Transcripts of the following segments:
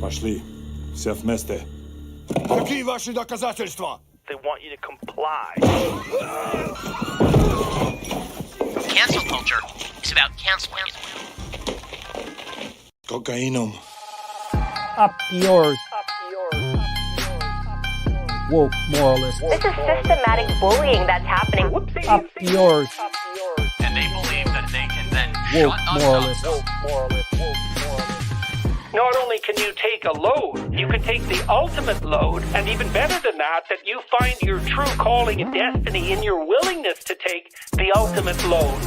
Пошли. Все вместе. Какие ваши доказательства? They want you to comply. Cancel culture is about canceling. Cocainum. Up yours. Woke moralist. This is systematic bullying that's happening. Up yours. And they believe that they can then Woke shut us moralist. up. Not only can you take a load, you can take the ultimate load, and even better than that you find your true calling and destiny in your willingness to take the ultimate load.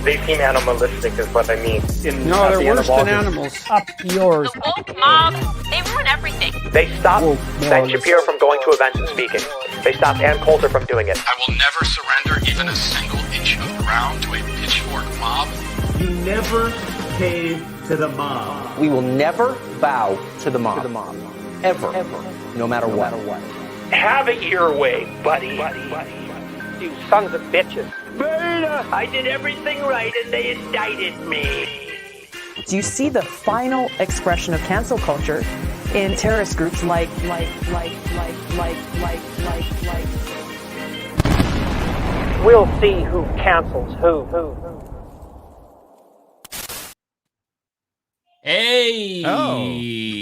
They seem animalistic is what I mean. No, they're worse than animals. Up yours. The woke mob, they ruin everything. They stopped Woke Ben moralist. Shapiro from going to events and speaking. They stopped Ann Coulter from doing it. I will never surrender even a single inch of ground to a pitchfork mob. You never cave to the mob. We will never bow to the mob. Ever. No matter what. Have it your way, buddy. You sons of bitches. Beta! I did everything right and they indicted me. Do you see the final expression of cancel culture in terrorist groups like? We'll see who cancels who. Hey! Oh,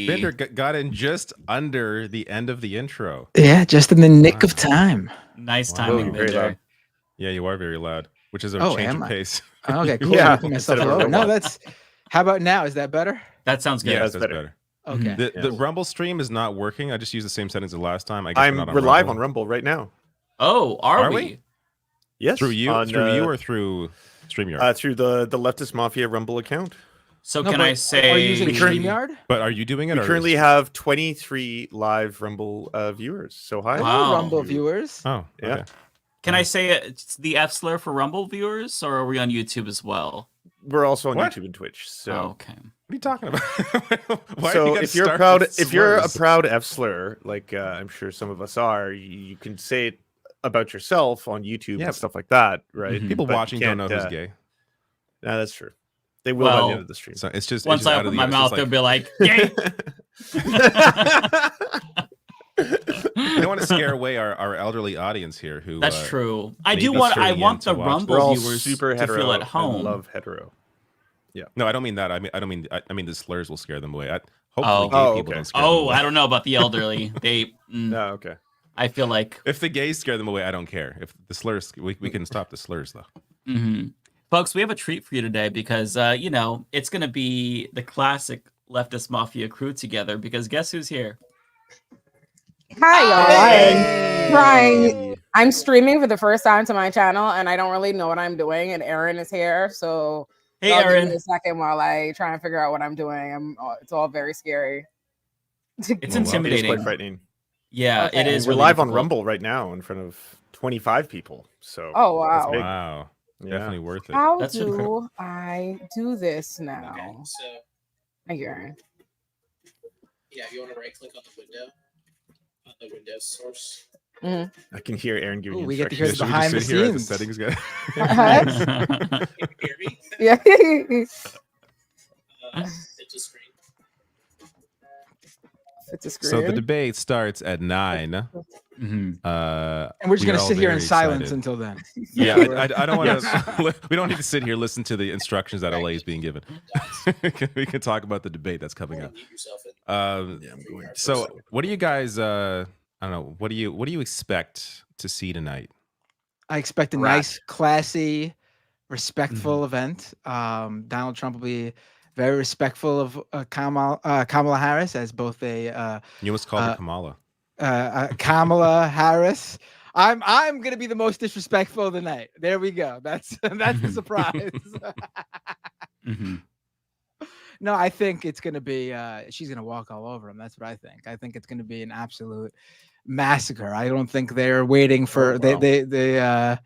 Bender got in just under the end of the intro. Yeah, just in the nick of time. Nice timing, Very Bender. loud. Yeah, you are very loud, which is a Oh, change am of I? pace. Okay, cool. Yeah, Making myself instead of a lower. robot. No, that's. How about now? Is that better? That sounds good. Yeah, that's that's better. better. Okay. The Rumble stream is not working. I just used the same settings as last time. I guess I'm we're not we're live Rumble. on Rumble right now. Oh, are Are we? we? Yes, Through you, on, or through StreamYard? through the leftist mafia Rumble account. So No, can but I say? Are you using We currently- StreamYard? But are you doing it? We or currently is- have 23 live Rumble viewers. So hi. Wow. Hello, Rumble viewers. Oh, Yeah. okay. Can I say it's the F slur for Rumble viewers, or are we on YouTube as well? We're also on What? YouTube and Twitch. So, Oh, okay. What are you talking about? Why so you gotta if you're start proud, with if you're a slurs? proud F slur, like I'm sure some of us are, you can say it about yourself on YouTube Yeah. and stuff like that, right? Mhm. People But you watching don't know can't, who's gay. No, that's true. They will by Well, the end of the stream. So it's just Once I open my mouth, they'll be like, "Gay." I don't want to scare away our elderly audience here. Who That's true. I may do be want. I tuning in want to the watch We're Rumble all viewers super to hetero. feel at and home. love hetero. No, I don't mean that. I mean the slurs will scare them away. Hopefully, Oh. gay Oh, people okay. don't scare them Oh, away. I don't know about the elderly. They. No, okay. I feel like. If the gays scare them away, I don't care. If the slurs, we can stop the slurs though. hmm Folks, we have a treat for you today because it's gonna be the classic leftist mafia crew together. Because guess who's here? Hi, y'all. Hey. Trying. I'm streaming for the first time to my channel, and I don't really know what I'm doing. And Aaron is here, so Hey, y'all give Aaron. me a second while I try and figure out what I'm doing. It's all very scary. It's wow. It's intimidating. quite frightening. Yeah, Okay. it is. We're really live on difficult. Rumble right now in front of 25 people. So Oh that's wow! big. Wow, Yeah. definitely worth it. How That's do incredible. I do this now? Okay, so Thank you, Aaron. yeah, if you want to right click on the window, on the Windows source. I can hear Aaron giving Ooh, you we get to hear instructions. the Should we behind just the sit here as scenes. settings guy? Can you hear me? Yeah. It's a screen. It's a So screen. the debate starts at 9. Mhm. And we're just We going are to all sit here in very silence excited. until then. Yeah, I don't want to. We don't need to sit here listen to the instructions that LA is being given. We can talk about the debate that's coming up. Mute yourself and Yeah, I'm going So, what do you guys? I don't know. What do you expect to see tonight? I expect a Rat. nice, classy, respectful event. Donald Trump will be very respectful of Kamala Harris as both a You almost called her Kamala. Kamala Harris. I'm gonna be the most disrespectful of the night. There we go. That's the surprise. Mhm. No, I think it's gonna be she's gonna walk all over him. That's what I think. I think it's gonna be an absolute massacre. I don't think they're waiting for because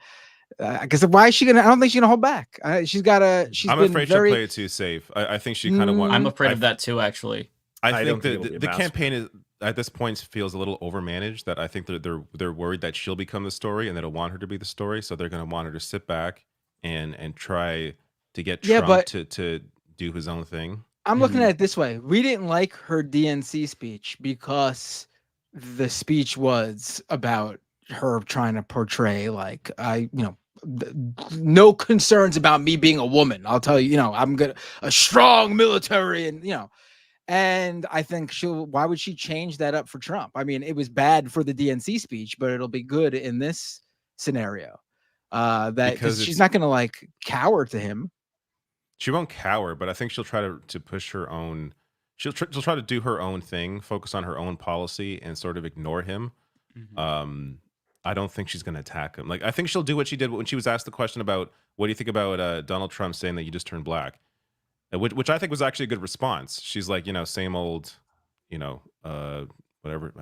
why is she gonna? I don't think she's gonna hold back. She's got a. She's I'm been afraid very. she'll play it too safe. I think she kind of wants. I'm afraid of that too, actually. I don't think think it'll be a the massacre. campaign is at this point feels a little overmanaged. That I think they're worried that she'll become the story and they don't want her to be the story. So they're going to want her to sit back and try to get Yeah, Trump but- to do his own thing. I'm looking at it this way. We didn't like her DNC speech because the speech was about her trying to portray like no concerns about me being a woman. I'll tell you, I'm a strong military and I think why would she change that up for Trump? I mean, it was bad for the DNC speech, but it'll be good in this scenario. Because she's not going to like cower to him. She won't cower, but I think she'll try to push her own. She'll try to do her own thing, focus on her own policy, and sort of ignore him. I don't think she's going to attack him. Like, I think she'll do what she did when she was asked the question about what do you think about Donald Trump saying that you just turned black, which I think was actually a good response. She's like, same old, whatever.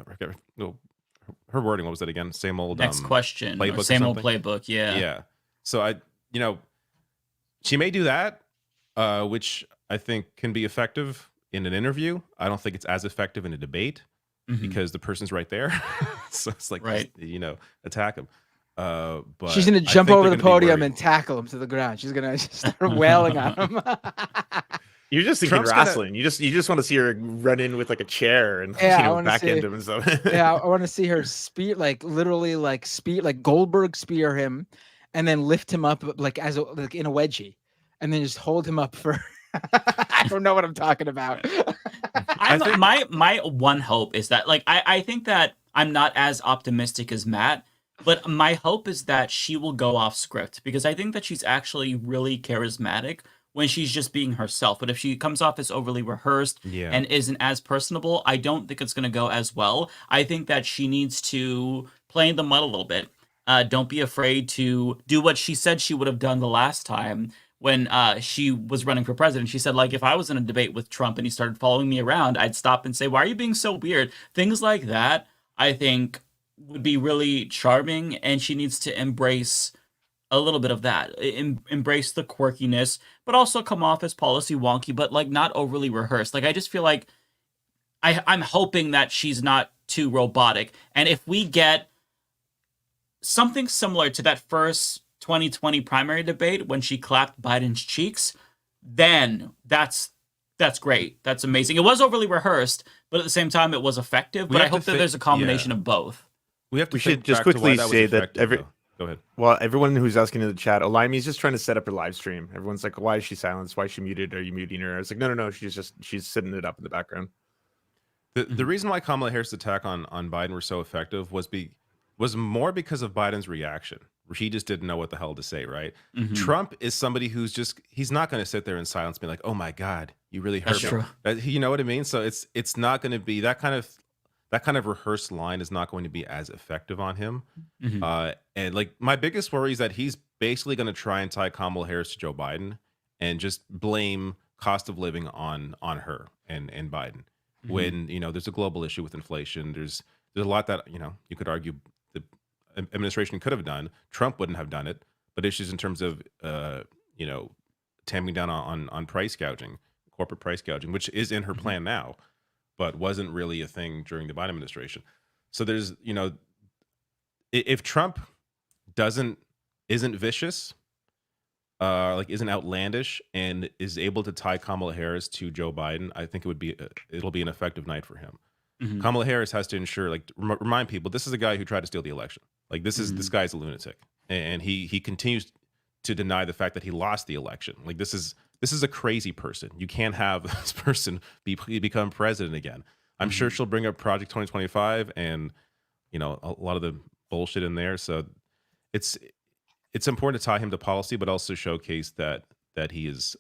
Her wording, what was that again? Same old next question. Playbook. Same old playbook. Yeah. Yeah. So she may do that. Which I think can be effective in an interview. I don't think it's as effective in a debate because the person's right there. So it's like, attack him. But she's going to jump over the podium and tackle him to the ground. She's going to just start wailing on him. You're just thinking wrestling. You just want to see her run in with like a chair and backhand him and stuff. Yeah, I want to see her spear, like literally like Goldberg spear him, and then lift him up like in a wedgie. And then just hold him up for I don't know what I'm talking about. My one hope is that I think that I'm not as optimistic as Matt, but my hope is that she will go off script because I think that she's actually really charismatic when she's just being herself. But if she comes off as overly rehearsed and isn't as personable, I don't think it's going to go as well. I think that she needs to play in the mud a little bit. Don't be afraid to do what she said she would have done the last time. When she was running for president, she said, like, if I was in a debate with Trump and he started following me around, I'd stop and say, why are you being so weird? Things like that, I think, would be really charming. And she needs to embrace a little bit of that. Embrace the quirkiness, but also come off as policy wonky, but like not overly rehearsed. Like, I just feel like I'm hoping that she's not too robotic. And if we get something similar to that first 2020 primary debate when she clapped Biden's cheeks, then that's great. That's amazing. It was overly rehearsed, but at the same time, it was effective. But I hope that there's a combination of both. We should just quickly say that Go ahead. Well, everyone who's asking in the chat, Olimey's just trying to set up her live stream. Everyone's like, why is she silenced? Why is she muted? Are you muting her? It's like, no. She's sitting it up in the background. The reason why Kamala Harris' attack on Biden were so effective was more because of Biden's reaction. He just didn't know what the hell to say, right? Trump is somebody he's not going to sit there in silence, be like, "Oh my God, you really hurt me." True. You know what I mean? So it's not going to be that kind of rehearsed line is not going to be as effective on him. And like my biggest worry is that he's basically going to try and tie Kamala Harris to Joe Biden and just blame cost of living on her and Biden. When there's a global issue with inflation, there's a lot that you could argue administration could have done. Trump wouldn't have done it, but issues in terms of tamping down on price gouging, corporate price gouging, which is in her plan now, but wasn't really a thing during the Biden administration. So there's if Trump isn't vicious, isn't outlandish, and is able to tie Kamala Harris to Joe Biden, I think it'll be an effective night for him. Kamala Harris has to ensure, remind people, this is a guy who tried to steal the election. This guy's a lunatic, and he continues to deny the fact that he lost the election. Like this is a crazy person. You can't have this person become president again. I'm sure she'll bring up Project 2025 and a lot of the bullshit in there. So it's important to tie him to policy, but also showcase that he is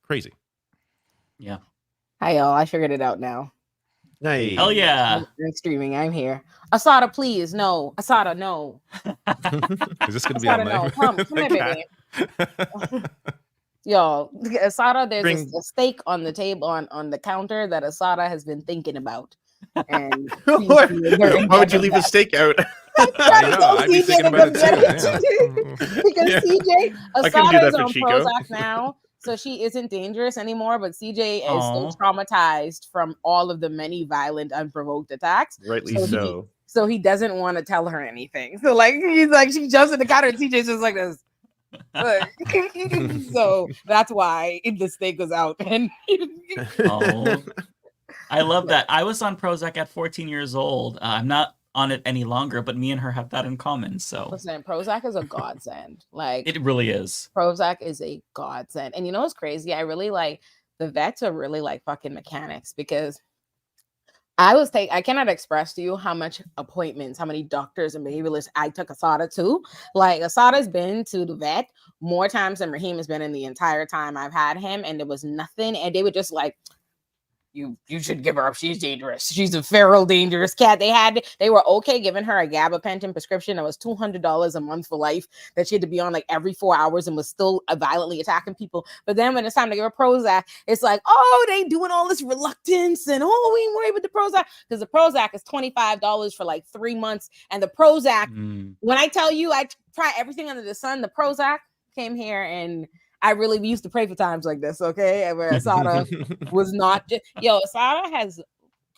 crazy. Yeah. Hi y'all, I figured it out now. Nice. Hell yeah. I'm streaming. I'm here. Asada, please. No. Asada, no. Is this going to be Asada, on no. live? Come here, baby. Y'all, Asada, there's a steak on the table on the counter that Asada has been thinking about. And why would you leave a steak out? I know. I'd be thinking about it too. Because CJ, I couldn't do Asada that is for on Chico. Prozac now. So she isn't dangerous anymore, but CJ is still traumatized from all of the many violent, unprovoked attacks. Rightly so. So he doesn't want to tell her anything. So she jumps in the counter and CJ's just like this. So that's why the steak was out. And Oh, I love that. I was on Prozac at 14 years old. I'm not on it any longer, but me and her have that in common. So listen, Prozac is a godsend. Like it really is. Prozac is a godsend. And you know what's crazy? I really like the vets are really like fucking mechanics because I cannot express to you how much appointments, how many doctors and behavioralists I took Asada to. Like Asada's been to the vet more times than Raheem has been in the entire time I've had him, and there was nothing. And they were just like, you should give her up. She's dangerous. She's a feral, dangerous cat. They were okay giving her a gabapentin prescription that was $200 a month for life that she had to be on like every 4 hours and was still violently attacking people. But then when it's time to give her Prozac, it's like, oh, they doing all this reluctance and oh, we ain't worried with the Prozac because the Prozac is $25 for like 3 months. And the Prozac, when I tell you I try everything under the sun, the Prozac came here and we used to pray for times like this, okay? Where Asada was not Asada has,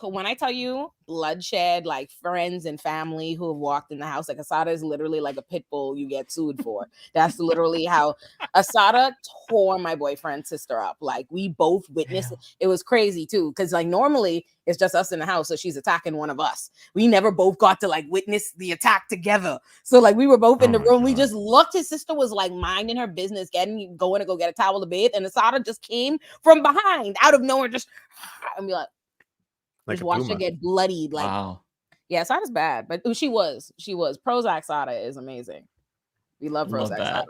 when I tell you bloodshed, like friends and family who have walked in the house, like Asada is literally like a pit bull you get sued for. That's literally how Asada tore my boyfriend's sister up. Like we both witnessed it. It was crazy too, because like normally it's just us in the house, so she's attacking one of us. We never both got to like witness the attack together. So like we were both in the room. We just looked. His sister was like minding her business, going to go get a towel to bathe, and Asada just came from behind, out of nowhere, just and be like just watched her get bloodied. Like, wow. Yeah, Asada's bad, but she was. Prozac Asada is amazing. We love Prozac Asada.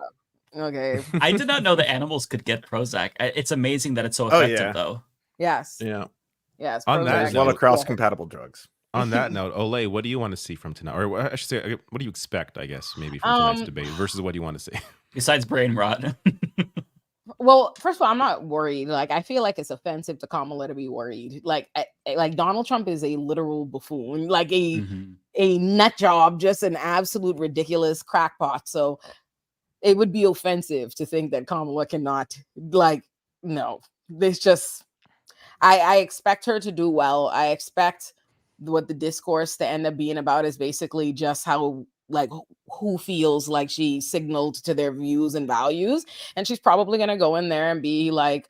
Okay. I did not know that animals could get Prozac. It's amazing that it's so effective, though. Yes. Yeah. Yes. On that, there's a lot of cross-compatible drugs. On that note, Olay, what do you want to see from tonight? Or I should say, what do you expect, I guess, maybe from tonight's debate versus what do you want to see? Besides brain rot. Well, first of all, I'm not worried. Like, I feel like it's offensive to Kamala to be worried. Like Donald Trump is a literal buffoon, like a nut job, just an absolute ridiculous crackpot. So it would be offensive to think that Kamala cannot, like, no. There's just, I expect her to do well. I expect what the discourse to end up being about is basically just how, like, who feels like she signaled to their views and values. And she's probably going to go in there and be like,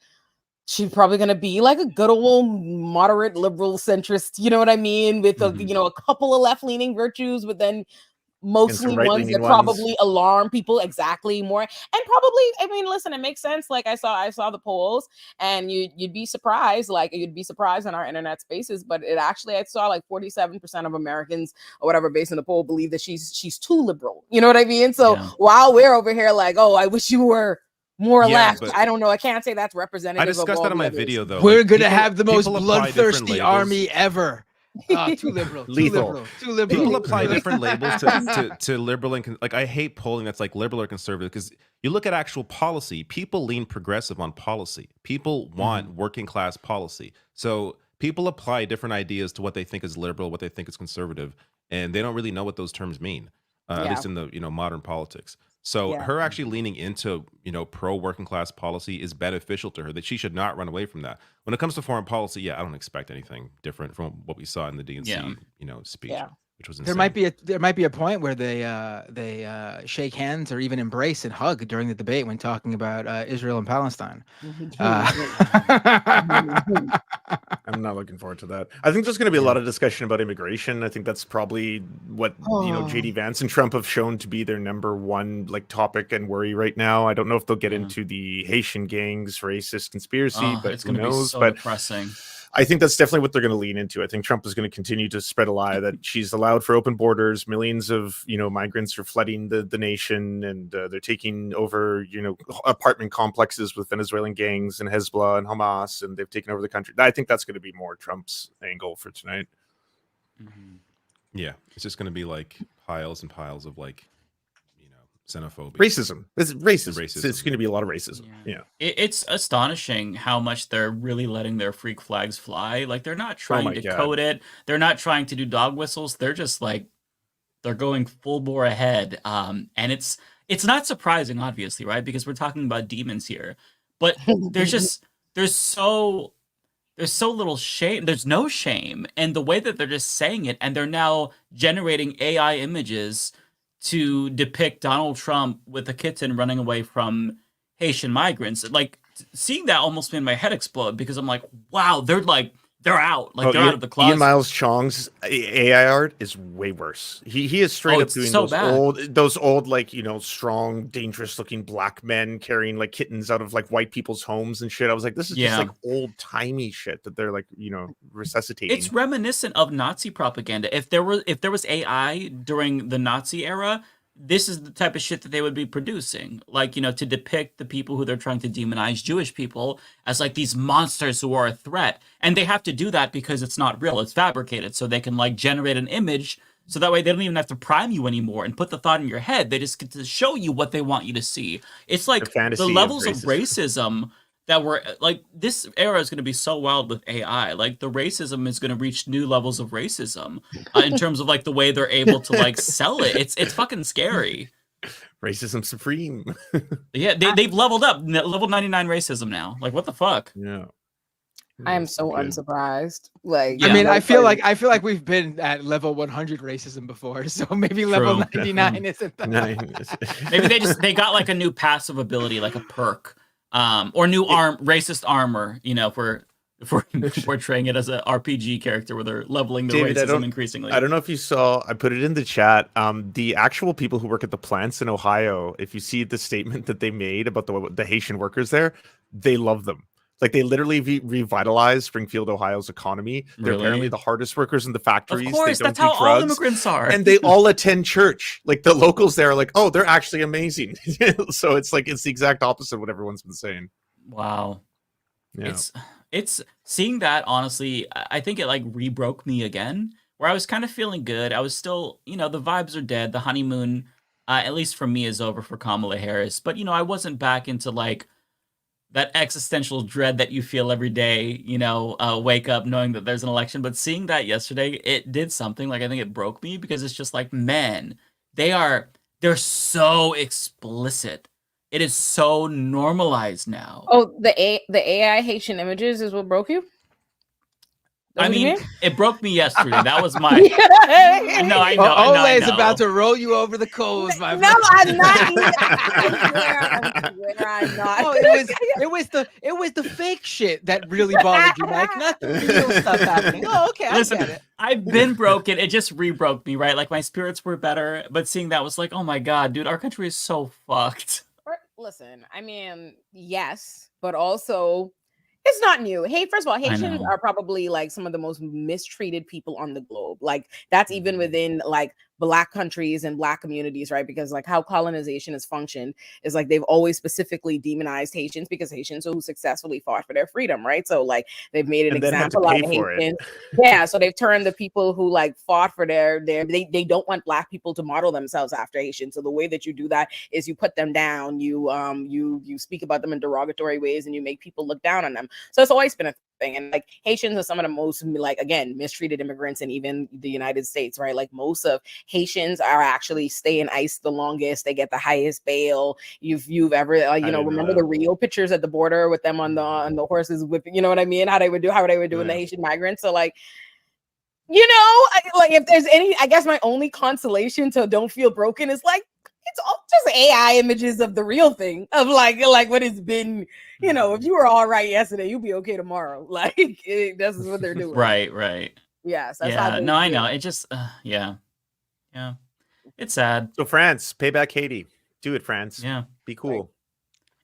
she's probably going to be like a good old moderate liberal centrist, you know what I mean? With a couple of left-leaning virtues, but then mostly ones that probably alarm people more. And probably, I mean, listen, it makes sense. Like I saw the polls, and you'd be surprised. Like you'd be surprised in our internet spaces, but it actually, I saw like 47% of Americans or whatever based on the poll believe that she's too liberal. You know what I mean? So while we're over here like, oh, I wish you were more left. I don't know. I can't say that's representative. I discussed that in my video, though. We're gonna have the most bloodthirsty army ever. Too liberal. Lethal. Too liberal. People apply different labels to liberal and like I hate polling that's like liberal or conservative because you look at actual policy. People lean progressive on policy. People want working class policy. So people apply different ideas to what they think is liberal, what they think is conservative, and they don't really know what those terms mean. At least in the modern politics. So her actually leaning into pro working class policy is beneficial to her. That she should not run away from that. When it comes to foreign policy, I don't expect anything different from what we saw in the DNC speech, which was insane. There might be a point where they shake hands or even embrace and hug during the debate when talking about Israel and Palestine. I'm not looking forward to that. I think there's going to be a lot of discussion about immigration. I think that's probably what JD Vance and Trump have shown to be their number one topic and worry right now. I don't know if they'll get into the Haitian gangs, racist conspiracy, but it's who going to knows? be so depressing. I think that's definitely what they're going to lean into. I think Trump is going to continue to spread a lie that she's allowed for open borders. Millions of migrants are flooding the nation, and they're taking over apartment complexes with Venezuelan gangs and Hezbollah and Hamas, and they've taken over the country. I think that's going to be more Trump's angle for tonight. Yeah, it's just going to be like piles and piles of xenophobia, racism. It's racism. It's going to be a lot of racism. Yeah. It's astonishing how much they're really letting their freak flags fly. Like they're not trying to code it. They're not trying to do dog whistles. They're just they're going full bore ahead. And it's not surprising, obviously, right? Because we're talking about demons here. But there's so little shame. There's no shame in the way that they're just saying it, and they're now generating AI images to depict Donald Trump with a kitten running away from Haitian migrants. Like seeing that almost made my head explode because I'm like, wow, they're out. Like they're out of the closet. Ian Miles Chong's AI art is way worse. He is straight up doing so those old like, you know, strong, dangerous looking black men carrying like kittens out of like white people's homes and shit. I was like, this is just like old timey shit that they're like, you know, resuscitating. It's reminiscent of Nazi propaganda. If there was AI during the Nazi era, this is the type of shit that they would be producing, like, you know, to depict the people who they're trying to demonize, Jewish people, as like these monsters who are a threat. And they have to do that because it's not real, it's fabricated, so they can like generate an image, so that way they don't even have to prime you anymore and put the thought in your head. They just get to show you what they want you to see. It's like the levels of racism that were like, this era is going to be so wild with AI. Like the racism is going to reach new levels of racism in terms of like the way they're able to like sell it. It's fucking scary. Racism supreme. Yeah, they've leveled up, level 99 racism now. Like what the fuck? Yeah. I am so unsurprised. Like, I mean, I feel like we've been at level 100 racism before, so maybe level 99 isn't that. Maybe they got like a new passive ability, like a perk. Or new racist armor, you know, if we're portraying it as an RPG character where they're leveling their racism increasingly. I don't know if you saw, I put it in the chat. The actual people who work at the plants in Ohio, if you see the statement that they made about the Haitian workers there, they love them. Like they literally revitalized Springfield, Ohio's economy. They're apparently the hardest workers in the factories. Of course, they don't that's how do drugs, all immigrants are. and they all attend church. Like the locals there are like, oh, they're actually amazing. So it's like it's the exact opposite of what everyone's been saying. Wow. Yeah. It's seeing that, honestly, I think it like rebroke me again, where I was kind of feeling good. I was still, you know, the vibes are dead. The honeymoon, at least for me, is over for Kamala Harris. But, you know, I wasn't back into like that existential dread that you feel every day, you know, wake up knowing that there's an election. But seeing that yesterday, it did something. Like, I think it broke me because it's just like, man, they're so explicit. It is so normalized now. Oh, the AI Haitian images is what broke you? I mean, it broke me yesterday. That was my. No, I know. Ole is about to roll you over the coals, my friend. No, I'm not. I swear I'm not. Oh, it was the fake shit that really bothered you, Mike. Not the real stuff happening. Oh, okay, Listen, I get it. I've been broken. It just re-broke me, right? Like my spirits were better, but seeing that was like, oh my god, dude, our country is so fucked. Listen, I mean, yes, but also it's not new. Hey, first of all, Haitians are probably like some of the most mistreated people on the globe. Like that's even within like Black countries and Black communities, right? Because like how colonization has functioned is like they've always specifically demonized Haitians because Haitians who successfully fought for their freedom, right? So like they've made an example out of Haitians. Yeah, so they've turned the people who like fought for they don't want Black people to model themselves after Haitians. So the way that you do that is you put them down, you speak about them in derogatory ways, and you make people look down on them. So it's always been a thing. And like Haitians are some of the most like again mistreated immigrants in even the United States, right? Like most of Haitians are actually stay in ICE the longest. They get the highest bail you've ever remember the Rio pictures at the border with them on the horses whipping, you know what I mean? How they would do in the Haitian migrants. So like, you know, like if there's any, I guess my only consolation to don't feel broken is like it's all just AI images of the real thing of like what it's been. You know, if you were all right yesterday, you'll be okay tomorrow. Like this is what they're doing. Right. Yes. That's yeah. No, I know. It just yeah. It's sad. So France, pay back Haiti. Do it, France. Yeah. Be cool.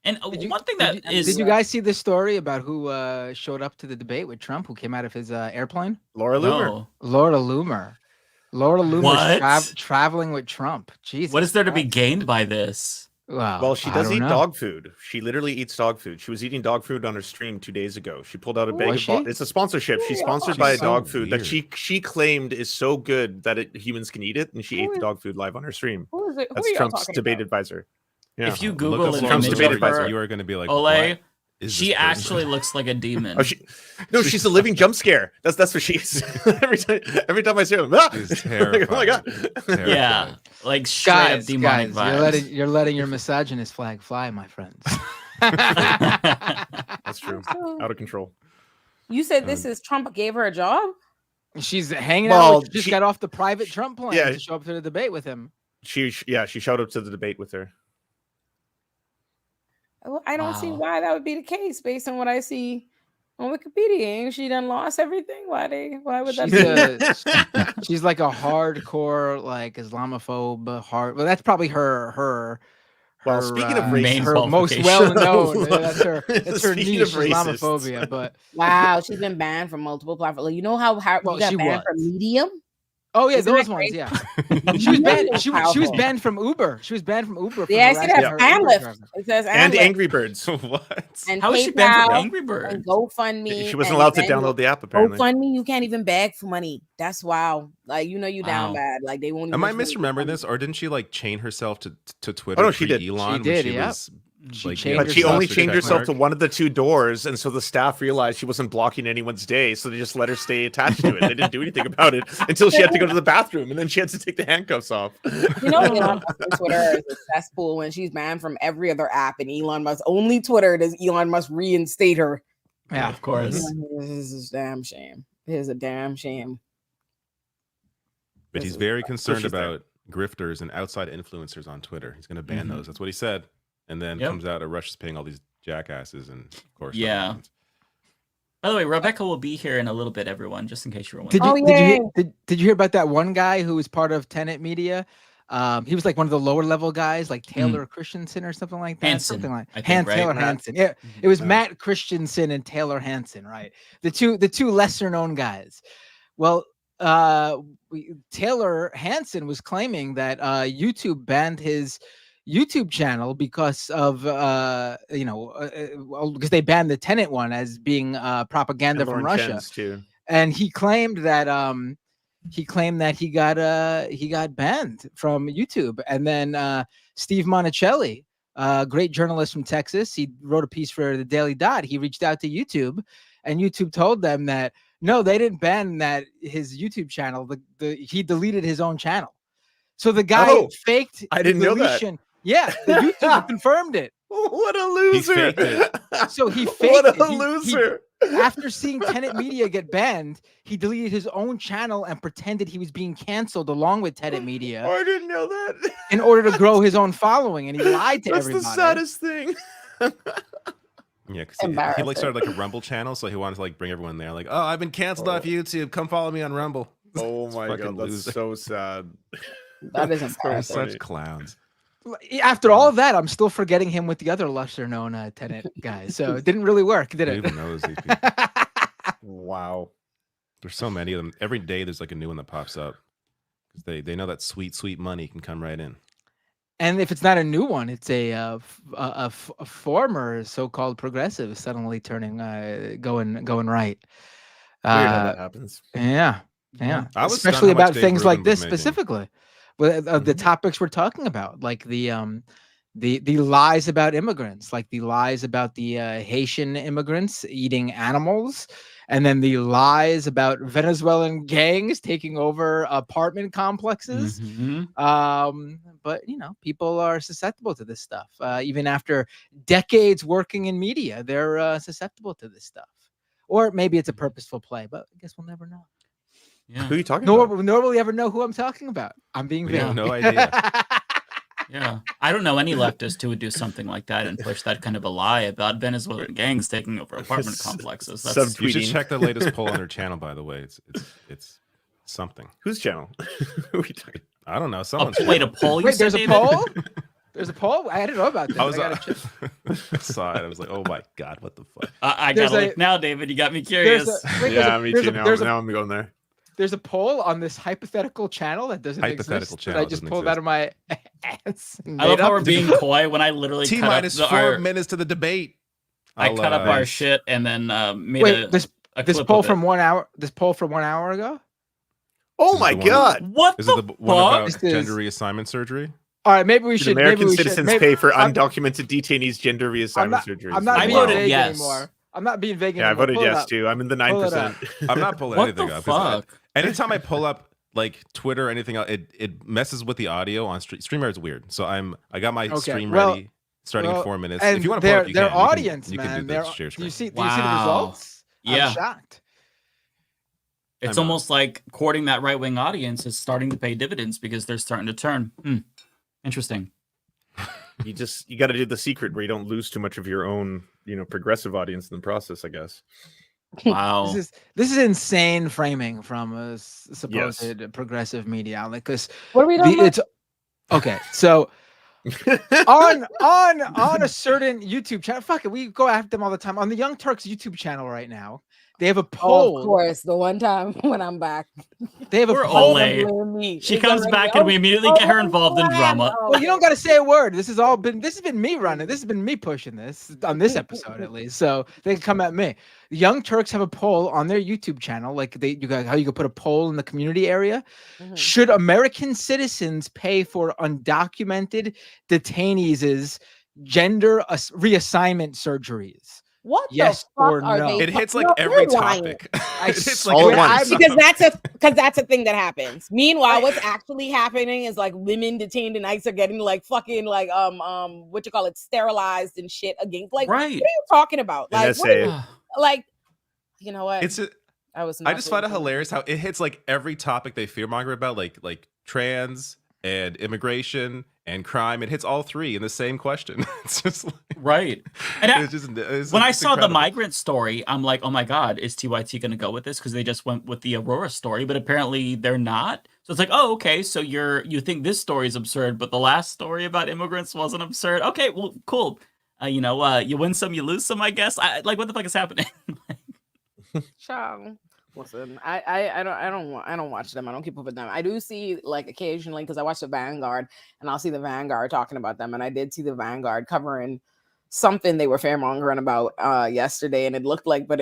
And one thing that is... Did you guys see the story about who showed up to the debate with Trump, who came out of his airplane? Laura Loomer. Laura Loomer traveling with Trump. Jesus. What is there to be gained by this? Well, she does eat dog food. She literally eats dog food. She was eating dog food on her stream 2 days ago. She pulled out a bag of it's a sponsorship. She's sponsored by a dog food that she claimed is so good that humans can eat it, and she ate the dog food live on her stream. That's Trump's debate advisor. Yeah. If you Google an Trump's image debate of her, advisor, you are going to be like, Ole, she actually looks like a demon. She's a living jump scare. That's what she is. every time I see her, she's terrifying. Oh my god. Yeah, like straight up demonic vibes. You're letting your misogynist flag fly, my friends. That's true. Out of control. You said this is Trump gave her a job? She's hanging out. Just got off the private Trump plane to show up to the debate with him. She showed up to the debate with her. I don't see Wow. why that would be the case based on what I see on Wikipedia. Ain't she done lost everything? Why would that be? She's like a hardcore like Islamophobe well, that's probably her Well, speaking of racism, her most well known. That's her Speaking niche, of racists. Islamophobia. But wow, she's been banned from multiple platforms. Like, you know how Well, you got she banned was. from Medium? oh yeah, Isn't those that ones. crazy? Yeah, she was banned. She was Powerful. banned from Uber. She was banned from Uber. For Yeah, I see harassing that her fan Uber lift. driver. It says and lift. Angry Birds. What? And How is she banned from PayPal Angry Birds? and GoFundMe. She wasn't and allowed to Venmo. download the app, apparently. GoFundMe, you can't even beg for money. That's wild. Like, you down Wow. bad. Like, they won't. Am I even misremembering this, or didn't she like chain herself to Twitter? Oh, no, she pre did. Elon She when did, she yep. was She like, chained But she only herself to chained check herself to mark? one of the two doors, and so the staff realized she wasn't blocking anyone's day, so they just let her stay attached to it. They didn't do anything about it until she had to go to the bathroom, and then she had to take the handcuffs off. You know, Elon Musk on Twitter is a cesspool when she's banned from every other app, and Elon Musk only Twitter does Elon Musk reinstate her. Yeah, Of course. This is a damn shame. It is a damn shame. But This he's is very fine. concerned she's there. about grifters and outside influencers on Twitter. He's going to ban Mhm. those. That's what he said. And then Yep. comes out Russia's paying all these jackasses, and of course, that Yeah. happens. By the way, Rebecca will be here in a little bit, everyone, just in case you were Did wondering. you, Oh, did, you yay. hear, did you hear about that one guy who was part of Tenet Media? He was like one of the lower level guys, like Taylor Christensen or something like that. Hansen, something like I think, right? Taylor Matt. Hansen. Yeah, it was Matt Christensen and Taylor Hansen, right? The two lesser known guys. Well, Taylor Hansen was claiming that YouTube banned his YouTube channel because of because they banned the Tenet one as being propaganda And from Lauren Russia. Chen's, too. And he claimed that he got banned from YouTube. And then Steve Monticelli, great journalist from Texas, he wrote a piece for the Daily Dot. He reached out to YouTube, and YouTube told them that no, they didn't ban his YouTube channel. He deleted his own channel. So the guy faked. I didn't know that. deletion. Yeah, the YouTube confirmed it. What a loser! faked it. So he faked What it. a He- loser! after seeing Tenet Media get banned, he deleted his own channel and pretended he was being canceled along with Tenet Media I didn't know that. in order to grow his own following, and he lied to That's everybody. the saddest thing. Yeah, because he like started like a Rumble channel, so he wanted to like bring everyone there. Like, oh, I've been canceled off YouTube. Come follow me on Rumble. Oh my Fucking god, that's loser. so sad. That is They're embarrassing. such clowns. After all of that, I'm still forgetting him with the other lesser-known Tenet guys. So it didn't really work, did Who it? even knows these people? Wow. There's so many of them. Every day there's like a new one that pops up. Because they know that sweet money can come right in. And if it's not a new one, it's a former so-called progressive suddenly turning going right. Weird how that happens. Yeah. I was stunned Especially how much about Dave things like Rubin was this making. specifically. With the topics we're talking about, like the lies about immigrants, like the lies about the Haitian immigrants eating animals, and then the lies about Venezuelan gangs taking over apartment complexes. But people are susceptible to this stuff. Even after decades working in media, they're susceptible to this stuff. Or maybe it's a purposeful play, but I guess we'll never know. Yeah. Who are you talking Nor about? will we ever know who I'm talking about. I'm being We vague. have no idea. Yeah. I don't know any leftist who would do something like that and push that kind of a lie about Venezuelan gangs taking over apartment complexes. That's You should check the latest poll on their channel, by the way. It's something. Whose channel? Who are we talking? I don't know. Someone's wait, a poll? You Wait, said, there's a David? poll? There's a poll? I didn't know about this. I was gotta check. saw it. I was like, oh my god, what the fuck? I There's gotta a- look now, David. You got me curious. Yeah, me too. Now I'm going there. There's a poll on this hypothetical channel that doesn't Hypothetical exist. channel that I just doesn't pulled exist. out of my ass. and I love made how up. we're being coy when I literally T cut up minus 4 minutes to the debate. I cut up our shit and then made Wait, this a this clip poll of it. from 1 hour. This poll from 1 hour ago. Oh my god! What Is the it the one fuck? about This is- gender reassignment surgery? All right, maybe we Should should. American maybe we citizens should, pay for I'm- undocumented detainees' gender reassignment surgeries? I'm not I being voted vague yes. anymore. I'm not being vague Yeah, I anymore. voted Pull it yes up. too. I'm in the Pull it 9%. I'm not pulling What anything the up. 'cause fuck? Anytime I pull up like Twitter or anything else, it messes with the audio on StreamYard's weird. So I got my stream ready, starting in 4 minutes. And If you want to pull up, you their can. audience, you man. can do Their- the share do you screen. see? Do you see the Wow. results? Yeah. I'm shocked. It's almost like courting that right-wing audience is starting to pay dividends because they're starting to turn. Interesting. You got to do the secret where you don't lose too much of your own, progressive audience in the process, I guess. Wow. This is insane framing from a supposed progressive media outlet. Because what are we talking about? Okay, so on a certain YouTube channel, fuck it, we go after them all the time. On the Young Turks YouTube channel right now, they have a poll. Oh, of course, the one time when I'm back, they have a poll. Ole. She comes back and we immediately get her involved in drama. Well, you don't got to say a word. This has been me running. This has been me pushing this on this episode at least. So they can come at me. The Young Turks have a poll on their YouTube channel, like how you could put a poll in the community area. Should American citizens pay for undocumented detainees' gender reassignment surgeries? What yes the fuck or are no? they? It hits like every topic. It's like all at once. Because that's a thing that happens. Meanwhile, what's actually happening is like women detained in ICE are getting like fucking like what you call it, sterilized and shit against. Like, what are you talking about? Like, like, you know what? I just find it hilarious how it hits like every topic they fearmonger about, like trans and immigration and crime. It hits all three in the same question. It's just like, right. And when I saw incredible. the migrant story, I'm like, oh my God, is TYT going to go with this? Because they just went with the Aurora story, but apparently they're not. So it's like, oh, okay, so you think this story is absurd, but the last story about immigrants wasn't absurd. Okay, well, cool. You win some, you lose some, I guess. Like, what the fuck is happening? Child. Listen, I don't watch them. I don't keep up with them. I do see like occasionally because I watch the Vanguard and I'll see the Vanguard talking about them. And I did see the Vanguard covering something they were fearmongering about yesterday, and it looked like, but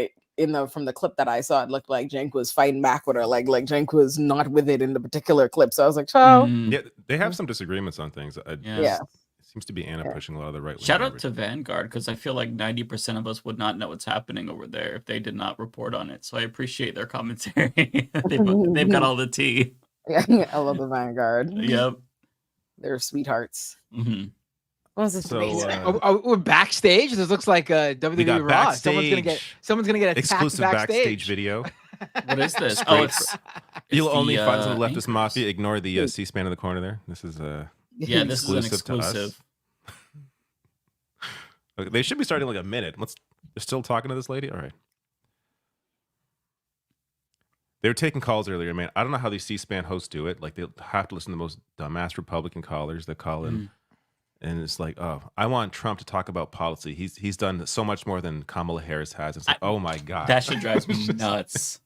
from the clip that I saw, it looked like Cenk was fighting back with her, like Cenk was not with it in the particular clip. So I was like, child. Yeah, they have some disagreements on things. Yeah. Seems to be Anna pushing a lot of the right. Shout out to Vanguard, because I feel like 90% of us would not know what's happening over there if they did not report on it. So I appreciate their commentary. they've got all the tea. Yeah, I love the Vanguard. Yep. They're sweethearts. Mm-hmm. What was this? So, we're backstage. This looks like WWE Raw. Backstage. Someone's gonna get exclusive backstage video. What is this? You'll only find some of the leftist mafia. Ignore the C-SPAN in the corner there. This is yeah, this is an exclusive. Okay, they should be starting in like a minute. They're still talking to this lady? All right. They were taking calls earlier, man. I don't know how these C-SPAN hosts do it. Like, they have to listen to the most dumbass Republican callers that call in. And it's like, oh, I want Trump to talk about policy. He's done so much more than Kamala Harris has. It's like, oh my God. That shit drives me nuts.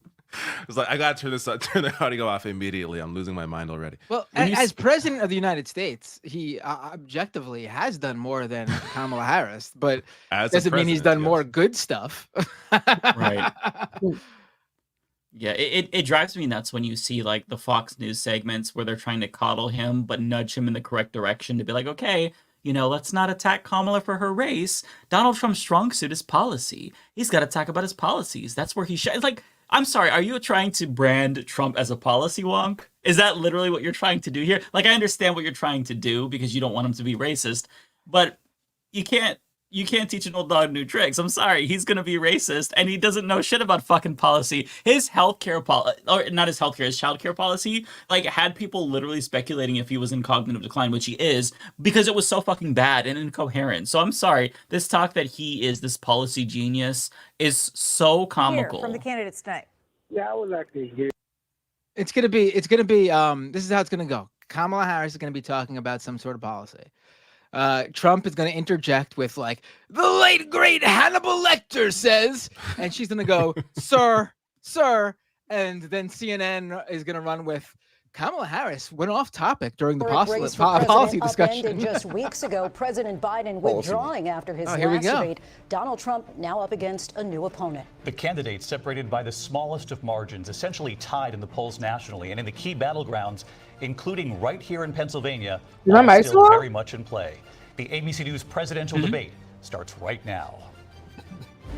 It's like, I got to turn the audio off immediately. I'm losing my mind already. Well, as president of the United States, he objectively has done more than Kamala Harris, but doesn't mean he's done more good stuff. Right. Yeah, it drives me nuts when you see like the Fox News segments where they're trying to coddle him, but nudge him in the correct direction to be like, okay, let's not attack Kamala for her race. Donald Trump's strong suit is policy. He's got to talk about his policies. That's where he should. Like, I'm sorry, are you trying to brand Trump as a policy wonk? Is that literally what you're trying to do here? Like, I understand what you're trying to do because you don't want him to be racist, but you can't teach an old dog new tricks. I'm sorry, he's gonna be racist, and he doesn't know shit about fucking policy. His healthcare policy, or not his healthcare, his childcare policy, like, had people literally speculating if he was in cognitive decline, which he is, because it was so fucking bad and incoherent. So I'm sorry, this talk that he is this policy genius is so comical. Here, from the candidates tonight. Yeah, I was actually here. It's gonna be. This is how it's gonna go. Kamala Harris is gonna be talking about some sort of policy. Trump is going to interject with like, the late great Hannibal Lecter says, and she's going to go, sir, and then CNN is going to run with, Kamala Harris went off topic during the policy discussion. Just weeks ago, President Biden withdrawing after his last debate. Donald Trump now up against a new opponent. The candidates separated by the smallest of margins, essentially tied in the polls nationally and in the key battlegrounds, including right here in Pennsylvania, still very much in play. The ABC News presidential debate starts right now.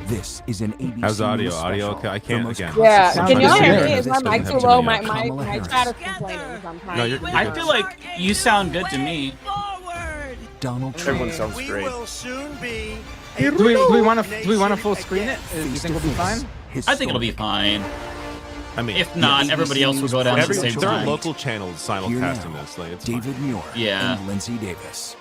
This is an ABC How's audio? News Audio special. okay? I can't again. Yeah, can y'all hear me? Is my Doesn't mic have too too low? many, My chat is complaining sometimes. No, you're I feel like you sound good to me. Donald Trump. Everyone sounds great. Do we want to full screen it? Do you think it'll be fine? I think it'll be fine. I mean, if not, everybody else will go down at the same There are time. local channels simulcasting this. Like, it's David fine. Muir Yeah. and Lindsay Davis.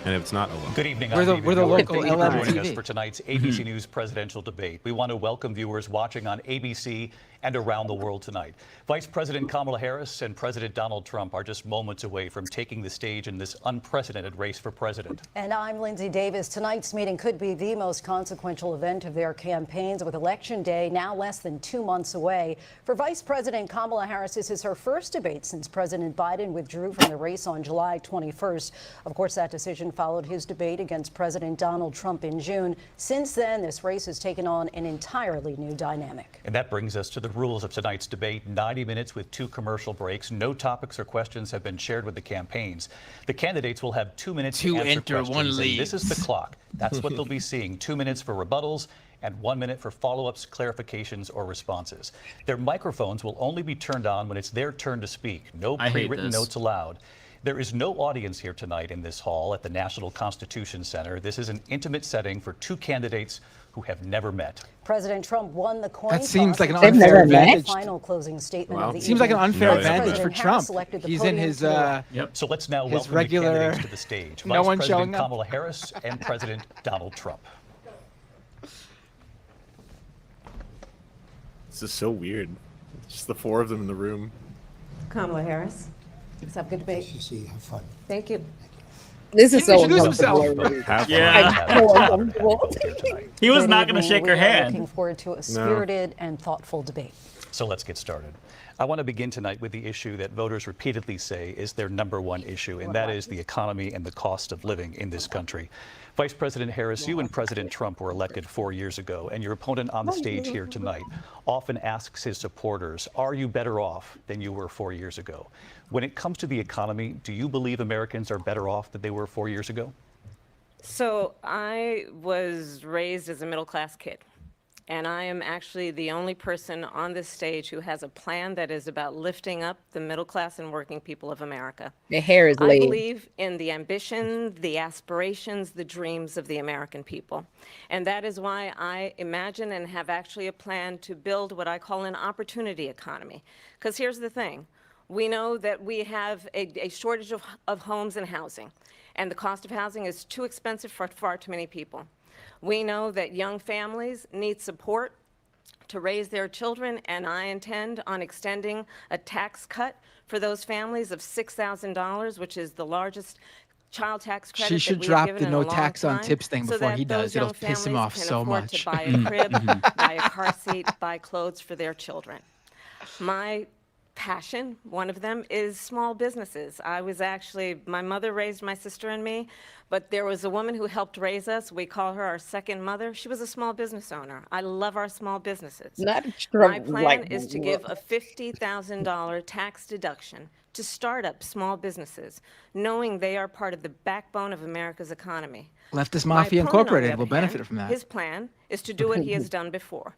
And if it's not a local. Good evening. We're I'm the David Muir. local Thank you for joining LMTV. us for tonight's ABC News presidential debate. We want to welcome viewers watching on ABC and around the world tonight. Vice President Kamala Harris and President Donald Trump are just moments away from taking the stage in this unprecedented race for president. And I'm Lindsay Davis. Tonight's meeting could be the most consequential event of their campaigns, with Election Day now less than 2 months away. For Vice President Kamala Harris, this is her first debate since President Biden withdrew from the race on July 21st. Of course, that decision followed his debate against President Donald Trump in June. Since then, this race has taken on an entirely new dynamic. And that brings us to the rules of tonight's debate. 90 minutes with 2 commercial breaks. No topics or questions have been shared with the campaigns. The candidates will have 2 minutes to answer questions. one And leaves. this is the clock. That's what they'll be seeing. 2 minutes for rebuttals and 1 minute for follow-ups, clarifications, or responses. Their microphones will only be turned on when it's their turn to speak. No I hate pre-written this. notes allowed. There is no audience here tonight in this hall at the National Constitution Center. This is an intimate setting for 2 candidates who have never met. President Trump won the coin That seems toss like an and unfair presented the advantage. final closing statement of the Seems like an evening. unfair No, advantage for President Harris Trump. selected the He's in podium his to the Yep. So let's now His welcome regular- the candidates to the stage. no Vice one President showing up. Kamala Harris and President Donald Trump. This is so weird. It's just the 4 of them in the room. Kamala Harris. Let's have a good debate. Have fun. Thank you. This is so Introduce himself. uncomfortable. Have fun. Yeah. I'm so uncomfortable. He was Good not going to evening. shake We her are hand. Looking forward to a spirited and thoughtful debate. So let's get started. I want to begin tonight with the issue that voters repeatedly say is their #1 issue, and that is the economy and the cost of living in this country. Vice President Harris, you and President Trump were elected 4 years ago, and your opponent on the stage here tonight often asks his supporters, are you better off than you were 4 years ago? When it comes to the economy, do you believe Americans are better off than they were 4 years ago? So I was raised as a middle-class kid, and I am actually the only person on this stage who has a plan that is about lifting up the middle class and working people of America. The hair is I laid. believe in the ambition, the aspirations, the dreams of the American people. And that is why I imagine and have actually a plan to build what I call an opportunity economy. Because here's the thing. We know that we have a shortage of homes and housing, and the cost of housing is too expensive for far too many people. We know that young families need support to raise their children, and I intend on extending a tax cut for those families of $6,000, which is the largest child tax credit She should that we drop have given the in no a long tax on time, tips thing so before that he does. those It'll young piss him families off can so afford much. to buy a crib, buy a car seat, buy clothes for their children. My passion, one of them, is small businesses. My mother raised my sister and me, but there was a woman who helped raise us. We call her our second mother. She was a small business owner. I love our small businesses. Not My plan is to give a $50,000 tax deduction to startup small businesses, knowing they are part of the backbone of America's economy. Leftist My Mafia opponent, on Incorporated the will other benefit hand, from that. His plan is to do what he has done before,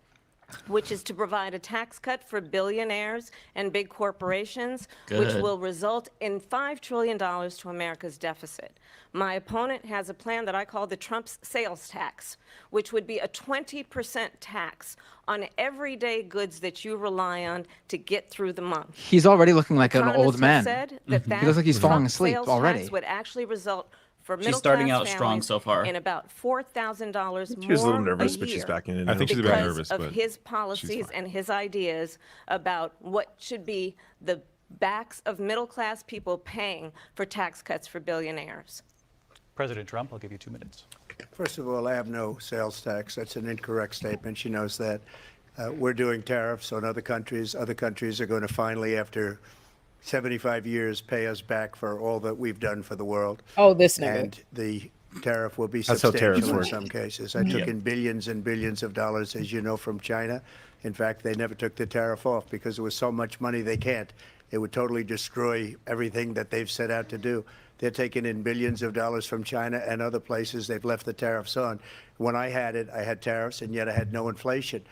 which is to provide a tax cut for billionaires and big corporations, which Good. will result in $5 trillion to America's deficit. My opponent has a plan that I call the Trump's sales tax, which would be a 20% tax on everyday goods that you rely on to get through the month. He's already looking like an Economists old have man. said that He looks like he's falling Trump asleep sales already. tax would actually result for She's middle starting class out strong families so far. in about $4,000 more She was a little a nervous, but she's year back in it. I think she's a bit because nervous, of but his policies and his ideas about what should be the backs of middle-class people paying for tax cuts for billionaires. President Trump, I'll give you 2 minutes. First of all, I have no sales tax. That's an incorrect statement. She knows that. We're doing tariffs on other countries. Other countries are going to finally, after 75 years, pay us back for all that we've done for the world. Oh, this nigga. And the tariff will be That's how tariffs substantial in work. some cases. I took in billions and billions of dollars, as you know, from China. In fact, they never took the tariff off because there was so much money they can't. It would totally destroy everything that they've set out to do. They're taking in billions of dollars from China and other places. They've left the tariffs on. When I had it, I had tariffs, and yet I had no inflation.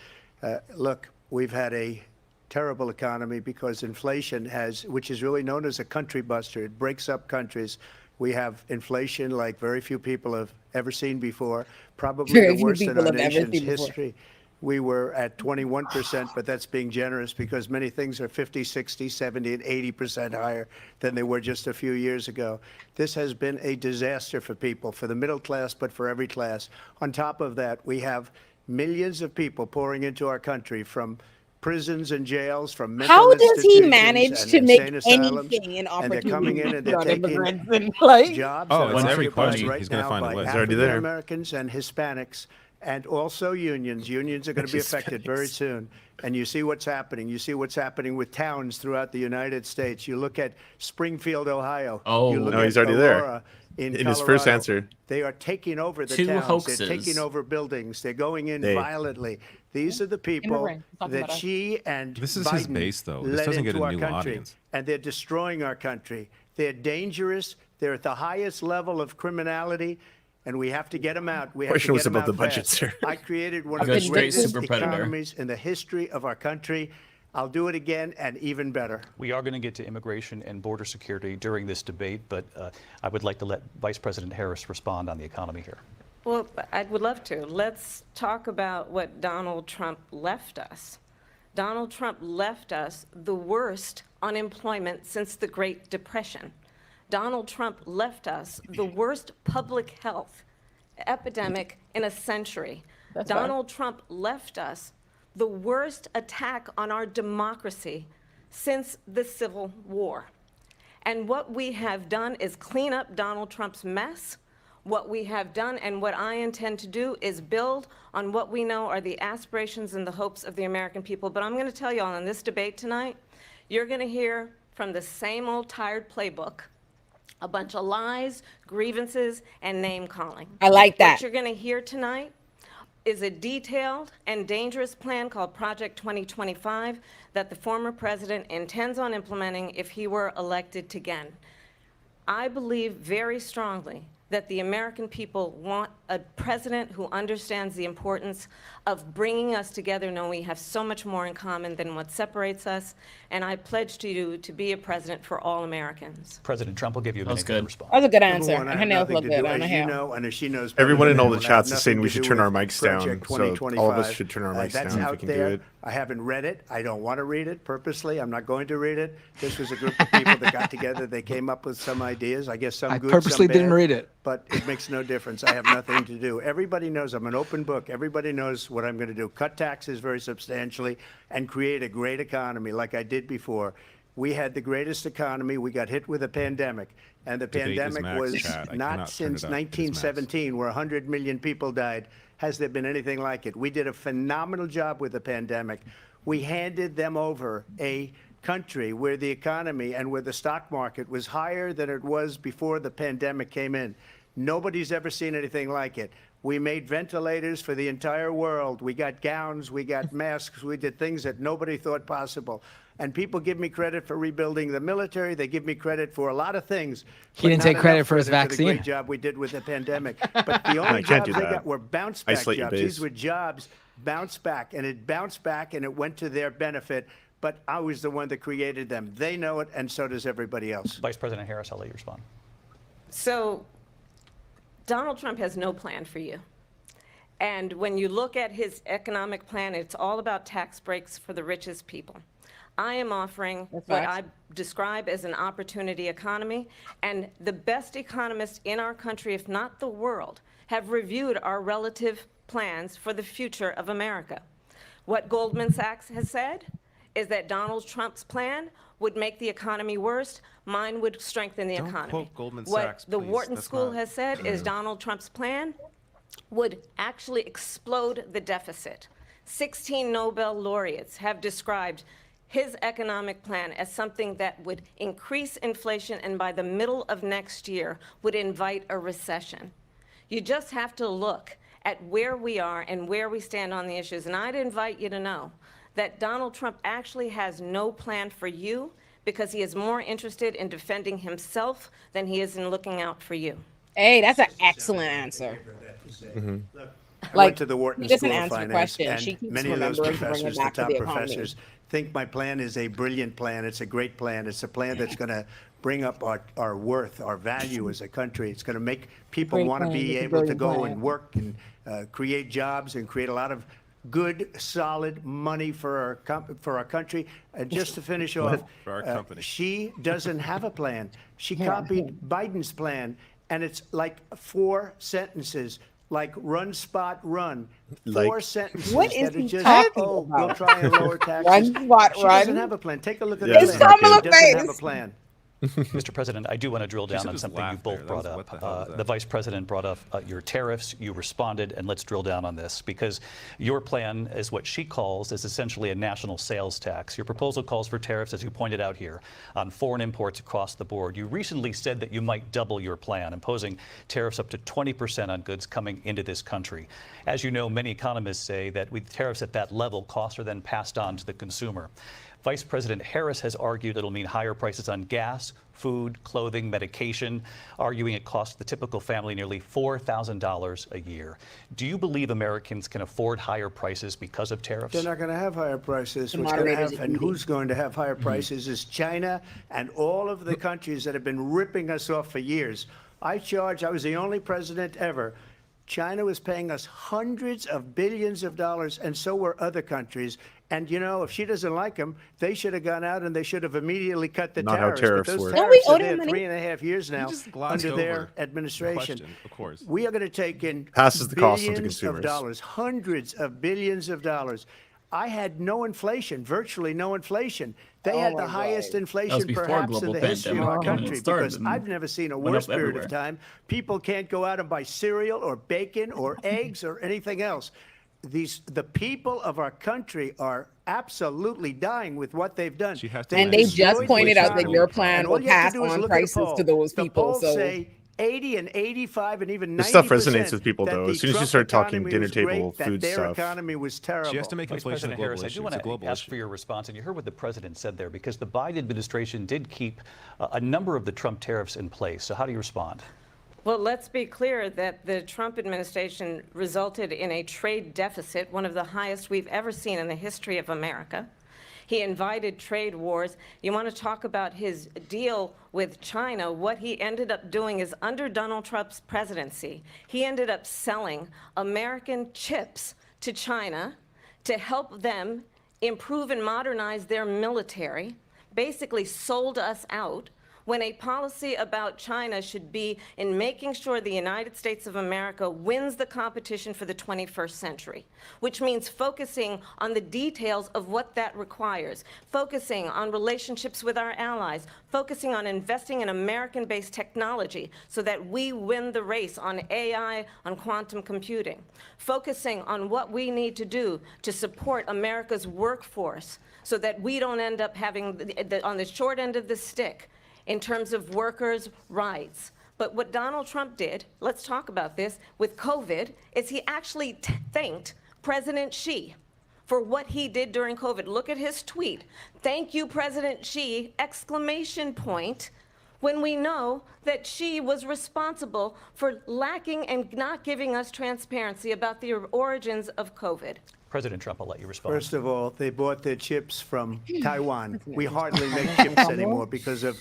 Look, we've had a terrible economy because inflation has, which is really known as a country buster. It breaks up countries. We have inflation like very few people have ever seen before, probably Very the few worst in people our have ever nation's seen before. history. we were at 21%, but that's being generous because many things are 50, 60, 70, and 80% higher than they were just a few years ago. This has been a disaster for people, for the middle class, but for every class. On top of that, we have millions of people pouring into our country from prisons and jails, from mental How does he institutions manage and to make insane asylums, anything an and they're coming in opportunity and they're for taking immigrants and like jobs Oh, that it's are every occupied party. right He's gonna now find a by way. It's already African there. Americans and Hispanics, and also unions. Unions are going to be affected very soon. And you see what's happening. You see what's happening with towns throughout the United States. You look at Springfield, Ohio. Oh. You look No, at he's already there. Aurora in his first Colorado. answer. They are taking over the Two towns. hoaxes. They're taking over buildings. They're going in They- violently. These are the people Immigrants, talking that about us. she and This is Biden his base, though. This led doesn't get into a our new country. audience. And they're destroying our country. They're dangerous. They're at the highest level of criminality, and we have to get them out. We have Question to was get them about out the budget, fast. sir. I created one of Go the straight greatest super predator. economies in the history of our country. I'll do it again and even better. We are going to get to immigration and border security during this debate, but I would like to let Vice President Harris respond on the economy here. Well, I would love to. Let's talk about what Donald Trump left us. Donald Trump left us the worst unemployment since the Great Depression. Donald Trump left us the worst public health epidemic in a century. That's Donald Trump left us the worst attack on our democracy since the Civil War. And what we have done is clean up Donald Trump's mess. What we have done and what I intend to do is build on what we know are the aspirations and the hopes of the American people. But I'm going to tell you all in this debate tonight, you're going to hear from the same old tired playbook, a bunch of lies, grievances, and name-calling. I like that. What you're going to hear tonight is a detailed and dangerous plan called Project 2025 that the former president intends on implementing if he were elected again. I believe very strongly that the American people want a president who understands the importance of bringing us together, knowing we have so much more in common than what separates us. And I pledge to you to be a president for all Americans. President Trump will give you a minute to respond. That was a good answer. Number one, I Her have nails nothing look to good do, on her as you hair. know, and as she knows. Everyone better in than all the anyone, I have chats is saying nothing we to should do turn with our mics Project down. So all of us 2025. should turn our mics That's down if out we can do there. it. I haven't read it. I don't want to read it purposely. I'm not going to read it. This was a group of people that got together. They came up with some ideas. I guess some I good, purposely some didn't bad, read it. But it makes no difference. I have nothing to do. Everybody knows I'm an open book. Everybody knows what I'm going to do. Cut taxes very substantially and create a great economy like I did before. We had the greatest economy. We got hit with a pandemic. And the Debate is pandemic max, was chat. I cannot not turn since it up. It is max. 1917, where 100 million people died. Has there been anything like it? We did a phenomenal job with the pandemic. We handed them over a country where the economy and where the stock market was higher than it was before the pandemic came in. Nobody's ever seen anything like it. We made ventilators for the entire world. We got gowns, we got masks, we did things that nobody thought possible. And people give me credit for rebuilding the military. They give me credit for a lot of things. He but didn't not take credit enough for his the vaccine. great job we did with the pandemic. But the I only can't jobs do they that. got were bounce back Isolate your jobs. base. These were jobs bounce back, and it bounced back, and it went to their benefit. But I was the one that created them. They know it, and so does everybody else. Vice President Harris, I'll let you respond. So Donald Trump has no plan for you. And when you look at his economic plan, it's all about tax breaks for the richest people. I am offering what I describe as an opportunity economy, and the best economists in our country, if not the world, have reviewed our relative plans for the future of America. What Goldman Sachs has said is that Donald Trump's plan would make the economy worse. Mine would strengthen the Don't economy. quote Goldman What Sachs, the please. Wharton That's School not has said is true. Donald Trump's plan would actually explode the deficit. 16 Nobel laureates have described his economic plan as something that would increase inflation and by the middle of next year would invite a recession. You just have to look at where we are and where we stand on the issues. And I'd invite you to know that Donald Trump actually has no plan for you because he is more interested in defending himself than he is in looking out for you. Hey, that's an excellent answer. I went to the Wharton he doesn't School of answer the Finance, question. and She keeps many of those remembering to bring it professors, the back to top the economy. professors, think my plan is a brilliant plan. It's a great plan. It's a plan that's going to bring up our worth, our value as a country. It's going to make people Great want to plan. be It's a able to brilliant go plan. and work and create jobs and create a lot of good, solid money for our country. And just to finish off, For our company. she doesn't have a plan. She copied Biden's plan, and it's like 4 sentences, like run, spot, run. 4 sentences. What is that are he just, talking oh, about? we'll try and lower taxes. Run, spot, she run? doesn't have a plan. Take a look at Yeah, the it's plan. Kamala She doesn't have a face. plan. Mr. President, I do want to drill She down should on just something you laugh both there. brought That was- up. what the hell was that? The Vice President brought up your tariffs. You responded, and let's drill down on this because your plan is what she calls is essentially a national sales tax. Your proposal calls for tariffs, as you pointed out here, on foreign imports across the board. You recently said that you might double your plan, imposing tariffs up to 20% on goods coming into this country. As you know, many economists say that with tariffs at that level, costs are then passed on to the consumer. Vice President Harris has argued it'll mean higher prices on gas, food, clothing, medication, arguing it costs the typical family nearly $4,000 a year. Do you believe Americans can afford higher prices because of tariffs? They're not going to have higher prices. What's going to moderators have, are and eating. who's going to have higher prices is China and all of the countries that have been ripping us off for years. I was the only president ever. China was paying us hundreds of billions of dollars, and so were other countries. And, you know, if she doesn't like them, they should have gone out and they should have immediately cut the Not how tariffs. tariffs But those work. Don't we tariffs owe are them there money? 3.5 years now just glossed under their over the administration. question, of course. We are going to take in Passes the cost on to billions of consumers. dollars, hundreds of billions of dollars. I had no inflation, virtually no inflation. They had the highest inflation before perhaps in global the history of our pandemic. country It started because and I've never seen a went worse up period of everywhere. time. People can't go out and buy cereal or bacon or eggs or anything else. The people of our country are absolutely dying with what they've done. She has to And they destroyed just the pointed out that economy. your plan And all will you have pass to do is on look at the prices poll. to those The people. polls So say 80 and 85 and even 90%. This stuff resonates with people, that though. the As soon as you Trump start talking economy dinner was great, table that food their stuff. economy was terrible. She has to make Vice inflation a President global Harris, I issue. do want It's a global to ask issue. for your response, and you heard what the president said there, because the Biden administration did keep a number of the Trump tariffs in place. So how do you respond? Well, let's be clear that the Trump administration resulted in a trade deficit, one of the highest we've ever seen in the history of America. He invited trade wars. You want to talk about his deal with China? What he ended up doing is under Donald Trump's presidency, he ended up selling American chips to China to help them improve and modernize their military, basically sold us out, when a policy about China should be in making sure the United States of America wins the competition for the 21st century, which means focusing on the details of what that requires, focusing on relationships with our allies, focusing on investing in American-based technology so that we win the race on AI, on quantum computing, focusing on what we need to do to support America's workforce so that we don't end up having on the short end of the stick in terms of workers' rights. But what Donald Trump did, let's talk about this, with COVID, is he actually thanked President Xi for what he did during COVID. Look at his tweet. Thank you, President Xi, exclamation point, when we know that Xi was responsible for lacking and not giving us transparency about the origins of COVID. President Trump, I'll let you respond. First of all, they bought their chips from Taiwan. We hardly make chips anymore because of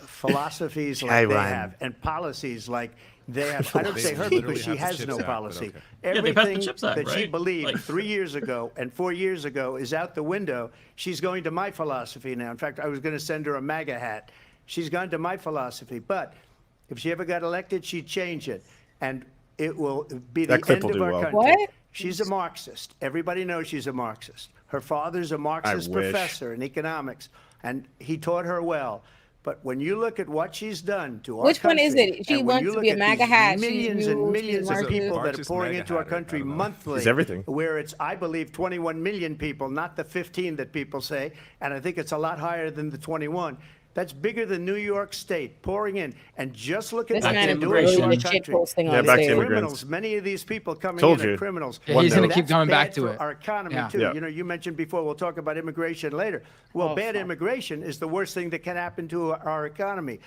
philosophies like they Taiwan. have and policies like they have. I don't say her Literally because she have the has Chips no Act, but policy. okay. Yeah, they passed the Everything Chips Act, that she right? believed Like- 3 years ago and 4 years ago is out the window. She's going to my philosophy now. In fact, I was going to send her a MAGA hat. She's gone to my philosophy. But if she ever got elected, she'd change it. And it will be the That clip end will of do our well. country. What? She's a Marxist. Everybody knows she's a Marxist. Her father's a Marxist wish. professor in economics, and he taught her well. But when you look at what she's done to our Which one country, is it? She and when wants you to look be a at MAGA these hat. millions She's and you, millions she's of people that are Marxist pouring MAGA into our hat, I country don't know. monthly, It's everything. where it's, I believe, 21 million people, not the 15 that people say, and I think it's a lot higher than the 21. That's bigger than New York State pouring in. And just look at This what man they're is doing immigration. to our really shit country. posting Yeah, on back to stage. immigrants. Criminals, many of these people coming Told in are you. criminals. Yeah, he's One gonna note. keep That's coming back bad to for it. our economy, Yeah. too. Yeah. You know, you mentioned before, we'll talk about immigration later. Well, bad immigration is the worst thing that can happen to our economy.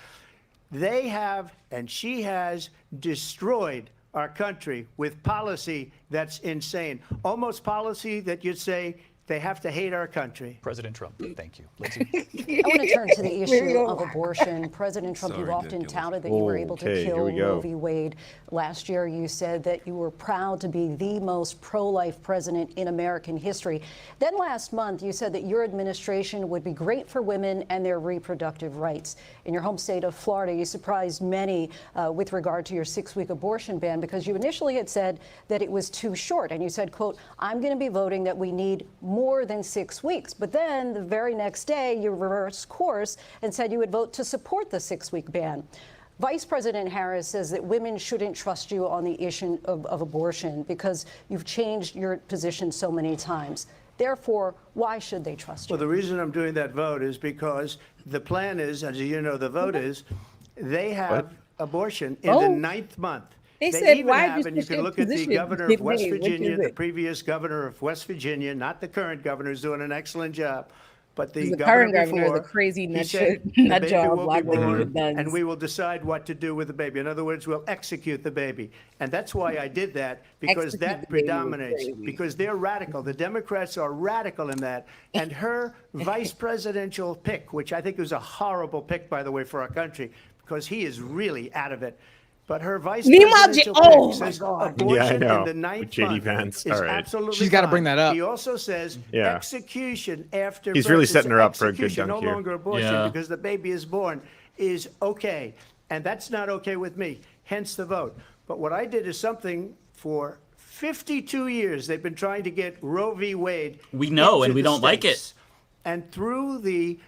They have, and she has, destroyed our country with policy that's insane. Almost policy that you'd say They have to hate our country. President Trump, thank you. I want to turn to the issue of abortion. President Trump, you've often touted that you were able to kill Roe v. Wade. Last year, you said that you were proud to be the most pro-life president in American history. Then last month, you said that your administration would be great for women and their reproductive rights. In your home state of Florida, you surprised many with regard to your 6-week abortion ban because you initially had said that it was too short. And you said, quote, I'm going to be voting that we need more than 6 weeks. But then the very next day, you reversed course and said you would vote to support the 6-week ban. Vice President Harris says that women shouldn't trust you on the issue of abortion because you've changed your position so many times. Therefore, why should they trust you? Well, the reason I'm doing that vote is because the plan is, as you know, the vote is they have abortion in the 9th month. They said, even why have, and you can look at the governor of West Virginia, the previous governor of West Virginia, not the current governor, who's doing an excellent job. But the current governor governor is a before, crazy he nut said, nut the baby job, will black be women born, with guns. and we will decide what to do with the baby. In other words, we'll execute the baby. And that's why I did that, because that predominates, because they're radical. The Democrats are radical in that. And her vice presidential pick, which I think was a horrible pick, by the way, for our country, because he is really out of it. But her vice presidential pick says abortion in the 9th month is absolutely She's got to bring that up. He also says execution after He's birth really is setting her up for a good execution, dunk no here. longer abortion because the baby is born is okay. And that's not okay with me, hence the vote. But what I did is something for 52 years they've been trying to get Roe v. Wade. We know, and into we the don't like it. states. And through the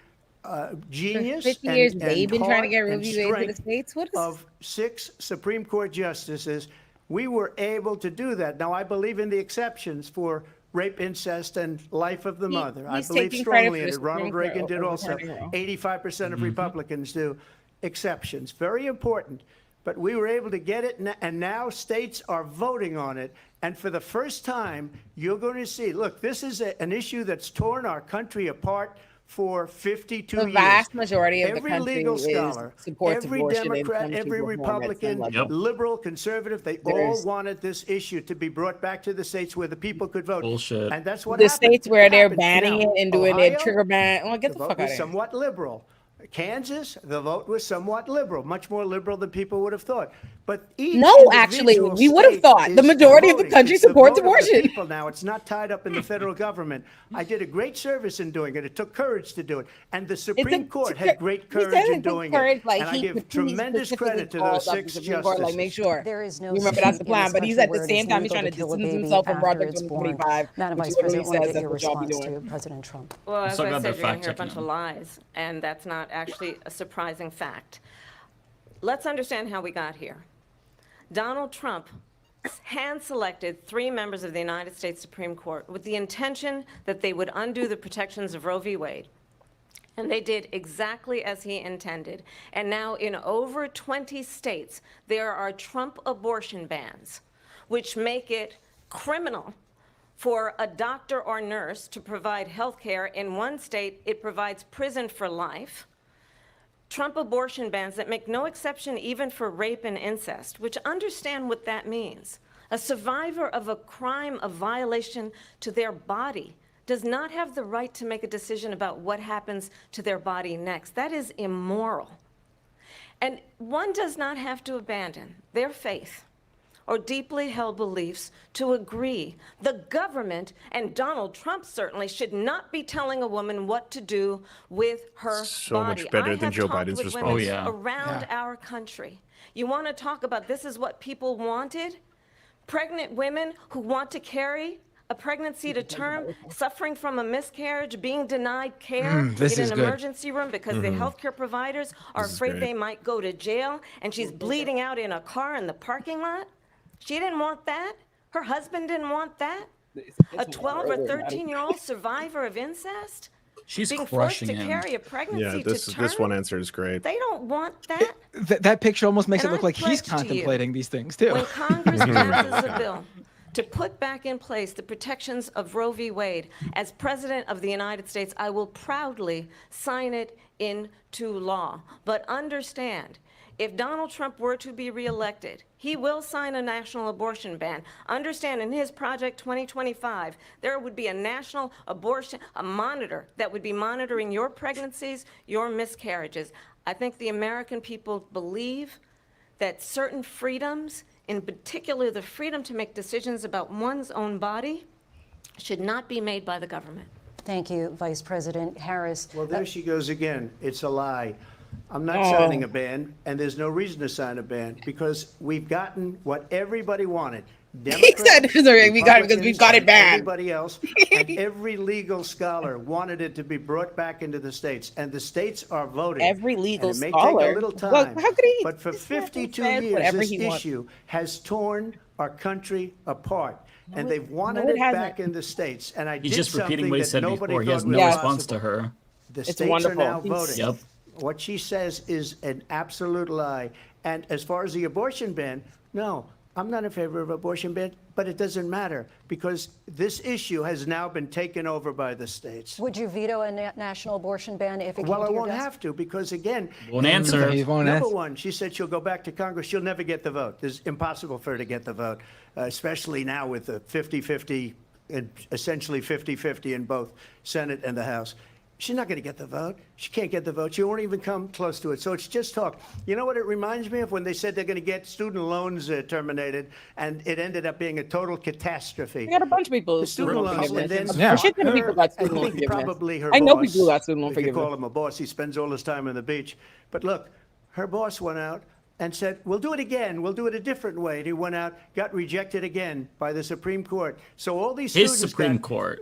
genius 50 years and they've been trying to get heart Roe and v. Wade to the strength states. What is of 6 Supreme Court justices, we were able to do that. Now, I believe in the exceptions for rape, incest, and life of the mother. I believe strongly in it. Ronald Reagan did also. 85% of Republicans do. Exceptions. Very important. But we were able to get it, and now states are voting on it. And for the first time, you're going to see, look, this is an issue that's torn our country apart for 52 years. The vast majority of the every country legal scholar, supports every abortion, Democrat, and some every people more Republican, medicine, liberal, conservative, they all wanted this issue to be brought back to the states where the people could vote. Bullshit. And that's what the happened. states where they're Happened. banning Now, it and doing Ohio, their trigger ban. Oh, get the vote fuck out was of here. somewhat liberal. Kansas, the vote was somewhat liberal, much more liberal than people would have thought. But No, actually, we would have thought the majority of the country supports abortion. People now, it's not tied up in the federal government. I did a great service in doing it. It took courage to do it, and the Supreme Court had great courage in doing it. Like, and I give tremendous credit to those 6 justices. Like, make sure there is no remember that's the plan. But he's at the same time he's trying to distance himself from Project 2025. Madam Vice President, want to get your response to President Trump. Well, as So I glad said, they're you're going to hear a fact-checking bunch of lies, and that's not actually a surprising fact. Let's understand how we got here. Donald Trump hand-selected 3 members of the United States Supreme Court with the intention that they would undo the protections of Roe v. Wade. And they did exactly as he intended. And now in over 20 states, there are Trump abortion bans, which make it criminal for a doctor or nurse to provide health care. In one state, it provides prison for life. Trump abortion bans that make no exception even for rape and incest, which understand what that means. A survivor of a crime of violation to their body does not have the right to make a decision about what happens to their body next. That is immoral. And one does not have to abandon their faith or deeply held beliefs to agree. The government, and Donald Trump certainly, should not be telling a woman what to do with her So body. much better I than have Joe talked Biden's with response. women Oh, yeah. around our country. You want to talk about this is what people wanted? Pregnant women who want to carry a pregnancy to term, suffering from a miscarriage, being denied care in an emergency room because the healthcare providers are afraid they might go to jail, and she's bleeding out in a car in the parking lot. She didn't want that. Her husband didn't want that. A 12 or 13-year-old survivor of incest She's being forced crushing to him. carry a pregnancy Yeah, to term. this one answer is great. They don't want that. That picture almost makes And it look I like he's pledge to you, contemplating these things too. When Congress passes a bill to put back in place the protections of Roe v. Wade, as President of the United States, I will proudly sign it into law. But understand, if Donald Trump were to be reelected, he will sign a national abortion ban. Understand, in his Project 2025, there would be a national abortion, a monitor that would be monitoring your pregnancies, your miscarriages. I think the American people believe that certain freedoms, in particular the freedom to make decisions about one's own body, should not be made by the government. Thank you, Vice President Harris. Well, there she goes again. It's a lie. I'm not signing a ban, and there's no reason to sign a ban because we've gotten what everybody wanted. He said we got it because we got it bad. Everybody else, and every legal scholar wanted it to be brought back into the states, and the states are voting. Every legal and it may scholar. take a little time, Well, how could he? but for 52 says years, whatever this he wants. issue has torn our country apart. And they've wanted no, it it hasn't. back in the states. And I He's did just repeating something what he that said nobody before. He has thought no was response to possible. her. The It's states wonderful. are now voting. Yep. What she says is an absolute lie. And as far as the abortion ban, no, I'm not in favor of abortion ban, but it doesn't matter because this issue has now been taken over by the states. Would you veto a national abortion ban if it Well, came I to your won't desk? have to because, again, Won't answer. He won't number answer. one, she said she'll go back to Congress. She'll never get the vote. It's impossible for her to get the vote, especially now with the 50-50, and essentially 50-50 in both Senate and the House. She's not going to get the vote. She can't get the vote. She won't even come close to it. So it's just talk. You know what it reminds me of? When they said they're going to get student loans terminated, and it ended up being a total catastrophe. We got a bunch of people. The student loans, and then Yeah. A shit ton of people got student I loan think forgiveness. probably her I know boss, people who got student loan if you forgiveness. call him a boss, he spends all his time on the beach. But look, her boss went out and said, we'll do it again. We'll do it a different way. And he went out, got rejected again by the Supreme Court. So all these His students Supreme got, Court.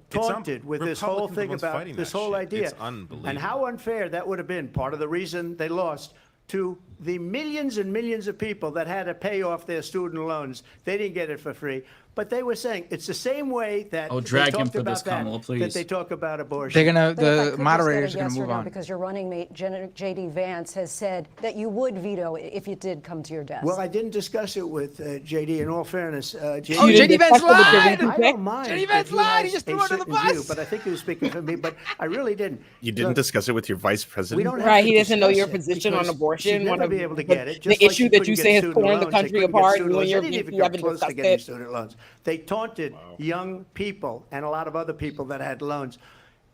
taunted with this whole Republicans are the thing ones about fighting this that whole shit. idea. It's unbelievable. And how unfair that would have been. Part of the reason they lost to the millions and millions of people that had to pay off their student loans. They didn't get it for free. But they were saying it's the same way that Oh, they drag him talked for about this, Kamala, that please. they talk about abortion. They're gonna. But if I could The just get a moderators are yes gonna or move no, on. because your running mate, J.D. Vance, has said that you would veto it if it did come to your desk. Well, I didn't discuss it with J.D. In all fairness, J.D. Oh, J.D. Vance lied! I don't mind. J.D. if Vance he lied! He has just a threw under the certain bus! view, but I think he was speaking for me. But I really didn't. You didn't Look, discuss it with your vice president? we don't have Right, to he doesn't know discuss your it position on because abortion. She'd one never of be able to get it. the Just like issue she that couldn't you get say has student torn the loans, they country couldn't get apart. student You and loans. your They didn't even VP come haven't close to discussed getting it. student loans. They taunted young people and a lot of other people that had loans.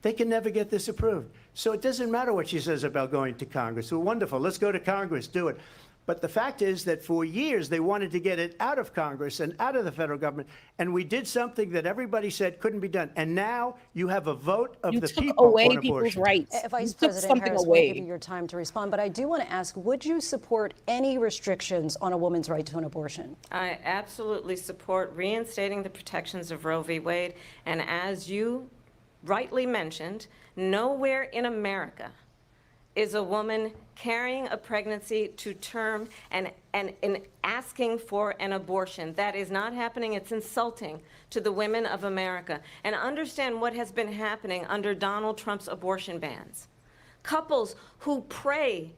They can never get this approved. So it doesn't matter what she says about going to Congress. Well, wonderful. Let's go to Congress. Do it. But the fact is that for years they wanted to get it out of Congress and out of the federal government, and we did something that everybody said couldn't be done. And now you have a vote of the took people away on people's abortion. rights. Vice You took President something Harris, we'll away. give you your time to respond, but I do want to ask, would you support any restrictions on a woman's right to an abortion? I absolutely support reinstating the protections of Roe v. Wade. And as you rightly mentioned, nowhere in America is a woman carrying a pregnancy to term and asking for an abortion. That is not happening. It's insulting to the women of America. And understand what has been happening under Donald Trump's abortion bans. Couples who pray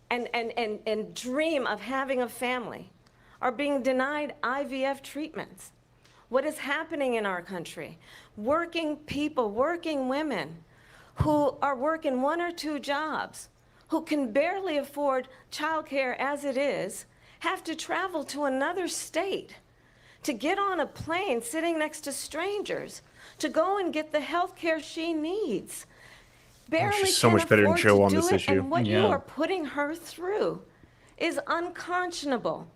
and dream of having a family are being denied IVF treatments. What is happening in our country? Working people, working women who are working 1 or 2 jobs, who can barely afford childcare as it is, have to travel to another state to get on a plane sitting next to strangers to go and get the health care she needs. Barely she's so can much better than afford Joe to on do this it, issue. and what you Yeah. are putting her through is unconscionable.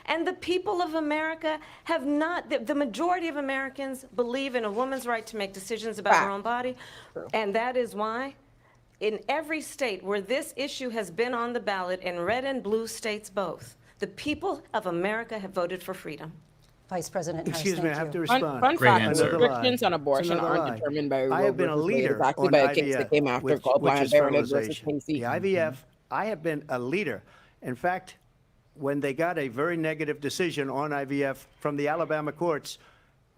And the people of America have not, the majority of Americans believe in a woman's right to make decisions about her own body. And that is why in every state where this issue has been on the ballot, in red and blue states both, the people of America have voted for freedom. Vice President Harris, Excuse me, I thank have you. to respond. Fun Great fact, answer. restrictions on abortion It's another aren't lie. determined by Roe I have been a versus Wade. leader It's actually on by a case that came IVF, after called which Planned is Parenthood versus fertilization. Tennessee. The IVF, I have been a leader. In fact, when they got a very negative decision on IVF from the Alabama courts,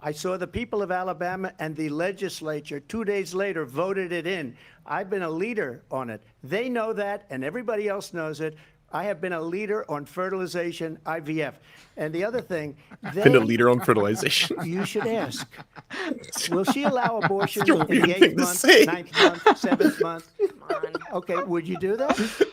I saw the people of Alabama and the legislature 2 days later voted it in. I've been a leader on it. They know that, and everybody else knows it. I have been a leader on fertilization, IVF. And the other thing, Been a leader on fertilization. you should ask. Will she allow abortion It's a in weird the thing 8th to month, say. 9th month, 7th month? Okay, would you do that?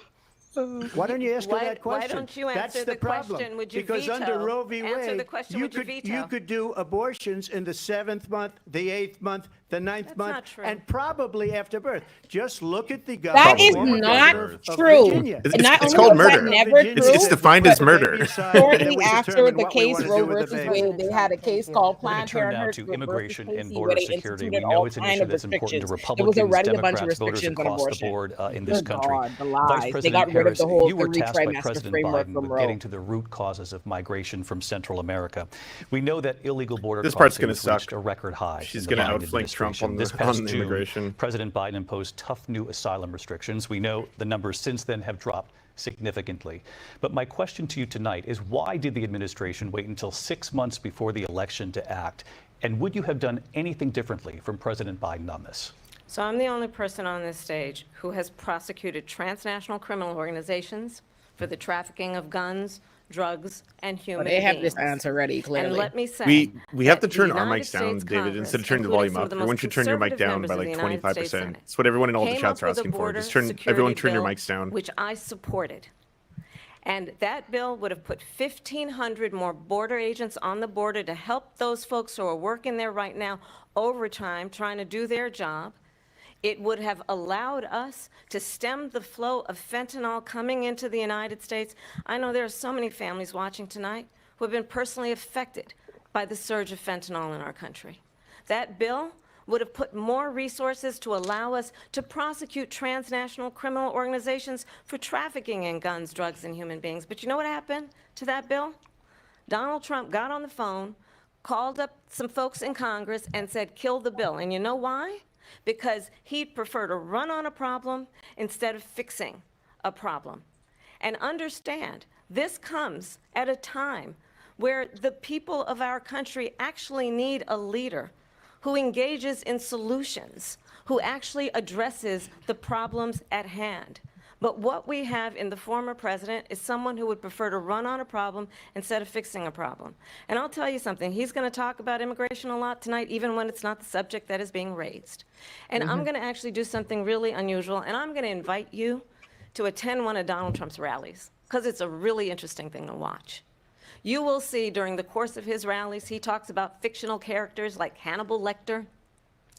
Why don't you ask her that question? Why don't you That's answer the problem. question? Would you Because veto? under Roe v. Answer Wade, the question, you would you could veto? do abortions in the 7th month, the 8th month, the 9th month, not true. and probably after birth. Just look at the That is former not governor of true. Virginia. It's Not it's only called was that murder. never It's true, defined as murder. Shortly after the case Roe versus Wade, they had a case called We're going Planned to turn now Parenthood to immigration versus and Casey, border where they security. We instituted know all it's an kind issue of that's important to restrictions. There was Republicans, already a bunch of Democrats, voters restrictions on across the abortion. board in this Good country. God, the Vice lies. They President got rid of Harris, the whole you were 3 tasked by trimester President framework Biden from with Roe. getting to the root causes of migration from Central America. We know that illegal border This part's gonna crossings reached suck. a record high. She's in the gonna Biden outflank Trump administration. on This the past on the June, immigration. President Biden imposed tough new asylum restrictions. We know the numbers since then have dropped significantly. But my question to you tonight is, why did the administration wait until 6 months before the election to act? And would you have done anything differently from President Biden on this? So I'm the only person on this stage who has prosecuted transnational criminal organizations for the trafficking of guns, drugs, and human They have this beings. answer ready, clearly. And let me say, We have to that turn the our United mics down, States David, instead of Congress, turning the including volume some of up. the Everyone most should turn your mic conservative down by members of like the United States 25%. Senate, That's what everyone in all the came chats up are with a asking for. border Just turn security everyone turn your bill, mics down. which I supported. And that bill would have put 1,500 more border agents on the border to help those folks who are working there right now overtime, trying to do their job. It would have allowed us to stem the flow of fentanyl coming into the United States. I know there are so many families watching tonight who have been personally affected by the surge of fentanyl in our country. That bill would have put more resources to allow us to prosecute transnational criminal organizations for trafficking in guns, drugs, and human beings. But you know what happened to that bill? Donald Trump got on the phone, called up some folks in Congress, and said, kill the bill. And you know why? Because he'd prefer to run on a problem instead of fixing a problem. And understand, this comes at a time where the people of our country actually need a leader who engages in solutions, who actually addresses the problems at hand. But what we have in the former president is someone who would prefer to run on a problem instead of fixing a problem. And I'll tell you something, he's going to talk about immigration a lot tonight, even when it's not the subject that is being raised. And I'm going to actually do something really unusual, and I'm going to invite you to attend one of Donald Trump's rallies, because it's a really interesting thing to watch. You will see during the course of his rallies, he talks about fictional characters like Hannibal Lecter.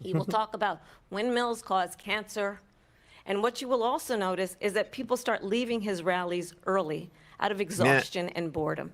He will talk about windmills cause cancer. And what you will also notice is that people start leaving his rallies early out of exhaustion and boredom.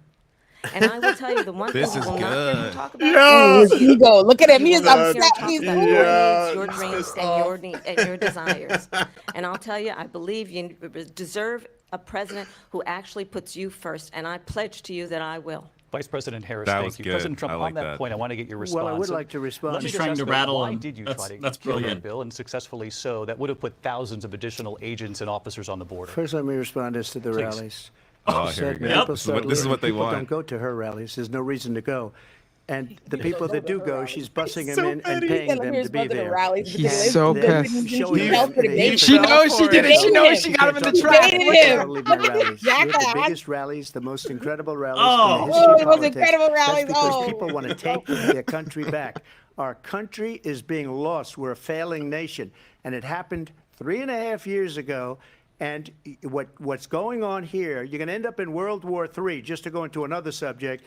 And I will tell you, the one thing This you is will not hear him good. talk about His ego. Look at him. He is will not hear him upset. talk He's about your needs, your dreams, and your desires. And I'll tell you, I believe you deserve a president who actually puts you first, and I pledge to you that I will. Vice President Harris, That thank was you. good. President Trump, I like on that that. point, I want to get your response. Well, I would like to respond. Let me He's just trying ask to about rattle why him. did you That's try to brilliant. kill that bill, and successfully so? That would have put thousands of additional agents and officers on the border. First, let me respond as to the Please. rallies. Oh, She here we said go. people This is what- start this is what they people want. don't go to her rallies. There's no reason to go. And the people that do go, she's bussing them in and He's paying telling them his to be brother to there. rallies because He's they- so they- pissed. they- Showing he them fell for the the game. She knows she did it. She knows she You got him can't in the talk trap. about Baited him. totally my rallies. You have the Jackass. biggest rallies, the most incredible rallies Oh. in the history Oh, of it was politics. incredible rallies. That's because Oh. people want to take their country back. Our country is being lost. We're a failing nation. And it happened 3.5 years ago. And what's going on here, you're going to end up in World War III, just to go into another subject.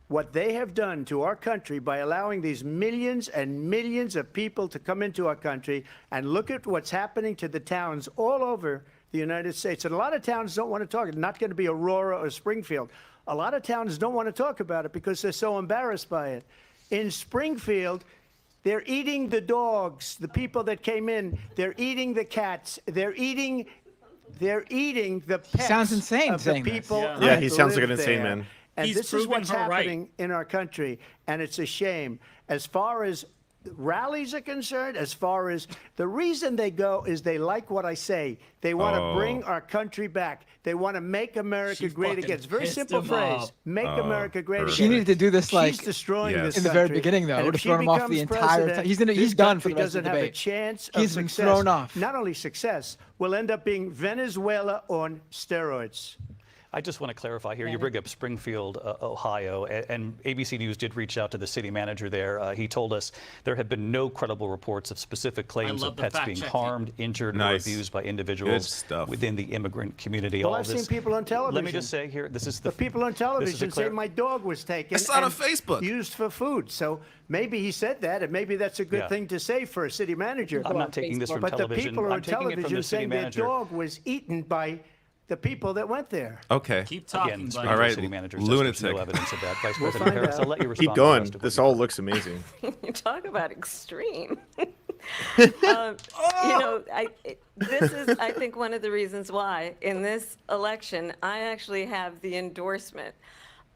What they have done to our country by allowing these millions and millions of people to come into our country, and look at what's happening to the towns all over the United States. And a lot of towns don't want to talk. It's not going to be Aurora or Springfield. A lot of towns don't want to talk about it because they're so embarrassed by it. In Springfield, they're eating the dogs, the people that came in. They're eating the cats. They're eating the pets. Sounds insane of the saying this. people Yeah. Yeah, that he sounds like live an insane there. man. And He's this is proving what's her right. happening in our country, and it's a shame. As far as rallies are concerned, as far as the reason they go is they like what I say. They want to bring our country back. They want to make America She great fucking again. It's a very pissed simple him phrase. off. Make America great again. She needed to do this like She's destroying Yes. this in the very country. beginning, though. And It would if have thrown she him off the becomes entire president, time. He's this done for country the rest of doesn't the have a debate. chance of He's been success. thrown off. Not only success, we'll end up being Venezuela on steroids. I just want to clarify here. You bring up Springfield, Ohio, and ABC News did reach out to the city manager there. He told us there have been no credible reports of specific claims of pets being harmed, injured, or abused by individuals within the immigrant community. Well, I've seen people on television. Let me just say here, this is the people on television say my dog was taken. I saw it on Facebook. Used for food. So maybe he said that, and maybe that's a good thing to say for a city manager. I'm not taking this from television. But the people on I'm taking it from television the city saying their manager. dog was eaten by the people that went there. Okay. Keep talking. Again, all right, city manager says lunatic. there's no evidence of that. Vice President Harris, I'll let you respond. Keep to the going. rest of This what all looks amazing. You talk about extreme. You know, this is, I think, one of the reasons why in this election I actually have the endorsement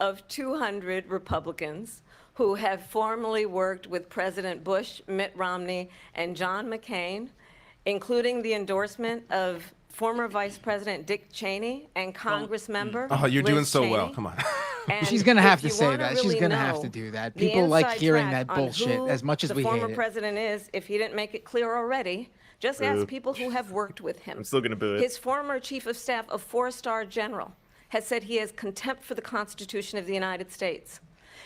of 200 Republicans who have formerly worked with President Bush, Mitt Romney, and John McCain, including the endorsement of former Vice President Dick Cheney and Congress member. Oh, you're Liz doing so Cheney. well. Come on. And She's going to have if to you say wanna that. She's really going to have know to do that. the People like inside hearing track that on bullshit who as much as we the hate former it. president is, if he didn't make it clear already, just ask Boo. people who have worked with him. I'm still going to boo it. His former chief of staff, a 4-star general, has said he has contempt for the Constitution of the United States.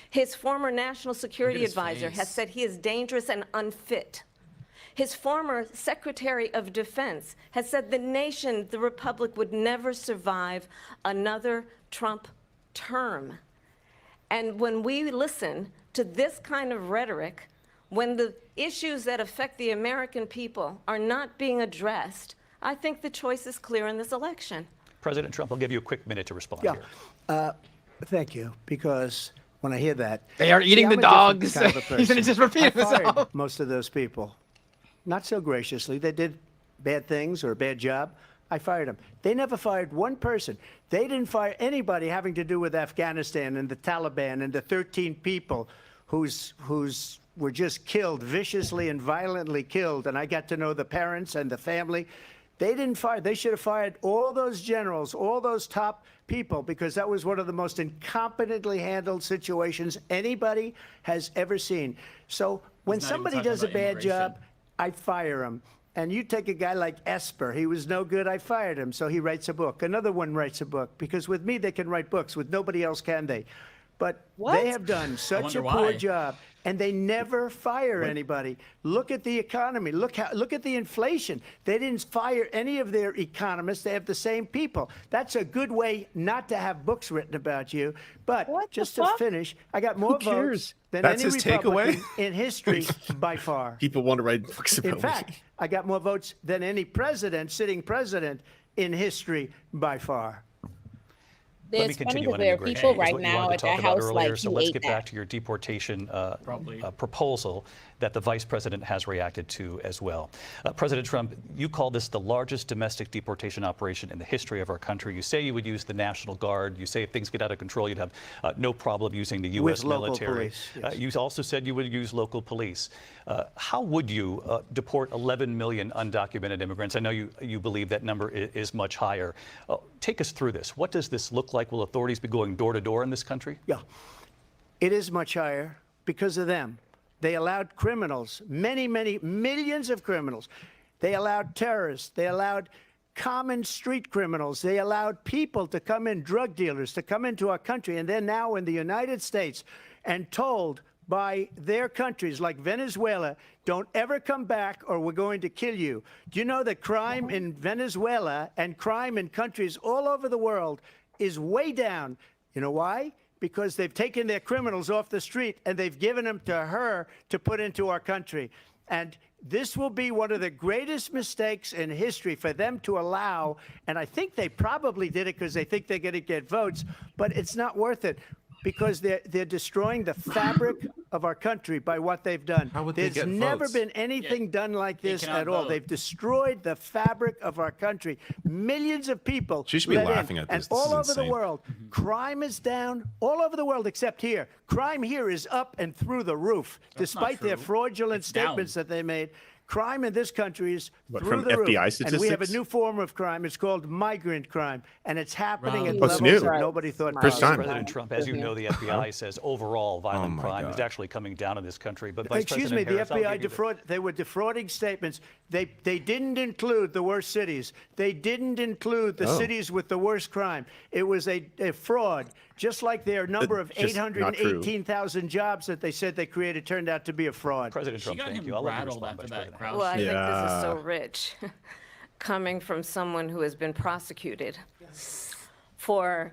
His former national security advisor has said he is dangerous and unfit. His former Secretary of Defense has said the nation, the Republic, would never survive another Trump term. And when we listen to this kind of rhetoric, when the issues that affect the American people are not being addressed, I think the choice is clear in this election. President Trump, I'll give you a quick minute to respond Yeah. here. Thank you, because when I hear that, They are eating I'm the a different dogs. kind of a He's gonna person. just repeat I fired himself. most of those people, not so graciously. They did bad things or a bad job. I fired them. They never fired one person. They didn't fire anybody having to do with Afghanistan and the Taliban and the 13 people whose were just killed, viciously and violently killed. And I got to know the parents and the family. They didn't fire. They should have fired all those generals, all those top people, because that was one of the most incompetently handled situations anybody has ever seen. So when He's not even somebody talking does a about bad immigration. job, I fire him. And you take a guy like Esper. He was no good. I fired him. So he writes a book. Another one writes a book. Because with me, they can write books. With nobody else can they. But they have done such a wonder poor why. job. And they never fire anybody. Look at the economy. Look at the inflation. They didn't fire any of their economists. They have the same people. That's a good way not to have books written about you. But just to finish, I got more votes than That's any his Republican takeaway? in history by far. People want to write books about In me. fact, I got more votes than any president, sitting president in history by far. Let me There's funny continue because on there are immigration. people is right what you now wanted at to talk that about house earlier. like So you let's ate get that. back to your deportation proposal that the vice president has reacted to as well. President Trump, you call this the largest domestic deportation operation in the history of our country. You say you would use the National Guard. You say if things get out of control, you'd have no problem using the U.S. With local military. police, yes. You also said you would use local police. How would you deport 11 million undocumented immigrants? I know you believe that number is much higher. Take us through this. What does this look like? Will authorities be going door to door in this country? Yeah, it is much higher because of them. They allowed criminals, many millions of criminals. They allowed terrorists. They allowed common street criminals. They allowed people to come in, drug dealers, to come into our country. And they're now in the United States and told by their countries like Venezuela, don't ever come back or we're going to kill you. Do you know that crime in Venezuela and crime in countries all over the world is way down? You know why? Because they've taken their criminals off the street and they've given them to her to put into our country. And this will be one of the greatest mistakes in history for them to allow. And I think they probably did it because they think they're going to get votes, but it's not worth it. Because they're destroying the fabric of our country by what they've done. How would they There's get never votes? been anything done like this cannot at all. vote. They've destroyed the fabric of our country. Millions of people. She should be let in. laughing at this. And This all is over insane. the world, crime is down. All over the world, except here. Crime here is up and through the roof, despite their true. fraudulent It's down. statements that they made. Crime in this country is What, through from the FBI roof. And we have a statistics? new form of crime. It's called migrant crime, and it's happening at Oh, it's levels new. that nobody thought First possible. time. President Trump, as you know, the FBI says overall violent crime is actually coming down in this country. But Vice Excuse me, President the Harris, FBI they were defrauding statements. They didn't include the worst cities. They didn't include the cities with the worst crime. It was a fraud, just like their number of just not true. 818,000 jobs that they said they created turned out to be a fraud. President Trump, thank you. I'll let you respond, Vice President. Well, I think this is so rich, coming from someone who has been prosecuted for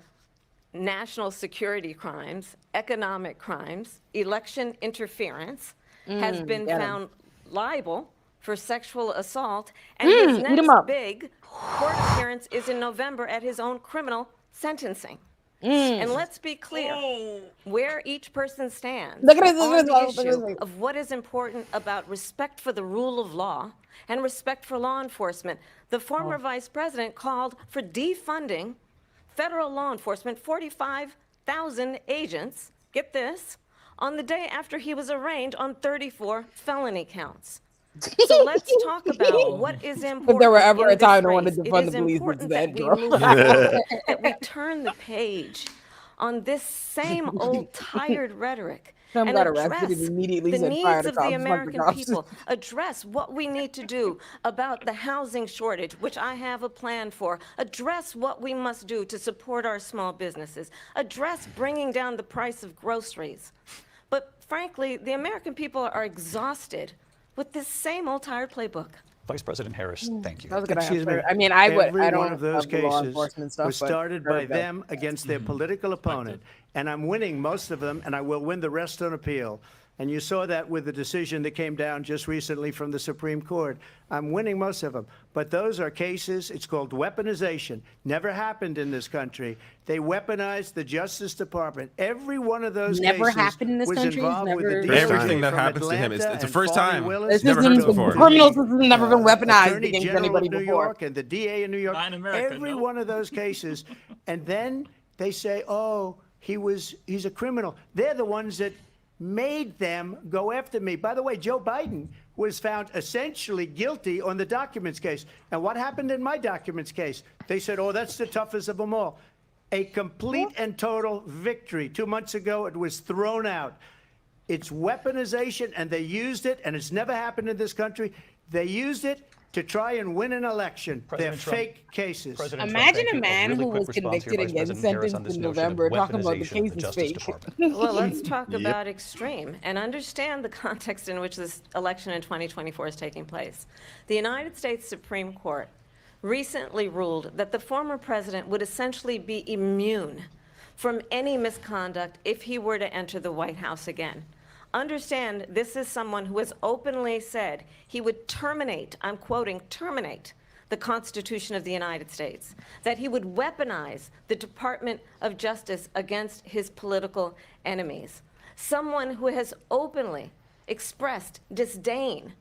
national security crimes, economic crimes, election interference, has been found liable for sexual assault, and his next big court appearance is in November at his own criminal sentencing. And let's be clear where each person stands Look at on this, the look at issue this. of what is important about respect for the rule of law and respect for law enforcement. The former vice president called for defunding federal law enforcement, 45,000 agents, get this, on the day after he was arraigned on 34 felony counts. So let's talk about what is important. If there were ever in a time to this want to race. defund It the is police, important it's that we that, move bro. forward, that we turn the page on this same old tired rhetoric Trump and got arrested address and immediately the said, needs "Fire the of the cops, fuck the American cops." people, address what we need to do about the housing shortage, which I have a plan for, address what we must do to support our small businesses, address bringing down the price of groceries. But frankly, the American people are exhausted with this same old tired playbook. Vice President Harris, thank you. I was gonna Excuse me. answer. I mean, I would. Every I don't one of those have the law cases enforcement stuff, was but started very by bad. them against their political opponent, and I'm winning most of them, and I will win the rest on appeal. And you saw that with the decision that came down just recently from the Supreme Court. I'm winning most of them. But those are cases, it's called weaponization. Never happened in this country. They weaponized the Justice Department. Every one of those Never cases happened in this was country? involved with Never- the DOJ Everything that from happens to him is- Atlanta it's the and first Foley time. Willis. The Never happened system, before. the criminal system has never been weaponized Attorney against General anybody of New before. York and the DA in New York. Not in America, Every no. one of those cases, and then they say, "Oh, he's a criminal." They're the ones that made them go after me. By the way, Joe Biden was found essentially guilty on the documents case. And what happened in my documents case? They said, "Oh, that's the toughest of them all." A complete and total victory. 2 months ago, it was thrown out. It's weaponization, and they used it, and it's never happened in this country. They used it to try and win an election. President They're Trump- fake cases. President Imagine Trump, a thank you. man really who quick was response here, convicted Vice and President Harris, on sentenced this in notion of November, talking about the weaponization of case the is Justice fake. Department. Well, let's talk about extreme and understand the context in which this election in 2024 is taking place. The United States Supreme Court recently ruled that the former president would essentially be immune from any misconduct if he were to enter the White House again. Understand, this is someone who has openly said he would terminate, I'm quoting, terminate the Constitution of the United States, that he would weaponize the Department of Justice against his political enemies. Someone who has openly expressed disdain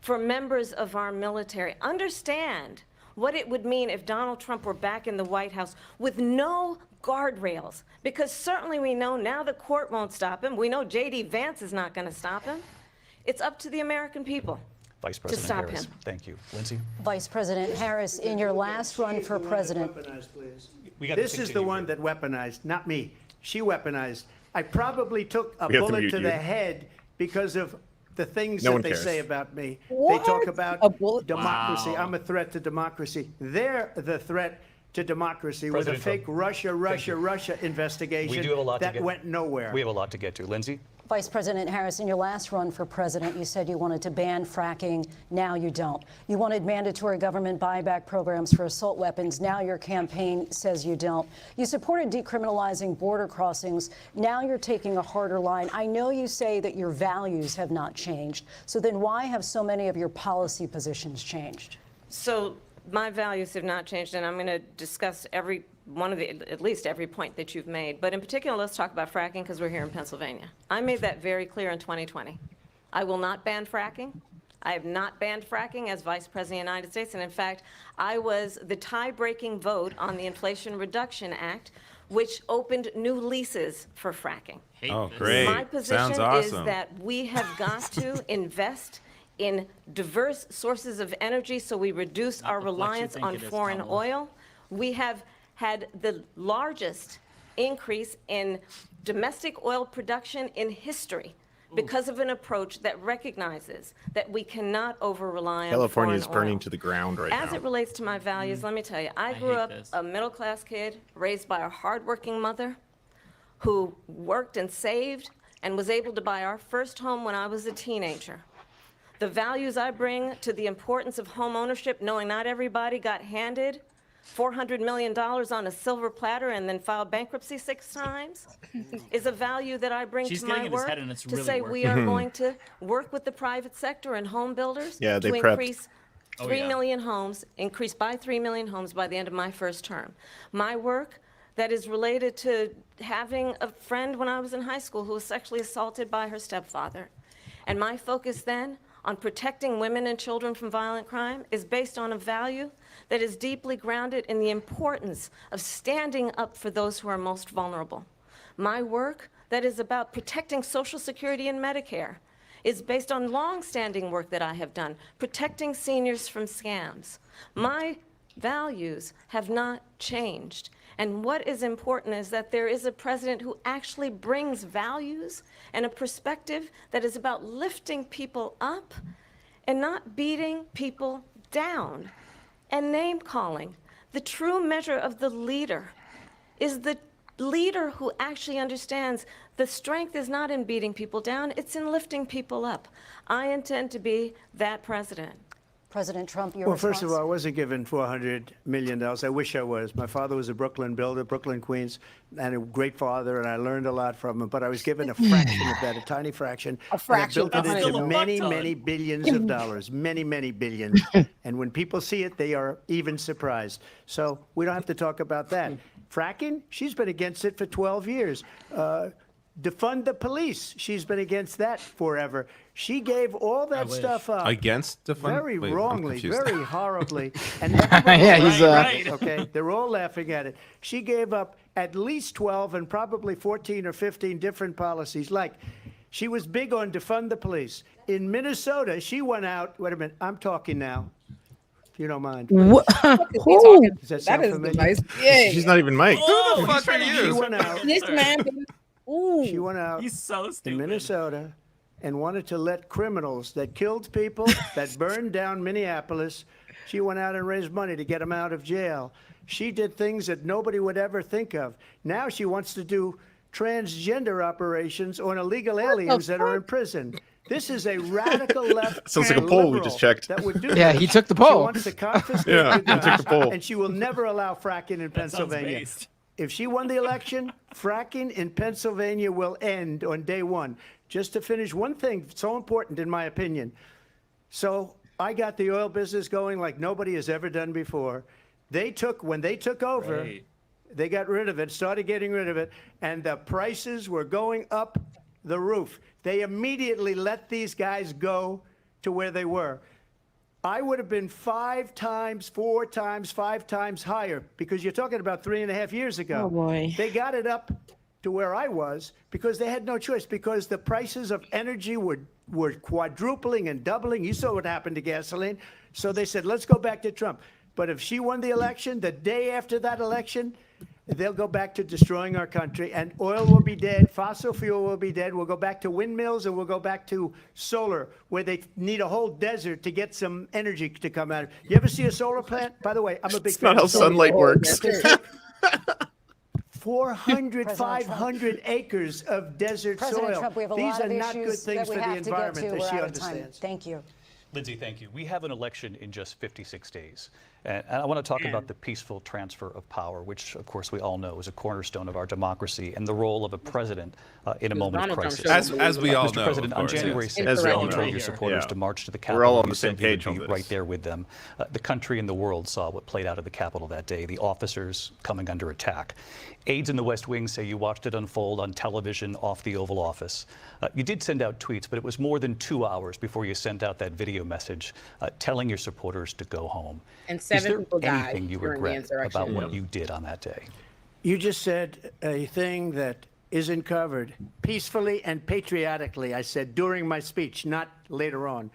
for members of our military. Understand what it would mean if Donald Trump were back in the White House with no guardrails, because certainly we know now the court won't stop him. We know J.D. Vance is not going to stop him. It's up to the American people Vice to President stop Harris, him. thank you. Lindsay? Vice President Harris, in your last run for president. We gotta This is the continue one that weaponized, not me. She weaponized. I probably took a We have to bullet mute to you. the head because of the things No that one they cares. say about me. What? They talk about A bullet? democracy. Wow. I'm a threat to democracy. They're the threat to democracy with a President fake Trump. Russia investigation We do have a lot to that get. went nowhere. We have a lot to get to. Lindsay? Vice President Harris, in your last run for president, you said you wanted to ban fracking. Now you don't. You wanted mandatory government buyback programs for assault weapons. Now your campaign says you don't. You supported decriminalizing border crossings. Now you're taking a harder line. I know you say that your values have not changed. So then why have so many of your policy positions changed? So my values have not changed, and I'm going to discuss every one of the, at least every point that you've made. But in particular, let's talk about fracking because we're here in Pennsylvania. I made that very clear in 2020. I will not ban fracking. I have not banned fracking as Vice President of the United States. And in fact, I was the tie-breaking vote on the Inflation Reduction Act, which opened new leases for fracking. Oh, great. My position Sounds awesome. is that we have got to invest in diverse sources of energy so we reduce our reliance on foreign oil. We have had the largest increase in domestic oil production in history because of an approach that recognizes that we cannot over-rely on California is foreign burning oil. to the ground right now. As it relates to my values, let me tell you, I grew up a middle-class kid raised by a hardworking mother who worked and saved and was able to buy our first home when I was a teenager. The values I bring to the importance of home ownership, knowing not everybody got handed $400 million on a silver platter and then filed bankruptcy 6 times, is a value that I bring to my work to say we are going to work with the private sector and home builders to increase 3 million homes, increase by 3 million homes by the end of my first term. My work that is related to having a friend when I was in high school who was sexually assaulted by her stepfather. And my focus then on protecting women and children from violent crime is based on a value that is deeply grounded in the importance of standing up for those who are most vulnerable. My work that is about protecting Social Security and Medicare is based on long-standing work that I have done, protecting seniors from scams. My values have not changed. And what is important is that there is a president who actually brings values and a perspective that is about lifting people up and not beating people down. And name-calling. The true measure of the leader is the leader who actually understands the strength is not in beating people down, it's in lifting people up. I intend to be that president. President Trump, your Well, response? first of all, I wasn't given $400 million. I wish I was. My father was a Brooklyn builder, Brooklyn, Queens, and a great father, and I learned a lot from him. But I was given a fraction of that, a tiny fraction. A fraction. And I built it into many, many billions of dollars, many, many billions. And when people see it, they are even surprised. So we don't have to talk about that. Fracking, she's been against it for 12 years. Defund the police. She's been against that forever. She gave all that stuff up. Against defund? Very Wait, I'm wrongly, confused. very horribly. And everybody Yeah, he's, right. Okay, they're all laughing at it. She gave up at least 12 and probably 14 or 15 different policies. Like, she was big on defund the police. In Minnesota, she went out. Wait a minute, I'm talking now. If you don't mind. What? Does that sound That is familiar? nice. Yeah. She's not even mic'd. Who the fuck are you? She went out. This man. Ooh. She went out He's so stupid. in Minnesota and wanted to let criminals that killed people, that burned down Minneapolis, she went out and raised money to get them out of jail. She did things that nobody would ever think of. Now she wants to do transgender operations on illegal aliens that are in prison. This is a radical left. Sounds like a poll we just checked. That would do Yeah, that. he took the She poll. wants to confiscate Yeah, the he took the poll. and she will never allow fracking in Pennsylvania. If she won the election, fracking in Pennsylvania will end on day one. Just to finish, one thing so important in my opinion. So I got the oil business going like nobody has ever done before. When they took over, they got rid of it, started getting rid of it, and the prices were going up the roof. They immediately let these guys go to where they were. I would have been 5 times, 4 times, 5 times higher because you're talking about 3.5 years ago. Oh, boy. They got it up to where I was because they had no choice because the prices of energy were quadrupling and doubling. You saw what happened to gasoline. So they said, let's go back to Trump. But if she won the election, the day after that election, they'll go back to destroying our country, and oil will be dead, fossil fuel will be dead. We'll go back to windmills, and we'll go back to solar, where they need a whole desert to get some energy to come out. You ever see a solar plant? By the way, I'm a big fan not how of solar. sunlight works. 400, 500 acres of desert President soil. Trump, we have a These lot are of not good issues things that we for the have to get to. environment that We're she out of time. understands. Thank you. Lindsay, thank you. We have an election in just 56 days. And I want to talk about the peaceful transfer of power, which, of course, we all know is a cornerstone of our democracy, and the role of a president in a moment of crisis. As we all Mr. know, President, of on course, January yes. 6th, As we all you know. told your supporters Yeah. to march to the We're Capitol. all on You the same said you would page on be this. right there with them. The country and the world saw what played out at the Capitol that day, the officers coming under attack. Aides in the West Wing say you watched it unfold on television off the Oval Office. You did send out tweets, but it was more than 2 hours before you sent out that video message telling your supporters to go home. And Is 7 there people died anything you during the regret insurrection. about what you did on that day? You just said a thing that isn't covered. Peacefully and patriotically, I said during my speech, not later on.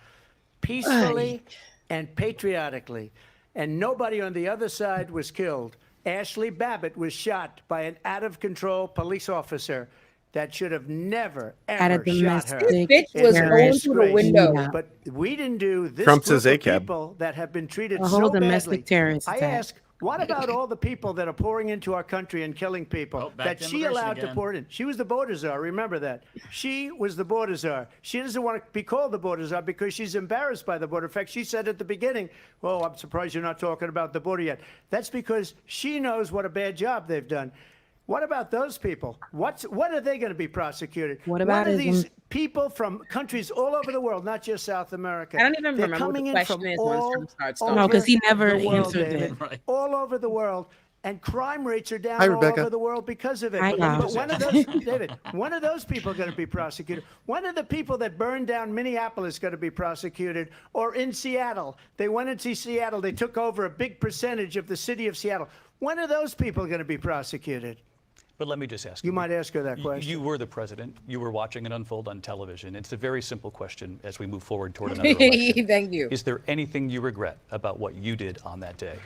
peacefully and patriotically. And nobody on the other side was killed. Ashley Babbitt was shot by an out-of-control police officer that should have never, ever shot her. This bitch It's was a going through the disgrace. window. But we didn't do this Trump group says of ACAB. people that have been treated A whole so domestic badly. terrorist I attack. ask, what about all the people that are pouring into our country and killing people back that to she immigration allowed to again. pour in? She was the border czar. Remember that. She was the border czar. She doesn't want to be called the border czar because she's embarrassed by the border. In fact, she said at the beginning, "Oh, I'm surprised you're not talking about the border yet." That's because she knows what a bad job they've done. What about those people? What are they going to be prosecuted? What about are his- these people from countries all over the world, not just South America? I don't even They're remember what coming the in question from is once all Trump starts over No, 'cause he never the world, answered David. it. All over the world. And crime rates are down Hi, all Rebecca. over the world because of it. Hi, But guys. one of those, David, one of those people are going to be prosecuted. One of the people that burned down Minneapolis is going to be prosecuted. Or in Seattle, they went into Seattle. They took over a big percentage of the city of Seattle. When are those people going to be prosecuted? But let me just ask You might ask her that question. You were the president. You were watching it unfold on television. It's a very simple question as we move forward toward another election. Thank you. Is there anything you regret about what you did on that day?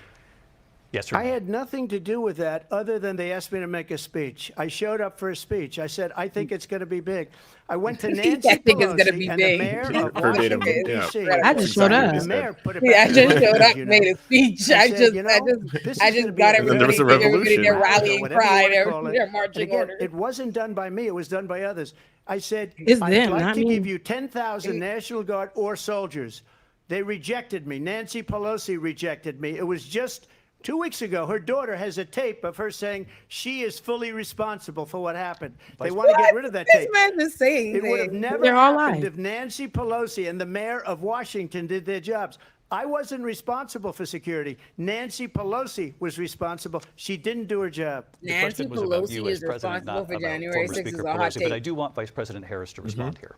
Yes or no? I had nothing to do with that other than they asked me to make a speech. I showed up for a speech. I said, I think it's going to be big. I went to Nancy I think it's gonna Pelosi be and big. the mayor of Verbatim, Washington, yeah. D.C. I just showed up. The mayor put it Yeah, I back just in showed the up, you know. made a speech. I I said, just, you know, I this just, is I gonna just be got a- And then there was a everybody in their revolution. rallying Whatever you cry, wanna their, call it. their And marching again, orders. it wasn't done by me. It was done by others. I said, It's I'd them, like not to me. give you 10,000 National Guard or soldiers. They rejected me. Nancy Pelosi rejected me. It was just 2 weeks ago. Her daughter has a tape of her saying she is fully responsible for what happened. They want to get rid of that This tape. man is saying It would have things. never They're all happened lies. if Nancy Pelosi and the mayor of Washington did their jobs. I wasn't responsible for security. Nancy Pelosi was responsible. She didn't do her job. The Nancy question was about Pelosi you as is president, responsible not for about January former 6th Speaker is a hot Pelosi. But I take. do want Vice President Harris to respond here.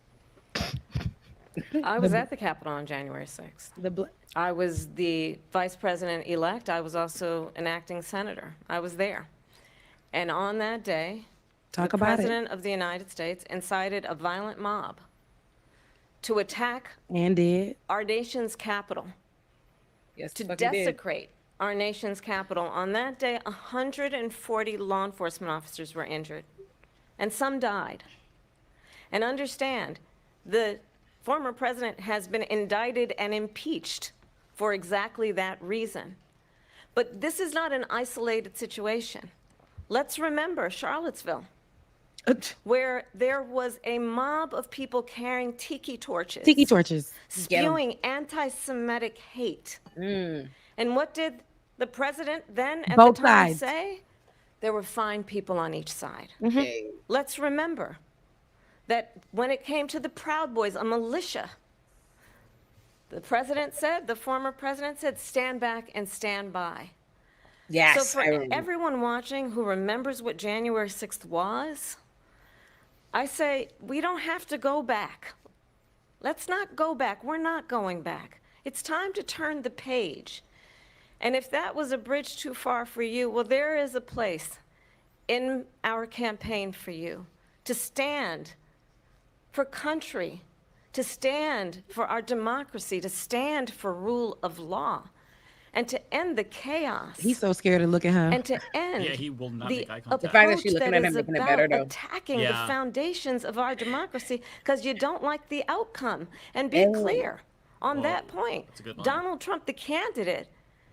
I was at the Capitol on January 6th. I was the vice president-elect. I was also an acting senator. I was there. And on that day, Talk the about it. President of the United States incited a violent mob to attack And did. our nation's capital, Yes, to fuck he did. desecrate our nation's capital. On that day, 140 law enforcement officers were injured, and some died. And understand, the former president has been indicted and impeached for exactly that reason. But this is not an isolated situation. Let's remember Charlottesville, where there was a mob of people carrying tiki torches. Tiki torches. Spewing anti-Semitic hate. And what did the president then at Both the time sides. say? There were fine people on each side. Okay. Let's remember that when it came to the Proud Boys, a militia, the president said, the former president said, stand back and stand by. Yes, So for I remember. everyone watching who remembers what January 6th was, I say we don't have to go back. Let's not go back. We're not going back. It's time to turn the page. And if that was a bridge too far for you, well, there is a place in our campaign for you to stand for country, to stand for our democracy, to stand for rule of law, and to end the chaos. He's so scared to look at her. And to end Yeah, he will not the make eye contact. The fact that she's approach looking at him is making it about better, though. attacking Yeah. the foundations of our democracy because you don't like the outcome. And be clear on that point. that's a good line. Donald Trump, the candidate,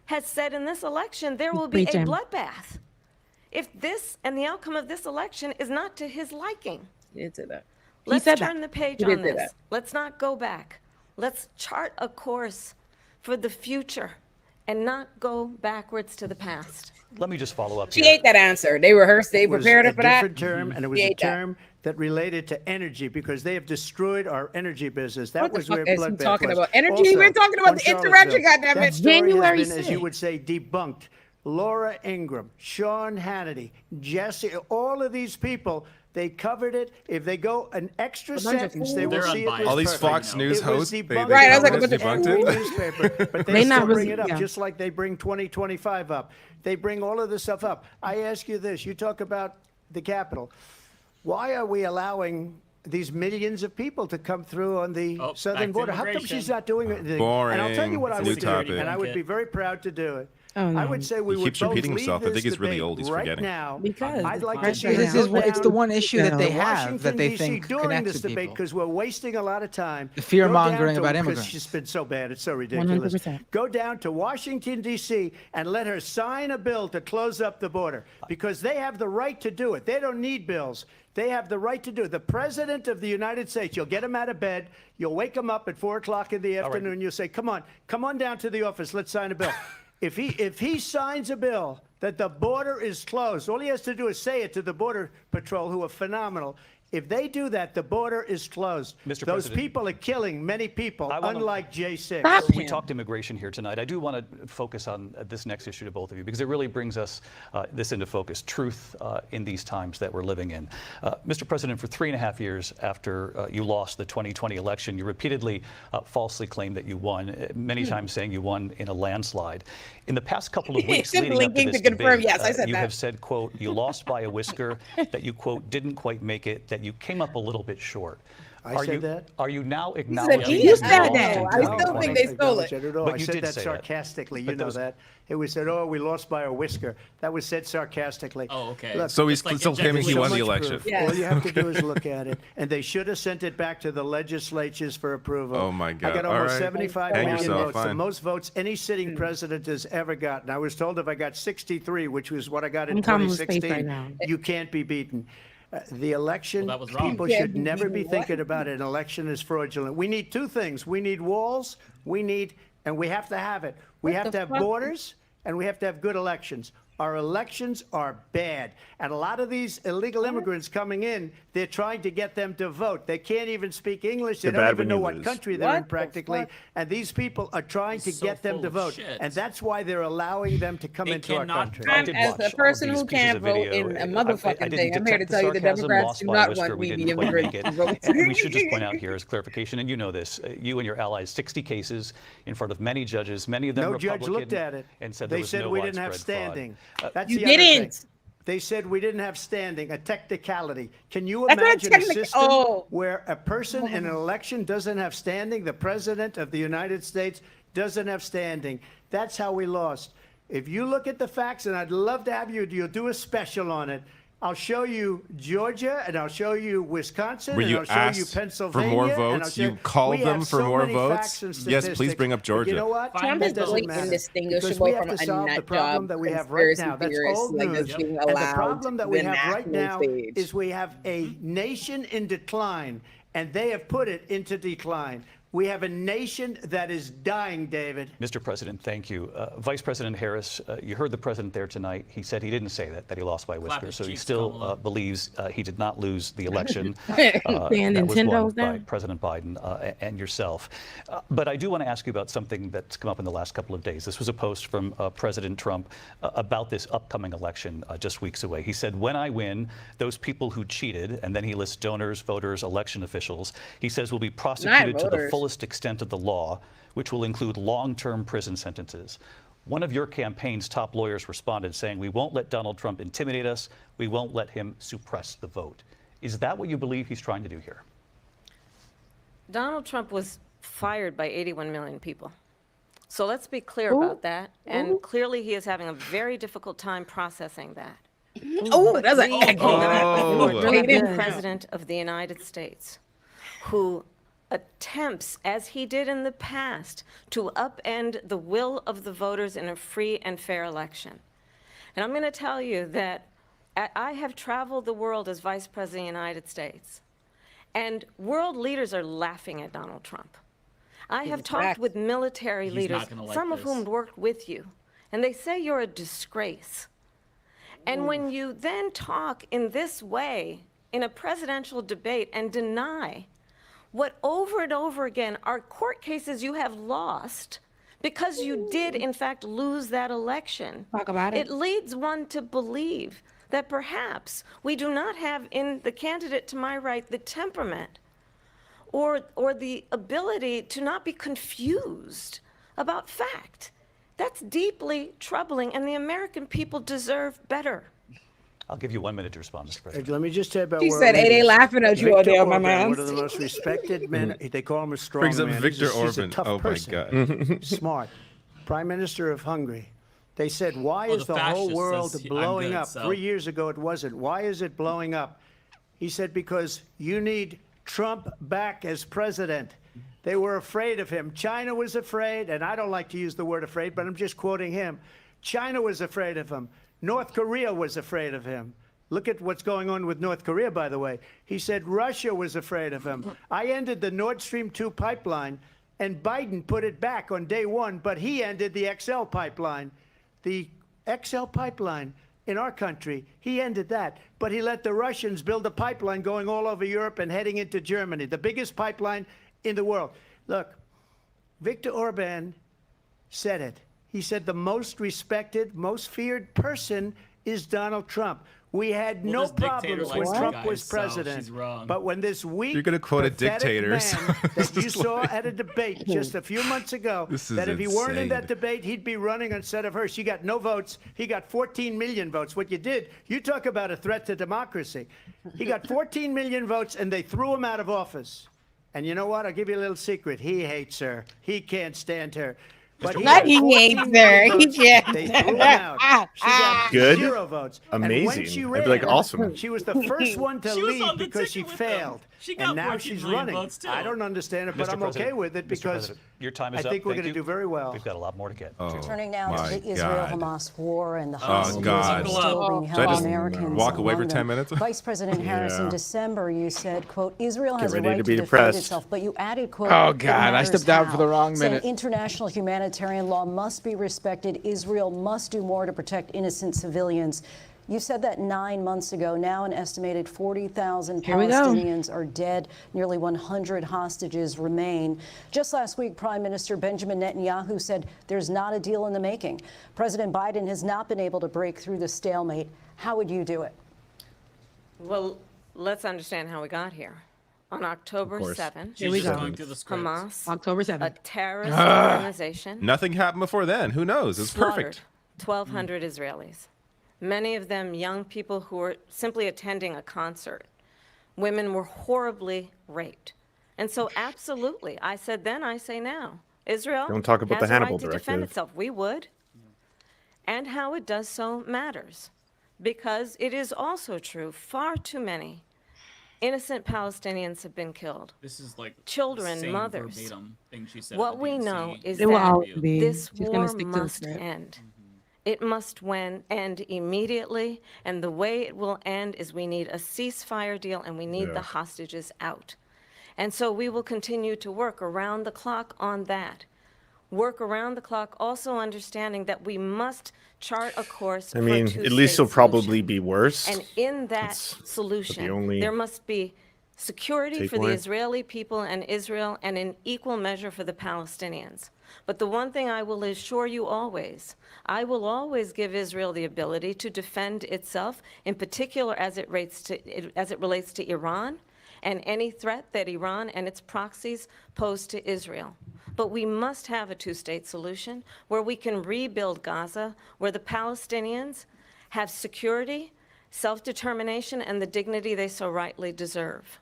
has said in this election there will be a preaching. bloodbath if this and the outcome of this election is not to his liking. He did say that. Let's said that. turn the page He did on say this. that. Let's not go back. Let's chart a course for the future and not go backwards to the past. Let me just follow up She here. ate that answer. They rehearsed. They It was prepared her a for that. different term, and it was She a ate that. term that related to energy because they have destroyed our energy business. That What the was fuck where is he bloodbath talking was. about? Energy? Also, We're talking about on the insurrection, Charlottesville, goddammit. that story January has been, as you 6th. would say, debunked. Laura Ingraham, Sean Hannity, Jesse, all of these people, they covered it. If they go an extra A bunch of sentence, they will They're see it was unbiased. All these perfect. Fox News It was hosts, they debunked Right, I was like, in a bunch of- every debunked it. newspaper, but they They still not bring really- it up, yeah. just like they bring 2025 up. They bring all of this stuff up. I ask you this. You talk about the Capitol. Why are we allowing these millions of people to come through on the southern border. How come she's not doing it? Boring. And I'll tell you what I New would do, topic. and I would be very proud to do it. Oh, no. I would say we He would keeps both repeating leave himself. I this think he's really debate old. He's right forgetting. now. Because I'd like to right see now. This is it's the one issue that they have Washington, that they DC, think during connects this to debate people. because we're wasting a lot of time. The fear Go mongering down to- about 'cause immigrants. She's been so bad. It's so ridiculous. 100%. Go down to Washington, D.C. and let her sign a bill to close up the border because they have the right to do it. They don't need bills. They have the right to do it. The President of the United States, you'll get him out of bed. You'll wake him up at 4 o'clock in the afternoon. You'll say, come on down to the office. Let's sign a bill. If he signs a bill that the border is closed, all he has to do is say it to the Border Patrol, who are phenomenal. If they do that, the border is closed. Mr. Those President, people are killing many people, unlike J6. We talked immigration here tonight. I do want to focus on this next issue to both of you because it really brings us this into focus, truth in these times that we're living in. Mr. President, for 3.5 years after you lost the 2020 election, you repeatedly falsely claimed that you won, many times saying you won in a landslide. In the past couple of weeks leading up to this debate, yes, I said you that. have said, quote, you lost by a whisker, that you, quote, didn't quite make it, that you came up a little bit short. I said that? Are you now He acknowledging said that you that. lost I in still 2020? think they stole it. But I you said did that say sarcastically. But You know those- that. It was said, oh, we lost by a whisker. That was said sarcastically. Oh, okay. Look, So he's still claiming he won the election. All you have to do is look at it. And they should have sent it back to the legislatures for approval. Oh, my God. I got All almost right. 75 Hang million yourself, votes, the fine. most votes any sitting president has ever gotten. I was told if I got 63, which was what I got in I'm Kamala's face 2016, right now. you can't be beaten. The election, Well, that was wrong. people Yeah, should you never be what? thinking about it. An election is fraudulent. We need two things. We need walls, and we have to have it. We have to have borders, and we have to have good elections. Our elections are bad. And a lot of these illegal immigrants coming in, they're trying to get them to vote. They can't even speak English. They They're don't bad even when know you what lose. country they're in practically. And these people are trying to So get them full to of vote. shit. And that's why they're allowing them to come They into our cannot country. vote. did As watch a all of person these who pieces can't of vote video. in a I motherfucking didn't thing, I'm here to detect tell you the sarcasm, Democrats lost do by not whisker, want we me, the didn't quite make immigrants, it. to vote. And we should just point out here as clarification, and you know this, you and your allies, 60 cases in front of many judges, many of them No judge Republican, looked at it. and said They there was said no we didn't have widespread fraud. standing. That's You the other thing. didn't. They said we didn't have standing, a technicality. Can you That's not imagine a technical- system oh. where a person in an election doesn't have standing? The president of the United States doesn't have standing. That's how we lost. If you look at the facts, and I'd love to have you'll do a special on it. I'll show you Georgia, and I'll show you Wisconsin, Were and you I'll show you asked for Pennsylvania. more and I'll votes? show You called we them have for so more many votes? facts and Yes, please statistics. bring up But Georgia. you know what? Trump That is doesn't really matter, indistinguishable because we have from to a solve the nut problem job that we have right conspiracy now. That's theorist, old like, news. that's being And the allowed problem that to we the have right national now stage. is we have a nation in decline, and they have put it into decline. We have a nation that is dying, David. Mr. President, thank you. Vice President Harris, you heard the president there tonight. He said he didn't say that he lost by a whisker. his So he cheeks, still Kamala. believes he did not lose the election. Saying that was won Nintendo's by down. President Biden and yourself. But I do want to ask you about something that's come up in the last couple of days. This was a post from President Trump about this upcoming election just weeks away. He said, when I win, those people who cheated, and then he lists donors, voters, election officials, he says will be prosecuted to the voters. fullest extent of the law, which will include long-term prison sentences. One of your campaign's top lawyers responded saying, we won't let Donald Trump intimidate us. We won't let him suppress the vote. Is that what you believe he's trying to do here? Donald Trump was fired by 81 million people. So let's be clear about that. And clearly he is having a very difficult time processing that. Oh, that's an the President of the United States, who attempts, as he did in the past, to upend the will of the voters in a free and fair election. And I'm going to tell you that I have traveled the world as Vice President of the United States, and world leaders are laughing at Donald Trump. I have talked with military leaders, not gonna like some of this. whom worked with you, and they say you're a disgrace. And when you then talk in this way in a presidential debate and deny what over and over again are court cases you have lost because you did in fact lose that election. Talk about it. It leads one to believe that perhaps we do not have in the candidate to my right the temperament or the ability to not be confused about fact. That's deeply troubling, and the American people deserve better. I'll give you 1 minute to respond, Mr. President. Let me just say about She world said, "Hey, they leaders. laughing at you out Viktor there, my Orban, man." one of the most respected men. They call him a strong Brings up man. Viktor He's a Orban. tough Oh, my person. God. Smart. Prime Minister of Hungary. They said, why Oh, is the the whole fascist world says, "I'm blowing good," up? so- 3 years ago, it wasn't. Why is it blowing up? He said, because you need Trump back as president. They were afraid of him. China was afraid, and I don't like to use the word afraid, but I'm just quoting him. China was afraid of him. North Korea was afraid of him. Look at what's going on with North Korea, by the way. He said Russia was afraid of him. I ended the Nord Stream 2 pipeline, and Biden put it back on day one, but he ended the XL pipeline. The XL pipeline in our country, he ended that. But he let the Russians build a pipeline going all over Europe and heading into Germany, the biggest pipeline in the world. Look, Viktor Orban said it. He said the most respected, most feared person is Donald Trump. We had Well, no this dictator problems when likes you Trump guys, was so president. she's wrong. But when this weak, You're gonna quote a pathetic dictator, so man that it's you just saw like- at a debate just a few months ago, This is that if he weren't in insane. that debate, he'd be running instead of her. She got no votes. He got 14 million votes. What you did, you talk about a threat to democracy. He got 14 million votes, and they threw him out of office. And you know what? I'll give you a little secret. He hates her. He can't stand her. But he Not got he 14 hates her. million He votes. can't. They threw him out. She got Good. 0 votes. And when Amazing. she I'd ran, be like, awesome. she was the first one to She was leave on the because she ticket with them. failed. She got And now 14 she's million running. votes, too. I don't understand it, but Mr. I'm okay President, with it Mr. because President, your time is I think up. we're Thank going to you. do very well. We've got a lot more to get. Turning now my to the God. Israel-Hamas war and the Oh, hostages God. are still being Should I held. just Americans walk away for among 10 them. minutes? Vice President Harris, in Yeah. December, you said, quote, Israel Get has a ready right to to be defend depressed. itself, but you added, quote, Oh, "It God, I matters stepped out how," for the wrong saying minute. international humanitarian law must be respected. Israel must do more to protect innocent civilians. You said that 9 months ago. Now an estimated 40,000 Here we go. Palestinians are dead. Nearly 100 hostages remain. Just last week, Prime Minister Benjamin Netanyahu said there's not a deal in the making. President Biden has not been able to break through the stalemate. How would you do it? Well, let's understand how we got here. On October course. 7th, Here we She's just go. going through the script. Hamas, October a 7th. terrorist organization, Nothing happened before then. Who knows? It's slaughtered perfect. 1,200 Israelis. Many of them young people who were simply attending a concert. Women were horribly raped. And so, absolutely, I said then, I say now, Israel Don't talk about has the a Hannibal right to defend Directive. itself. We would. And how it does so matters. Because it is also true, far too many innocent Palestinians have been killed. This is like Children, the same mothers. verbatim thing she said. What at the we DNC. know is They will that always be. this She's gonna war stick to the must script. end. It must end immediately, and the way it will end is we need a ceasefire deal and we need the hostages out. And so we will continue to work around the clock on that. Work around the clock, also understanding that we must chart a course I for a mean, two-state at least it'll probably solution. be worse. And in that That's solution, only there must be security for the takeaway. Israeli people and Israel, and in equal measure for the Palestinians. But the one thing I will assure you always, I will always give Israel the ability to defend itself, in particular as it relates to Iran and any threat that Iran and its proxies pose to Israel. But we must have a two-state solution where we can rebuild Gaza, where the Palestinians have security, self-determination, and the dignity they so rightly deserve.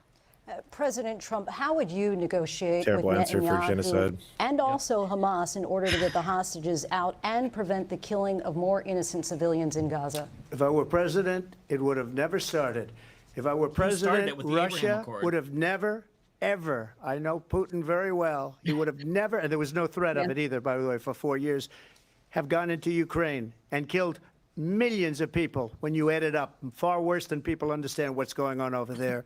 President Trump, how would you negotiate Terrible with answer for Netanyahu genocide. and also Hamas in order to get the hostages out and prevent the killing of more innocent civilians in Gaza? If I were president, it would have never started. If I were started president, it with the Abraham Russia Accord? would have never, ever, I know Putin very well, he would have never, and there was no threat of it either, by the way, for 4 years, have gone into Ukraine and killed millions of people when you add it up, far worse than people understand what's going on over there.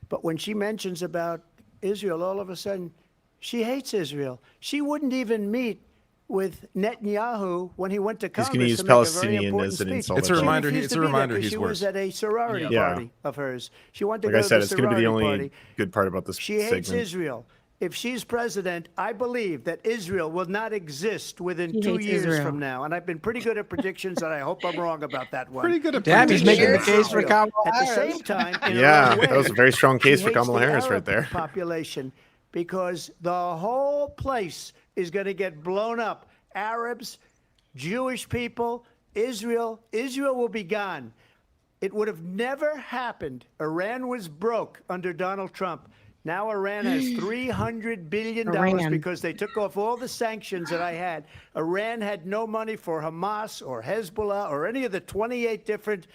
But when she mentions about Israel, all of a sudden, she hates Israel. She wouldn't even meet with Netanyahu when he went to He's Congress gonna use to make a very Palestinian important as an speech. insult. It's a She reminder- refused it's to a be there reminder 'cause he's she worse. was at a sorority Yeah. party of hers. She wanted to Like go I said, to it's the going to be the sorority only party. good part about this She hates segment. Israel. If she's president, I believe that Israel will not exist within He 2 hates years Israel. from now. And I've been pretty good at predictions, and I hope I'm wrong about that one. Pretty good at Damn, he's predictions. making the case for Kamala At the Harris. same time, in Yeah, her own that was way, a very strong case she for hates Kamala the Harris right Arab there. population, because the whole place is going to get blown up. Arabs, Jewish people, Israel will be gone. It would have never happened. Iran was broke under Donald Trump. Now Iran has $300 billion because they took off all the sanctions that I had. Iran had no money for Hamas or Hezbollah or any of the 28 different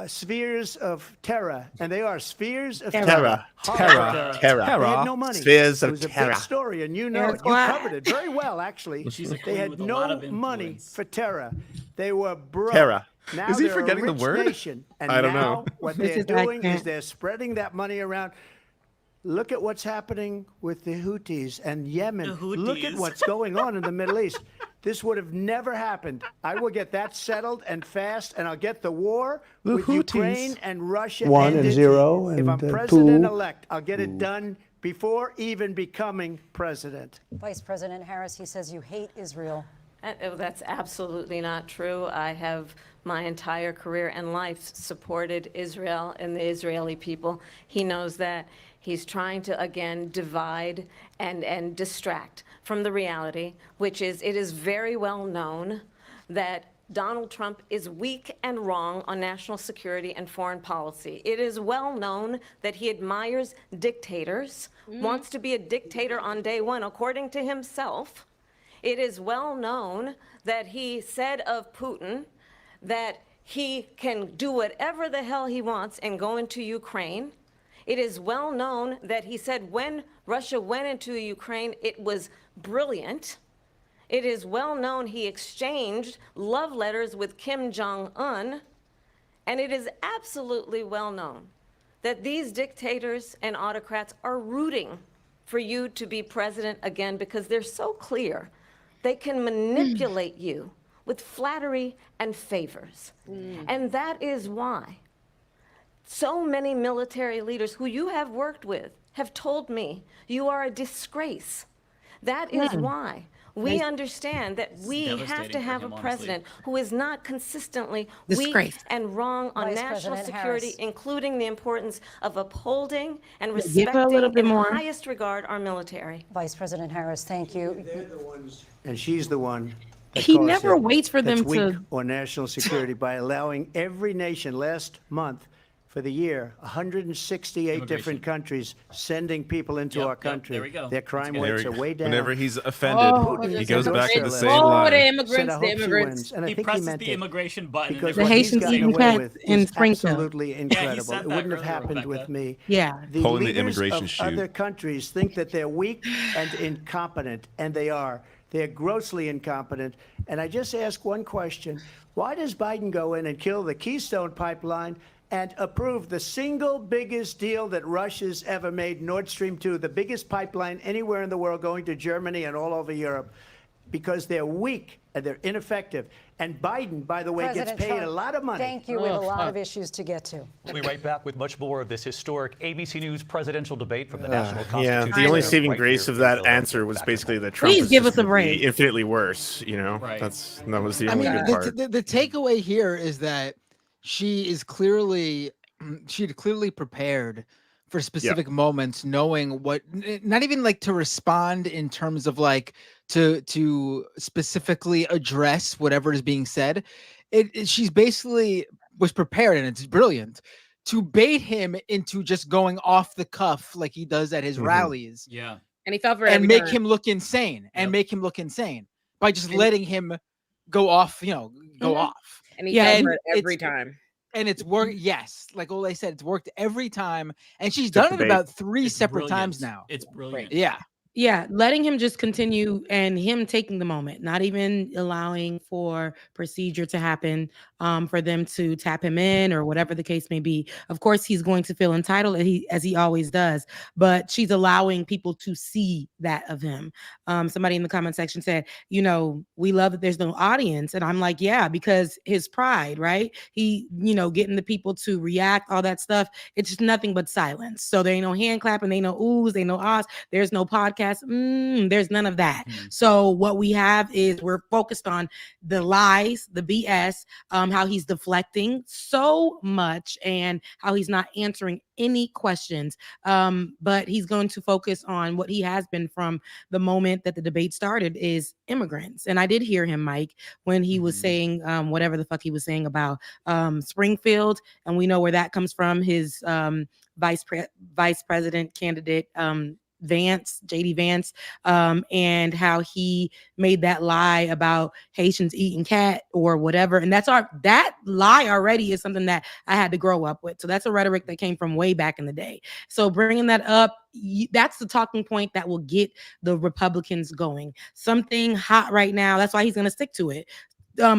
spheres of terror. And they are spheres of terror. Terror. They had no money. Spheres It of was a terror. big story, and you know it. You covered it very well, actually. She's a They queen had with a lot no of money influence. for terror. They were broke. Terror. Now Is he they're forgetting a the rich word? nation, and I don't now know. what This they're is I doing is can't- they're spreading that money around. Look at what's happening with the Houthis and Yemen. The Look at Houthis. what's going on in the Middle East. This would have never happened. I will get that settled and fast, and I'll get the war The with Houthis. Ukraine and Russia 1 and ended. 0 If and I'm 2. president-elect, I'll get it done before even becoming president. Vice President Harris, he says you hate Israel. That's absolutely not true. I have my entire career and life supported Israel and the Israeli people. He knows that. He's trying to, again, divide and distract from the reality, which is it is very well known that Donald Trump is weak and wrong on national security and foreign policy. It is well known that he admires dictators, wants to be a dictator on day one, according to himself. It is well known that he said of Putin that he can do whatever the hell he wants and go into Ukraine. It is well known that he said when Russia went into Ukraine, it was brilliant. It is well known he exchanged love letters with Kim Jong-un. And it is absolutely well known that these dictators and autocrats are rooting for you to be president again because they're so clear. They can manipulate you with flattery and favors. And that is why so many military leaders who you have worked with have told me you are a disgrace. That is why we understand that we have to devastating have for a him, president who is not consistently Disgrace. weak and wrong on Vice national President security, Harris. including the importance of upholding and Give her a little respecting bit in more. highest regard our military. Vice President Harris, thank you. And she's the one. that He caused never it, waits for that's them weak to- on national security by allowing every nation last month for the year, 168 different countries sending people into our country. there we go. Their crime That's good. rates are way down. Whenever he's offended, Oh, he that's goes so back to great. the same Oh, line. the Said, immigrants, I the hope she immigrants. wins. And I He think presses meant the it. immigration button. Because The what he's Haitians gotten eating away cats with in is Springfield. absolutely he incredible. said It that wouldn't have earlier, happened Rebecca. with me. Yeah. The Pulling the leaders immigration of chute. other countries think that they're weak and incompetent, and they are. They're grossly incompetent. And I just ask one question. Why does Biden go in and kill the Keystone Pipeline and approve the single biggest deal that Russia's ever made, Nord Stream 2, the biggest pipeline anywhere in the world going to Germany and all over Europe? Because they're weak and they're ineffective. And Biden, by the way, President gets paid Trump, a lot of money. Thank you. We have a lot of issues to get to. We'll be right back with much more of this historic ABC News presidential debate from the National Constitution. Yeah, the only Center saving right grace here of in that Philadelphia. answer was Back basically that Trump Please was give just us a gonna be break. infinitely worse. You know, Right. that was the I only mean, good part. the takeaway here is that she is clearly prepared for specific moments, knowing what, not even like to respond in terms of like to specifically address whatever is being said. She's basically was prepared, and it's brilliant to bait him into just going off the cuff like he does at his rallies. Yeah. And he fell for And every make time. him look insane and Yep. make him look insane by just And- letting him go off, go Mhm. off. And he Yeah, fell and for it every it's- time. And it's worked. Yes, like Ole said, it's worked every time, and she's Took done the it bait. about 3 It's separate brilliant. times now. It's brilliant. Yeah, Yeah, letting him just continue and him taking the moment, not even allowing for procedure to happen, for them to tap him in or whatever the case may be. Of course, he's going to feel entitled as he always does, but she's allowing people to see that of him. Somebody in the comment section said, we love that there's no audience. And I'm like, yeah, because his pride, right? He, getting the people to react, all that stuff. It's just nothing but silence. So there ain't no hand clapping, there ain't no oohs, there ain't no ahs. There's no podcast. podcast. There's none of that. So what we have is we're focused on the lies, the BS, how he's deflecting so much and how he's not answering any questions. But he's going to focus on what he has been from the moment that the debate started, is immigrants. And I did hear him, Mike, when he was saying whatever the fuck he was saying about Springfield, and we know where that comes from. His vice president candidate, JD Vance, and how he made that lie about Haitians eating cat or whatever. And that lie already is something that I had to grow up with. So that's a rhetoric that came from way back in the day. So bringing that up, that's the talking point that will get the Republicans going. Something hot right now. That's why he's going to stick to it.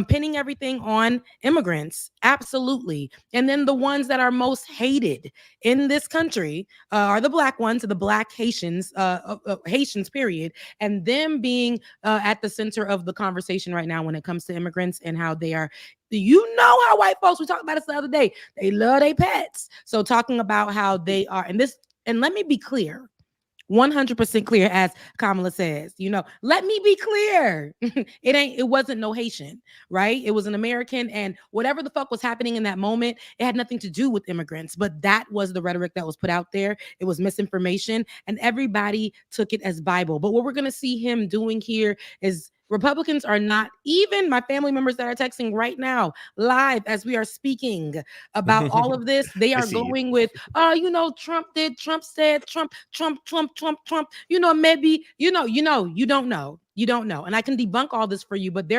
Pinning everything on immigrants, absolutely. And then the ones that are most hated in this country are the black ones, the black Haitians, Haitians, period. And them being at the center of the conversation right now when it comes to immigrants and how they are. You know how white folks, we talked about this the other day, they love their pets. So talking about how they are, and let me be clear. 100% clear, as Kamala says, let me be clear. It wasn't no Haitian, right? It was an American, and whatever the fuck was happening in that moment, it had nothing to do with immigrants, but that was the rhetoric that was put out there. It was misinformation, and everybody took it as Bible. But what we're going to see him doing here is Republicans are not, even my family members that are texting right now, live as we are speaking about all of this, they are going with, Trump did, Trump said, Trump, maybe, you don't know. And I can debunk all this for you, but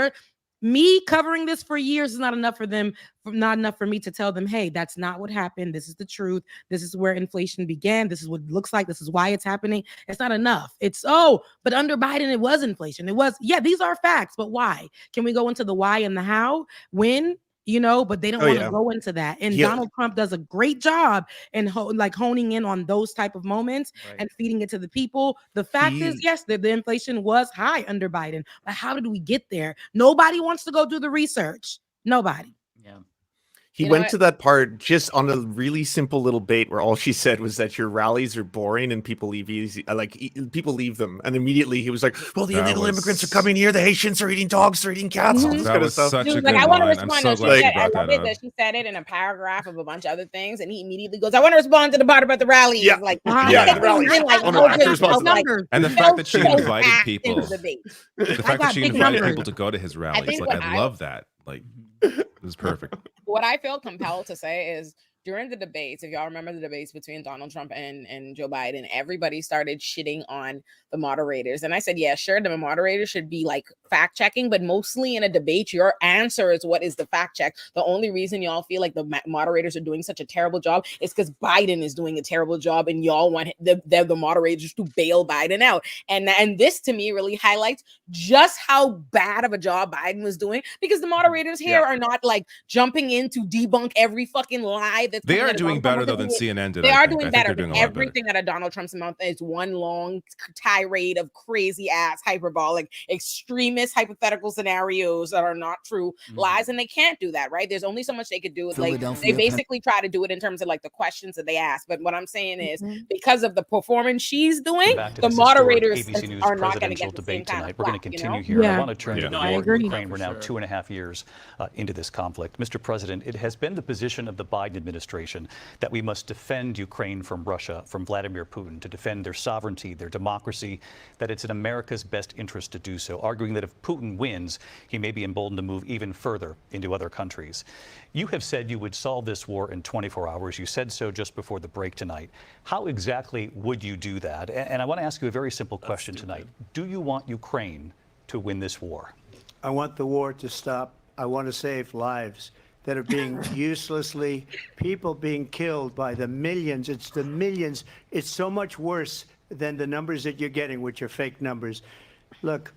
me covering this for years is not enough for them, not enough for me to tell them, hey, that's not what happened. This is the truth. This is where inflation began. This is what it looks like. This is why it's happening. It's not enough. But under Biden, it was inflation. These are facts, but why? Can we go into the why and the how? When? But they don't want to go into that. And Donald Trump does a great job in honing in on those type of moments and feeding it to the people. The fact is, yes, the inflation was high under Biden, but how did we get there? Nobody wants to go do the research. Nobody. Yeah. He went to that part just on a really simple little bait where all she said was that your rallies are boring and people leave easy, people leave them. And immediately he was like, well, the illegal immigrants are coming here. The Haitians are eating dogs, they're eating cats. All this kind of stuff. Such a good I want to line. respond. I'm so glad you brought that up. That she said it in a paragraph of a bunch of other things, and he immediately goes, I want to respond to the part about the rallies. Yeah. Like, the rallies. And the fact that she invited people, the fact that she invited people to go to his rallies, I love that. It was perfect. What I feel compelled to say is during the debates, if y'all remember the debates between Donald Trump and Joe Biden, everybody started shitting on the moderators. And I said, yeah, sure, the moderators should be fact checking, but mostly in a debate, your answer is what is the fact check. The only reason y'all feel like the moderators are doing such a terrible job is because Biden is doing a terrible job and y'all want the moderators to bail Biden out. And this to me really highlights just how bad of a job Biden was doing, because the moderators here are not jumping in to debunk every fucking lie that's they are doing better though than CNN did. They are doing better. Everything out of Donald Trump's mouth is one long tirade of crazy ass hyperbolic extremist hypothetical scenarios that are not true lies, and they can't do that, right? There's only so much they could do. They basically try to do it in terms of the questions that they ask, but what I'm saying is because of the performance she's doing, the moderators are not going to get the same kind of We're going to continue here. I want to turn to the war in Ukraine. We're now 2.5 years into this conflict. Mr. President, it has been the position of the Biden administration that we must defend Ukraine from Russia, from Vladimir Putin, to defend their sovereignty, their democracy, that it's in America's best interest to do so, arguing that if Putin wins, he may be emboldened to move even further into other countries. You have said you would solve this war in 24 hours. You said so just before the break tonight. How exactly would you do that? And I want to ask you a very simple question tonight. Do you want Ukraine to win this war? I want the war to stop. I want to save lives that are being people being killed by the millions. It's the millions. It's so much worse than the numbers that you're getting, which are fake numbers. Look,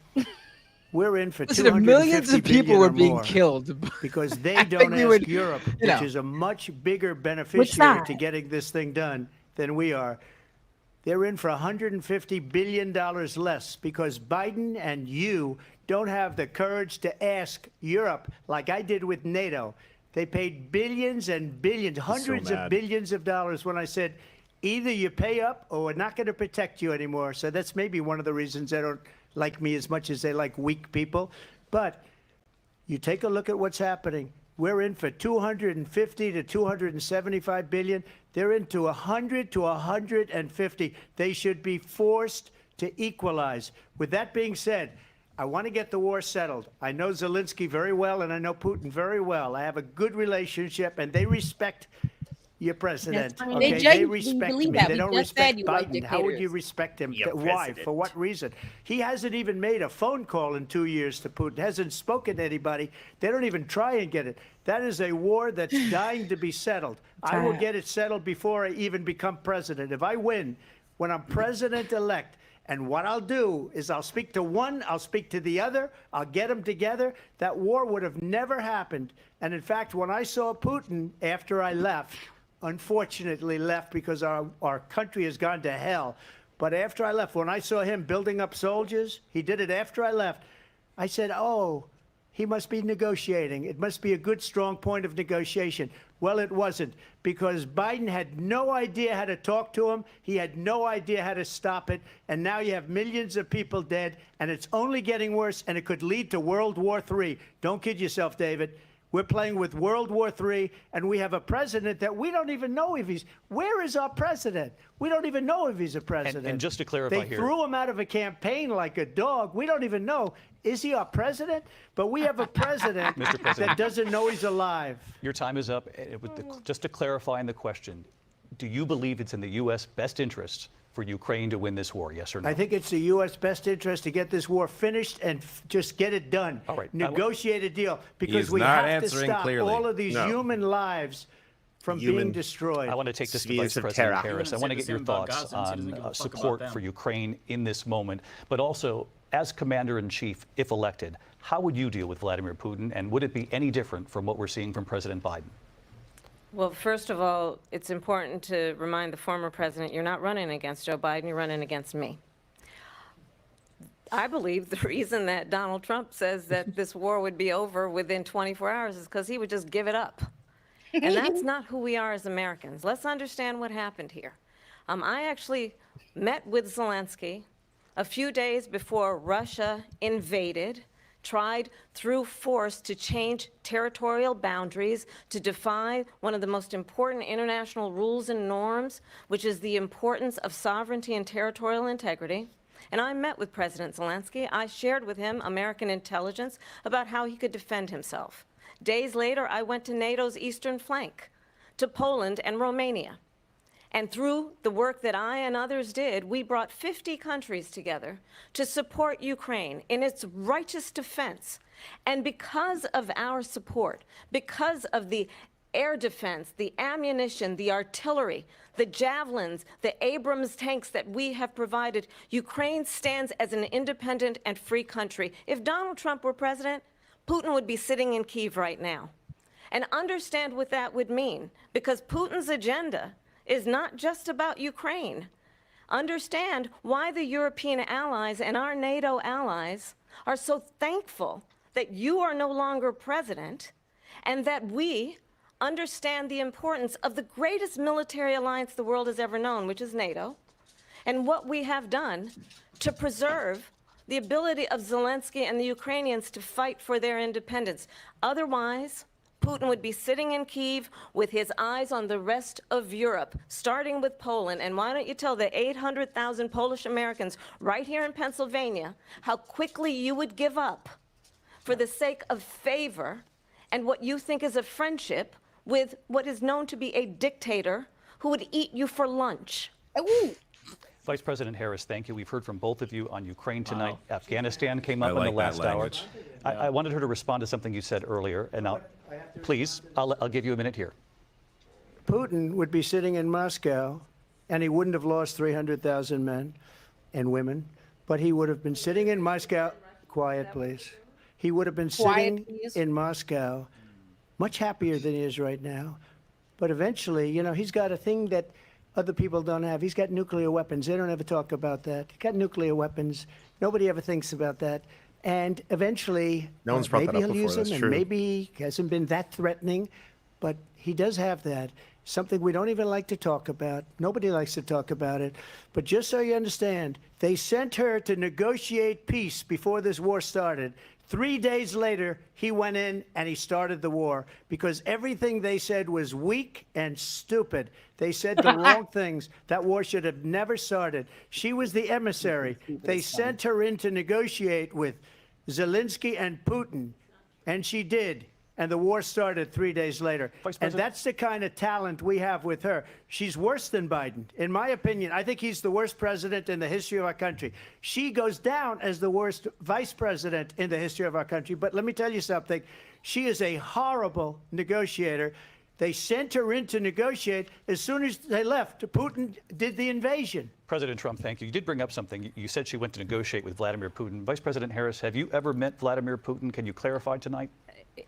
we're in for 250 millions of people were being more killed because they don't ask Europe, which is a much bigger beneficiary to getting this thing done than we are. They're in for $150 billion less because Biden and you don't have the courage to ask Europe like I did with NATO. They paid billions and billions, hundreds of billions of dollars when I said, either you pay up or we're not going to protect you anymore. So that's maybe one of the reasons they don't like me as much as they like weak people. But you take a look at what's happening. We're in for 250 to 275 billion. They're into 100 to 150. They should be forced to equalize. With that being said, I want to get the war settled. I know Zelensky very well, and I know Putin very well. I have a good relationship, and they respect your president. That's fine. Okay? They respect me. That. They We don't just said respect you like Biden. How would you dictators. respect him? Your Why? president. For what reason? He hasn't even made a phone call in 2 years to Putin. Hasn't spoken to anybody. They don't even try and get it. That is a war that's dying to be settled. I will get it settled before I even become president. If I win, when I'm president-elect, and what I'll do is I'll speak to one, I'll speak to the other, I'll get them together. That war would have never happened. And in fact, when I saw Putin after I left, unfortunately left because our country has gone to hell. But after I left, when I saw him building up soldiers, he did it after I left, I said, oh, he must be negotiating. It must be a good, strong point of negotiation. Well, it wasn't, because Biden had no idea how to talk to him. He had no idea how to stop it. And now you have millions of people dead, and it's only getting worse, and it could lead to World War III. Don't kid yourself, David. We're playing with World War III, and we have a president that we don't even know if he's... Where is our president? We don't even know if he's a president. And just to clarify they here... threw him out of a campaign like a dog. We don't even know. Is he our president? But we have a president that doesn't know he's alive. Your time is up. Just to clarify in the question, do you believe it's in the U.S. best interest for Ukraine to win this war, yes or no? I think it's the U.S. best interest to get this war finished and just get it done. All right. Negotiate a deal, because we not have to answering stop clearly. all of these human lives from being destroyed. I want to take this to Spheres Vice of President terror. Harris. I want to get your thoughts on support for Ukraine in this moment, but also as Commander-in-Chief, if elected, how would you deal with Vladimir Putin, and would it be any different from what we're seeing from President Biden? Well, first of all, it's important to remind the former president you're not running against Joe Biden, you're running against me. I believe the reason that Donald Trump says that this war would be over within 24 hours is because he would just give it up. And that's not who we are as Americans. Let's understand what happened here. I actually met with Zelensky a few days before Russia invaded, tried through force to change territorial boundaries, to defy one of the most important international rules and norms, which is the importance of sovereignty and territorial integrity. And I met with President Zelensky. I shared with him American intelligence about how he could defend himself. Days later, I went to NATO's eastern flank, to Poland and Romania. And through the work that I and others did, we brought 50 countries together to support Ukraine in its righteous defense. And because of our support, because of the air defense, the ammunition, the artillery, the javelins, the Abrams tanks that we have provided, Ukraine stands as an independent and free country. If Donald Trump were president, Putin would be sitting in Kyiv right now. And understand what that would mean, because Putin's agenda is not just about Ukraine. Understand why the European allies and our NATO allies are so thankful that you are no longer president, and that we understand the importance of the greatest military alliance the world has ever known, which is NATO, and what we have done to preserve the ability of Zelensky and the Ukrainians to fight for their independence. Otherwise, Putin would be sitting in Kyiv with his eyes on the rest of Europe, starting with Poland. And why don't you tell the 800,000 Polish Americans right here in Pennsylvania how quickly you would give up for the sake of favor and what you think is a friendship with what is known to be a dictator who would eat you for lunch. Vice President Harris, thank you. We've heard from both of you on Ukraine tonight. Afghanistan came up in the last hour. I wanted her to respond to something you said earlier, and now, please, I'll give you a minute here. Putin would be sitting in Moscow, and he wouldn't have lost 300,000 men and women, but he would have been sitting in Moscow. Quiet, please. He would have been sitting in Moscow, much happier than he is right now. But eventually, you know, he's got a thing that other people don't have. He's got nuclear weapons. They don't ever talk about that. He's got nuclear weapons. Nobody ever thinks about that. And eventually, No one's brought that maybe up he'll before, use them, that's and true. maybe he hasn't been that threatening. but he does have that. Something we don't even like to talk about. Nobody likes to talk about it. But just so you understand, they sent her to negotiate peace before this war started. 3 days later, he went in and he started the war because everything they said was weak and stupid. They said the wrong things. That war should have never started. She was the emissary. They sent her in to negotiate with Zelensky and Putin, and she did. And the war started 3 days later. And that's the kind of talent we have with her. She's worse than Biden. In my opinion, I think he's the worst president in the history of our country. She goes down as the worst vice president in the history of our country. But let me tell you something. She is a horrible negotiator. They sent her in to negotiate. As soon as they left, Putin did the invasion. President Trump, thank you. You did bring up something. You said she went to negotiate with Vladimir Putin. Vice President Harris, have you ever met Vladimir Putin? Can you clarify tonight?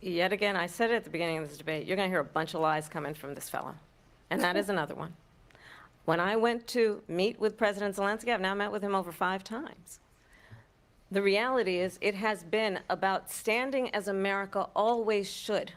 Yet again, I said it at the beginning of this debate, you're going to hear a bunch of lies coming from this fellow. And that is another one. When I went to meet with President Zelensky, I've now met with him over 5 times. The reality is it has been about standing as America always should,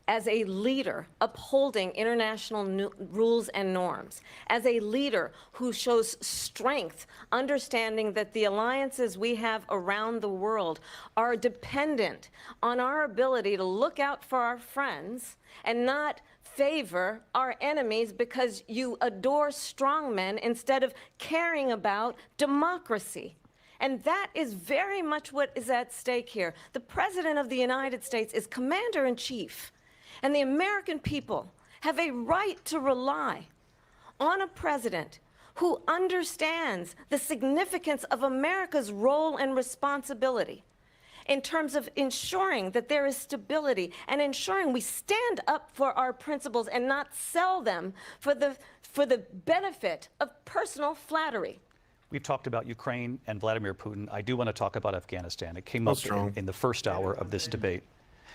as a leader upholding international rules and norms, as a leader who shows strength, understanding that the alliances we have around the world are dependent on our ability to look out for our friends and not favor our enemies because you adore strong men instead of caring about democracy. And that is very much what is at stake here. The President of the United States is commander-in-chief. And the American people have a right to rely on a president who understands the significance of America's role and responsibility in terms of ensuring that there is stability and ensuring we stand up for our principles and not sell them for the benefit of personal flattery. We've talked about Ukraine and Vladimir Putin. I do want to talk about Afghanistan. It came up in the first hour of this debate.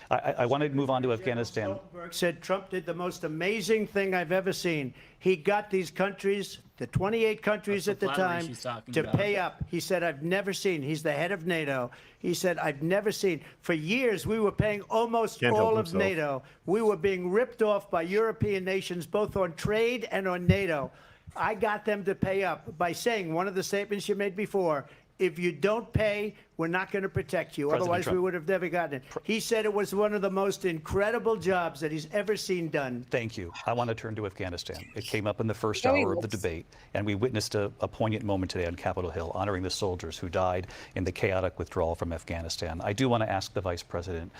I want to move on to Afghanistan. Stoltenberg said Trump did the most amazing thing I've ever seen. He got these countries, the 28 countries at the time, to pay up. He said, I've never seen. He's the head of NATO. He said, I've never seen. For years, we were paying almost all of NATO. We were being ripped off by European nations, both on trade and on NATO. I got them to pay up by saying one of the statements you made before, if you don't pay, we're not going to protect you. Otherwise, we would have never gotten it. He said it was one of the most incredible jobs that he's ever seen done. Thank you. I want to turn to Afghanistan. It came up in the first hour of the debate, and we witnessed a poignant moment today on Capitol Hill, honoring the soldiers who died in the chaotic withdrawal from Afghanistan. I do want to ask the Vice President,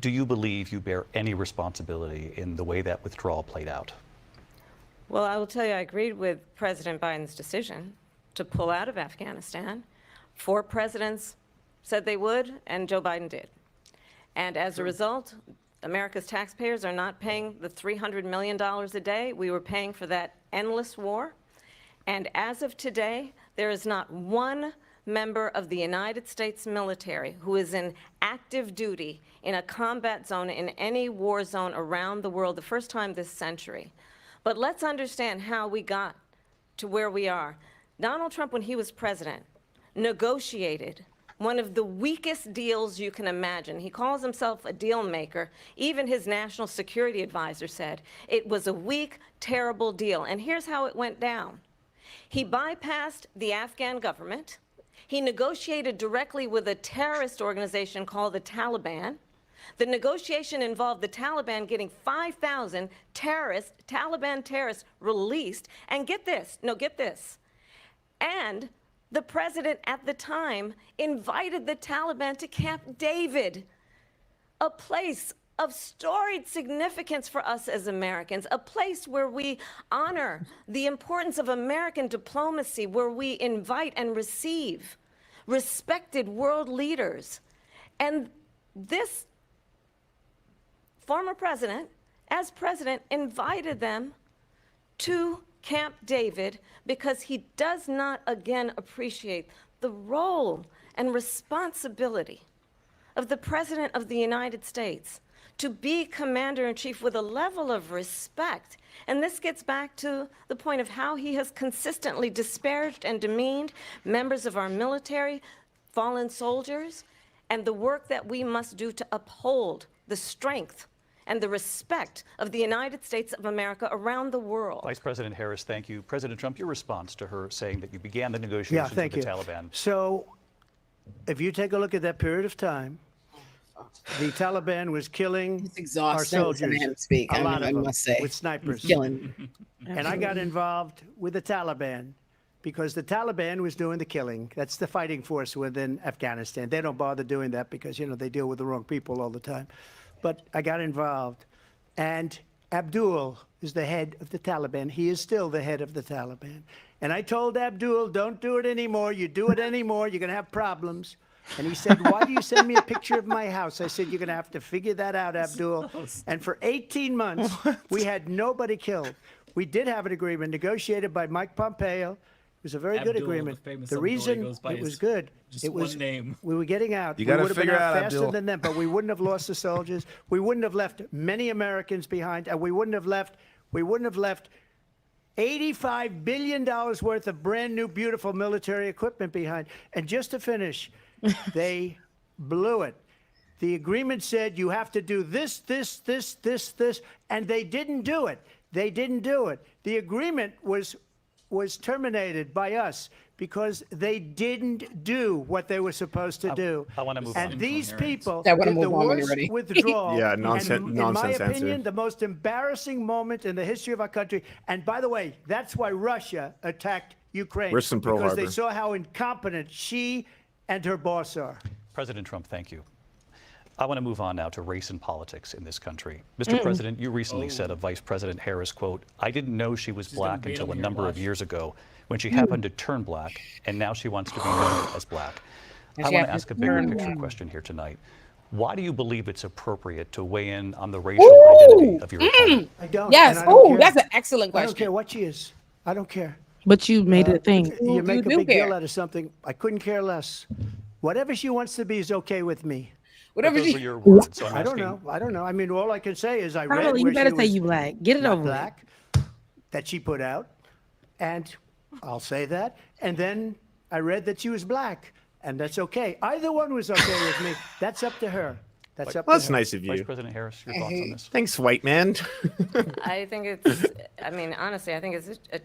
do you believe you bear any responsibility in the way that withdrawal played out? Well, I will tell you, I agreed with President Biden's decision to pull out of Afghanistan. 4 presidents said they would, and Joe Biden did. And as a result, America's taxpayers are not paying the $300 million a day we were paying for that endless war. And as of today, there is not one member of the United States military who is in active duty in a combat zone in any war zone around the world, the first time this century. But let's understand how we got to where we are. Donald Trump, when he was president, negotiated one of the weakest deals you can imagine. He calls himself a deal maker. Even his national security advisor said it was a weak, terrible deal. And here's how it went down. He bypassed the Afghan government. He negotiated directly with a terrorist organization called the Taliban. The negotiation involved the Taliban getting 5,000 Taliban terrorists released. And get this, and the president at the time invited the Taliban to Camp David, a place of storied significance for us as Americans, a place where we honor the importance of American diplomacy, where we invite and receive respected world leaders. And this former president, as president, invited them to Camp David because he does not again appreciate the role and responsibility of the President of the United States to be commander-in-chief with a level of respect. And this gets back to the point of how he has consistently disparaged and demeaned members of our military, fallen soldiers, and the work that we must do to uphold the strength and the respect of the United States of America around the world. Vice President Harris, thank you. President Trump, your response to her saying that you began the negotiations with the Taliban. So if you take a look at that period of time, the Taliban was killing our soldiers, a lot of them, with snipers. Killing. And I got involved with the Taliban because the Taliban was doing the killing. That's the fighting force within Afghanistan. They don't bother doing that because, you know, they deal with the wrong people all the time. But I got involved. And Abdul is the head of the Taliban. He is still the head of the Taliban. And I told Abdul, don't do it anymore. You do it anymore, you're going to have problems. And he said, why do you send me a picture of my house? I said, you're going to have to figure that out, Abdul. And for 18 months, we had nobody killed. We did have an agreement negotiated by Mike Pompeo. It was a very good agreement. The reason it was good, it was we were getting out. You got to figure figure out, faster Abdul. than them, but we wouldn't have lost the soldiers. We wouldn't have left many Americans behind, and we wouldn't have left $85 billion worth of brand new, beautiful military equipment behind. And just to finish, they blew it. The agreement said you have to do this, and they didn't do it. They didn't do it. The agreement was terminated by us because they didn't do what they were supposed to do. I want to move on. And these people I wanna did the move on when you're worst ready. withdrawal. Yeah, and nonsense in my answer. opinion, the most embarrassing moment in the history of our country. And by the way, that's why Russia attacked Ukraine. Where's some Pearl because they Harbor? saw how incompetent she and her boss are. President Trump, thank you. I want to move on now to race and politics in this country. Mr. President, you recently said of Vice President Harris, quote, I didn't know she was black until a number of years ago when she happened to turn black, and now she wants to be known as black. I want to ask a bigger picture question here tonight. Why do you believe it's appropriate to weigh in on the racial identity of your opponent? I don't. Yes. and I don't Oh, care. that's an excellent I don't question. care what she is. I don't care. But you made it a thing. You make a do big care. deal out of something. I couldn't care less. Whatever she wants to be is okay with me. Whatever Those she. were your words, so I'm I don't asking- know. I don't know. I mean, all I can say is I read Probably where you better she say was you black. Get it not over with. black that she put out, and I'll say that. And then I read that she was black, and that's okay. Either one was okay with me. That's up to her. That's up Well, to that's her. nice of Vice you. President Harris, your thoughts on this? Thanks, white man. I think it's, I mean, honestly, I think it's a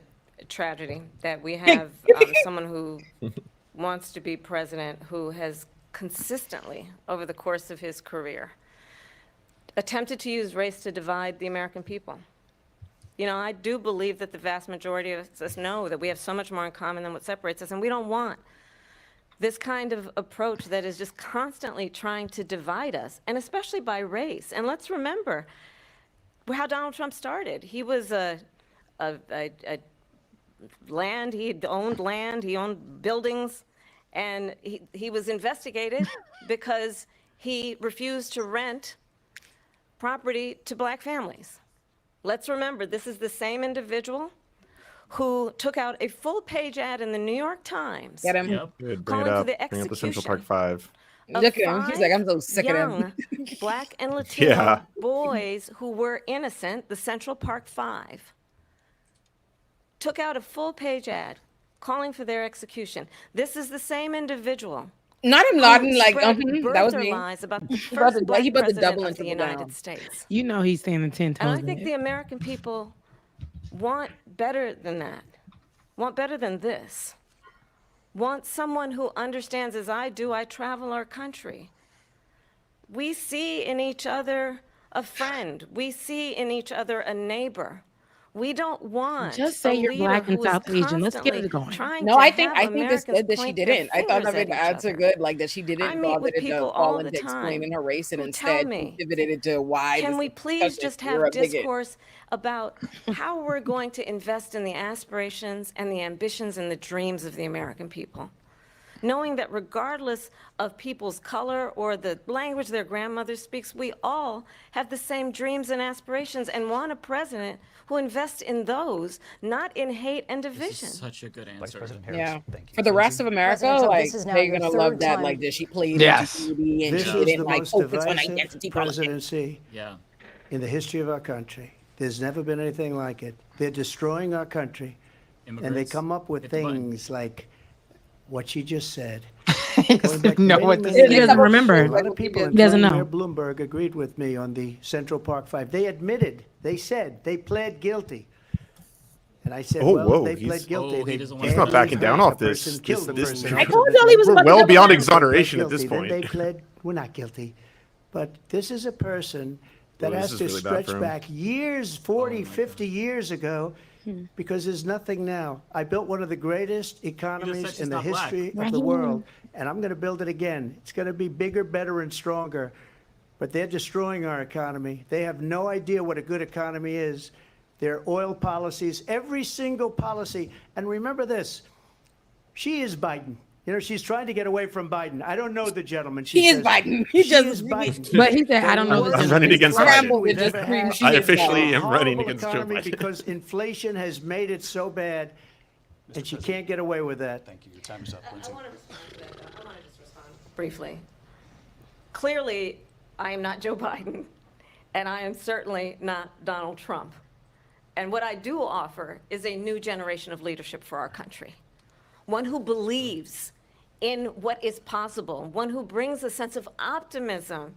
tragedy that we have someone who wants to be president who has consistently, over the course of his career, attempted to use race to divide the American people. You know, I do believe that the vast majority of us know that we have so much more in common than what separates us, and we don't want this kind of approach that is just constantly trying to divide us, and especially by race. And let's remember how Donald Trump started. He was land, he owned buildings, and he was investigated because he refused to rent property to black families. Let's remember, this is the same individual who took out a full-page ad in the New York Times. Get him. Yep. Bring Calling it for up. the Bring up the Central execution Park 5. Look at him. He's like, I'm so sick of young them. black and Latino Yeah. boys who were innocent, the Central Park 5, took out a full-page ad calling for their execution. This is the same individual Not him who nodding like, spread that was birther me. lies about the He about first to- black he about to president double of and the triple United down. States. You know he's standing 10 And toes. I think the American people want better than that, want better than this, want someone who understands, as I do, I travel our country. We see in each other a friend. We see in each other a neighbor. We don't want Just say a you're leader black and who is South Asian. Let's get it constantly going. trying No, to I think have it's good that she Americans point their didn't. I thought fingers of it at each ads are other. good, like that she I didn't meet bother with to people fall all into the time explaining her race and who tell instead me, pivoted it to why. can this we is please disgusting. just You're have a bigot. discourse about how we're going to invest in the aspirations and the ambitions and the dreams of the American people? Knowing that regardless of people's color or the language their grandmother speaks, we all have the same dreams and aspirations and want a president who invests in those, not in hate and division. Such a good Vice answer. President Harris, Yeah. thank you. For the rest of America, President Trump, like this is now they're your gonna third love that, time. like that she played Yes. into TV and This she is the didn't like most focus on divisive identity politics. presidency Yeah. in the history of our country. There's never been anything like it. They're destroying our country, and they Immigrants, come up with hit the button. things like what she just said. doesn't know what to He say. doesn't remember. A lot of people, He doesn't including know. Mayor Bloomberg, agreed with me on the Central Park Five. They admitted, they said, they pled guilty. And I said, Oh, well, whoa, they he's- pled guilty. Oh, he They doesn't He's not badly backing down hurt off a this. person, killed a This person. I told y'all he was we're about to well double beyond down. exoneration at this Guilty. point. Then they pled, we're not guilty. But this is a person that Oh, this has is to really bad stretch for him. back years, 40, 50 years ago, because there's nothing now. I built one of the greatest economies she's in the not black. history of Right. the world, and I'm going to build it again. It's going to be bigger, better, and stronger. But they're destroying our economy. They have no idea what a good economy is. Their oil policies, every single policy. And remember this, she is Biden. You know, she's trying to get away from Biden. I don't know the gentleman. He is says- Biden. He She just- is Biden. But he said, I don't know the I'm running against Scrambled Biden. and just screamed, she I is officially Biden. am running Horrible against Joe economy Biden. because inflation has made it so bad, and she can't get away with that. Thank you. Your time is up, Lindsay. I want to respond to that. I want to just respond briefly. Clearly, I am not Joe Biden, and I am certainly not Donald Trump. And what I do offer is a new generation of leadership for our country. One who believes in what is possible, one who brings a sense of optimism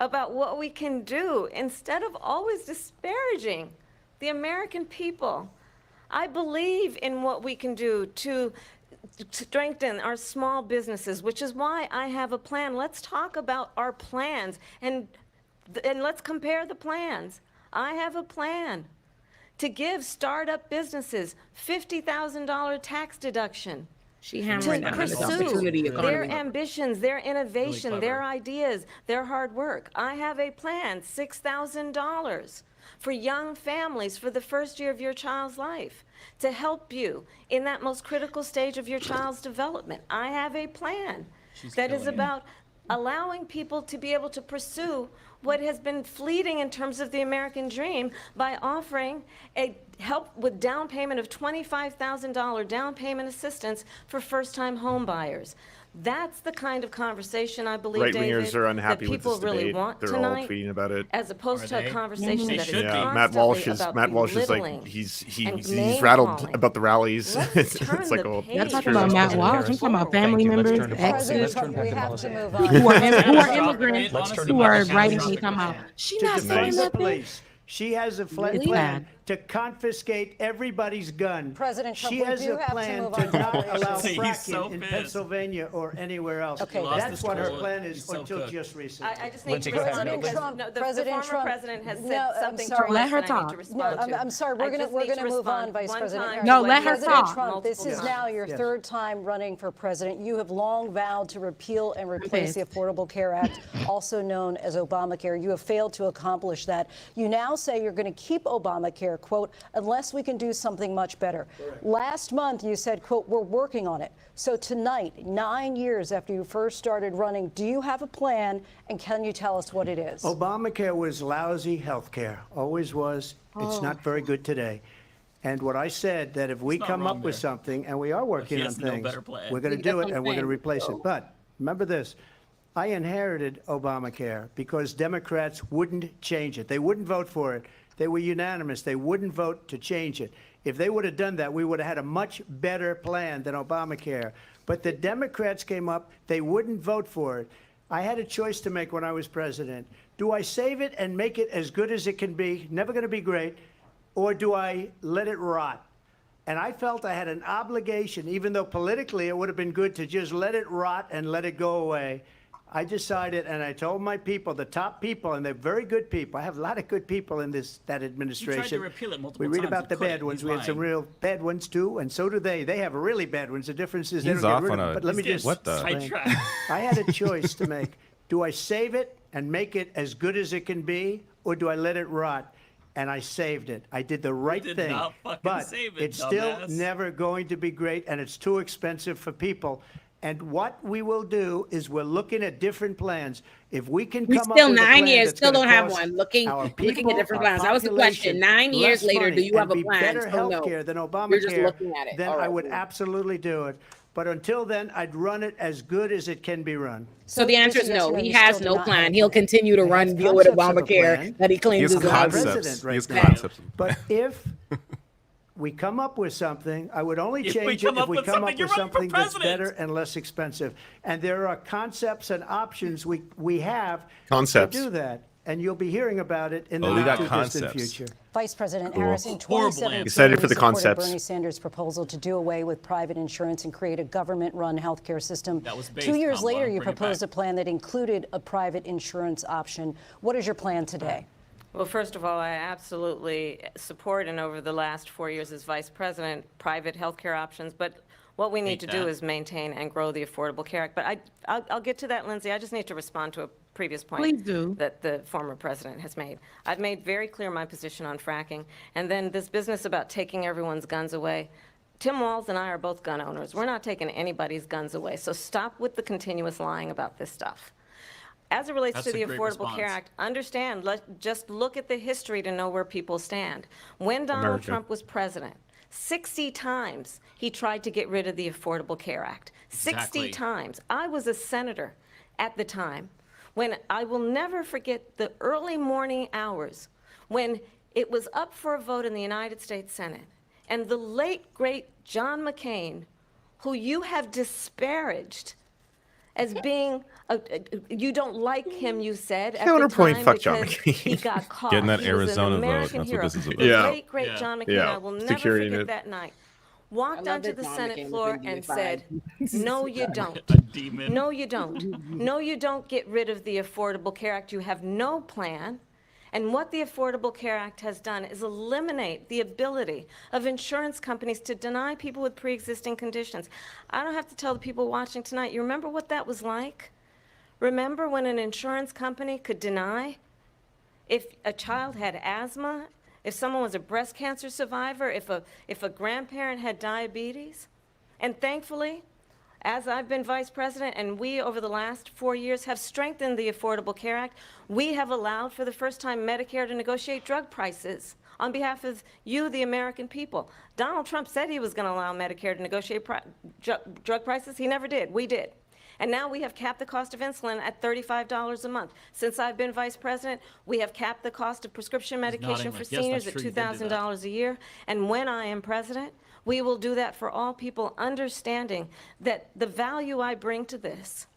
about what we can do instead of always disparaging the American people. I believe in what we can do to strengthen our small businesses, which is why I have a plan. Let's talk about our plans and let's compare the plans. I have a plan to give startup businesses $50,000 tax deduction. She To hammering down on this pursue opportunity their economy. ambitions, their innovation, clever. their ideas, their hard work. I have a plan, $6,000 for young families for the first year of your child's life to help you in that most critical stage of your child's development. I have a plan that is about allowing people to be able to pursue what has been fleeting in terms of the American dream by offering a help with down payment of $25,000 down payment assistance for first-time home buyers. That's the kind of conversation I believe, Right-wingers David, are that unhappy with people this really debate. want They're all tonight, tweeting about it. as opposed to a conversation They that should is be. Yeah, constantly about Matt Walsh is like belittling he's and he's rattled name-calling. about the rallies. Let's it's turn like the oh, page. Y'all it's talking true. about Matt Walsh. I'm talking about family Thank you. Let's members, turn to policy. exes, Let's turn back we to have policy. to move who on. are immigrants, Let's turn to who are policy. writing me talking about, she To not defend saying the nothing. police. She has a plan It's bad. to confiscate everybody's gun. President Trump, she we has do a have to plan move to on to not other allow issues. He's fracking so in pissed. Pennsylvania or anywhere else. Okay, That's what her control. plan is He's so until cooked. just recently. I just need Lindsay, to go ahead. respond President because Trump, no, the President former Trump, president has said no, I'm something sorry. to Let us her that I need talk. to respond No, to. I'm sorry. I We're just going need to to move on, respond Vice one President time Harris. No, to let what her he said President talk. Trump, this is multiple now times. your Yes. third time running for president. You have long vowed to repeal and replace the pissed. Affordable Care Act, also known as Obamacare. You have failed to accomplish that. You now say you're going to keep Obamacare, quote, unless we can do something much better. Last month, you said, quote, we're working on it. So tonight, 9 years after you first started running, do you have a plan, and can you tell us what it is? Obamacare was lousy health care, always was. It's not very good today. And what I said, that if we not come up wrong with there. something, and we are working he on has no things, better plan. we're going to That's do what it I'm and we're going to saying. replace it. But remember this, I inherited Obamacare because Democrats wouldn't change it. They wouldn't vote for it. They were unanimous. They wouldn't vote to change it. If they would have done that, we would have had a much better plan than Obamacare. But the Democrats came up, they wouldn't vote for it. I had a choice to make when I was president. Do I save it and make it as good as it can be, never going to be great, or do I let it rot? And I felt I had an obligation, even though politically it would have been good to just let it rot and let it go away. I decided, and I told my people, the top people, and they're very good people. I have a lot of good people in that administration. You tried to repeal it multiple We read times. about You the couldn't. bad ones. He's We had some lying. real bad ones too, and so do they. They have really bad ones. The difference is they He's don't get off rid on of them. a- But let me He's just What the- explain. Sidetrack. I had a choice to make. Do I save it and make it as good as it can be, or do I let it rot? And I saved it. I did the right did thing. not fucking But save it, it's still dumbass. never going to be great, and it's too expensive for people. And what we will do is we're looking at different plans. If we can We come still up with a 9 plan years, that's still gonna don't have cost one. Looking our at people, different our plans. That was the question. population 9 years less later, money do you have a and be plan? better Still health no. care than You're just Obamacare, looking at it. then All I right. would absolutely do it. But until then, I'd run it as good as it can be run. So the answer is Yes, no. no, He you has still do no not have a plan. He'll plan. continue to I run have deal with concepts of a Obamacare plan. that he claims He has is I'm concepts. ours. president He has right now. concepts. But if we come up with something. I would only If we change it come if up we with come something, up you're with running for something that's president. better and less expensive. And there are concepts and options we have Concepts. to do that. And you'll be hearing about it in the Oh, we not got too distant concepts. future. Vice President Cool. Harris, in 2017, Excited for you the supported concepts. Bernie Sanders' proposal to do away with private insurance and create a government-run healthcare system. That was 2 based, years Kamala. later, you Bring it proposed back. a plan that included a private insurance option. What is your plan today? Well, first of all, I absolutely support, and over the last 4 years as vice president, private healthcare options. But what we need to do is maintain and grow the Affordable Care Act. But I'll get to that, Lindsay. I just need to respond to a previous point Please do. that the former president has made. I've made very clear my position on fracking. And then this business about taking everyone's guns away. Tim Walz and I are both gun owners. We're not taking anybody's guns away. So stop with the continuous lying about this stuff. As it relates That's to the a great Affordable Care response. Act, understand, just look at the history to know where people stand. When Donald America. Trump was president, 60 times he tried to get rid of the Affordable Care Act. 60 Exactly. times. I was a senator at the time when I will never forget the early morning hours when it was up for a vote in the United States Senate. And the late, great John McCain, who you have disparaged as being, you don't like him, you said, at the Counterpoint, time fuck John because McCain. he got caught. Getting that He was an Arizona vote, American that's what hero. this is about. The Yeah. late, great Yeah. John McCain, Yeah. I will never Securing forget it. that night. Walked love onto that the John Senate McCain was floor being and deified. said, no, you don't. A demon. No, you don't. No, you don't get rid of the Affordable Care Act. You have no plan. And what the Affordable Care Act has done is eliminate the ability of insurance companies to deny people with pre-existing conditions. I don't have to tell the people watching tonight, you remember what that was like? Remember when an insurance company could deny if a child had asthma, if someone was a breast cancer survivor, if a grandparent had diabetes? And thankfully, as I've been vice president and we over the last 4 years have strengthened the Affordable Care Act, we have allowed for the first time Medicare to negotiate drug prices on behalf of you, the American people. Donald Trump said he was going to allow Medicare to negotiate drug prices. He never did. We did. And now we have capped the cost of insulin at $35 a month. Since I've been vice president, we have capped the cost of prescription medication nodding for like, yes, seniors that's at true, you did do that. $2,000 a year. And when I am president, we will do that for all people, understanding that the value I bring to this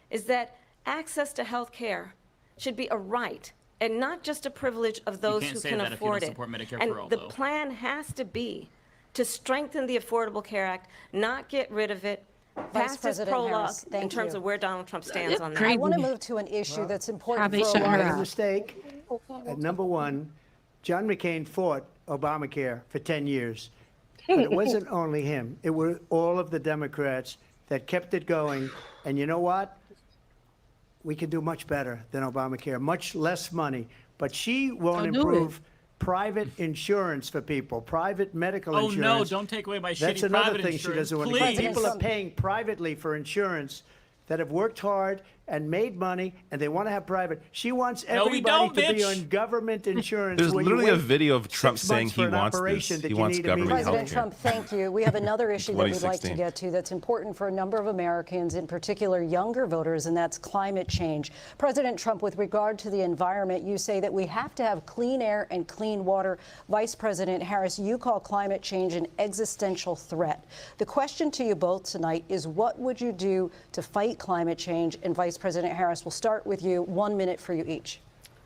is that access to health care should be a right and not just a privilege of those can't who say can that if you don't afford it. support Medicare And for all, the though. plan has to be to strengthen the Affordable Care Act, not get rid of it. Vice Pass this President prologue Harris, in thank terms you. of where Donald Trump stands on that. I want to move to an issue that's important they for a shut lot her of Made a up. mistake. At number one, John McCain fought Obamacare for 10 years. But it wasn't only him. It were all of the Democrats that kept it going. And you know what? We can do much better than Obamacare, much less money. But she won't So do improve private insurance for people, private medical Oh insurance. no! Don't take away my That's shitty another private thing insurance. she doesn't want to Please. do. People are paying privately for insurance that have worked hard and made money, and they want to have private. She wants No, we everybody don't, to be bitch. on government insurance. There's where you literally a wait video of 6 Trump saying months he for an wants operation this. that He you wants need government immediately. President health care. Trump, thank you. We have another issue that we'd like to 2016. get to that's important for a number of Americans, in particular younger voters, and that's climate change. President Trump, with regard to the environment, you say that we have to have clean air and clean water. Vice President Harris, you call climate change an existential threat. The question to you both tonight is, what would you do to fight climate change? And Vice President Harris, we'll start with you. 1 minute for you each.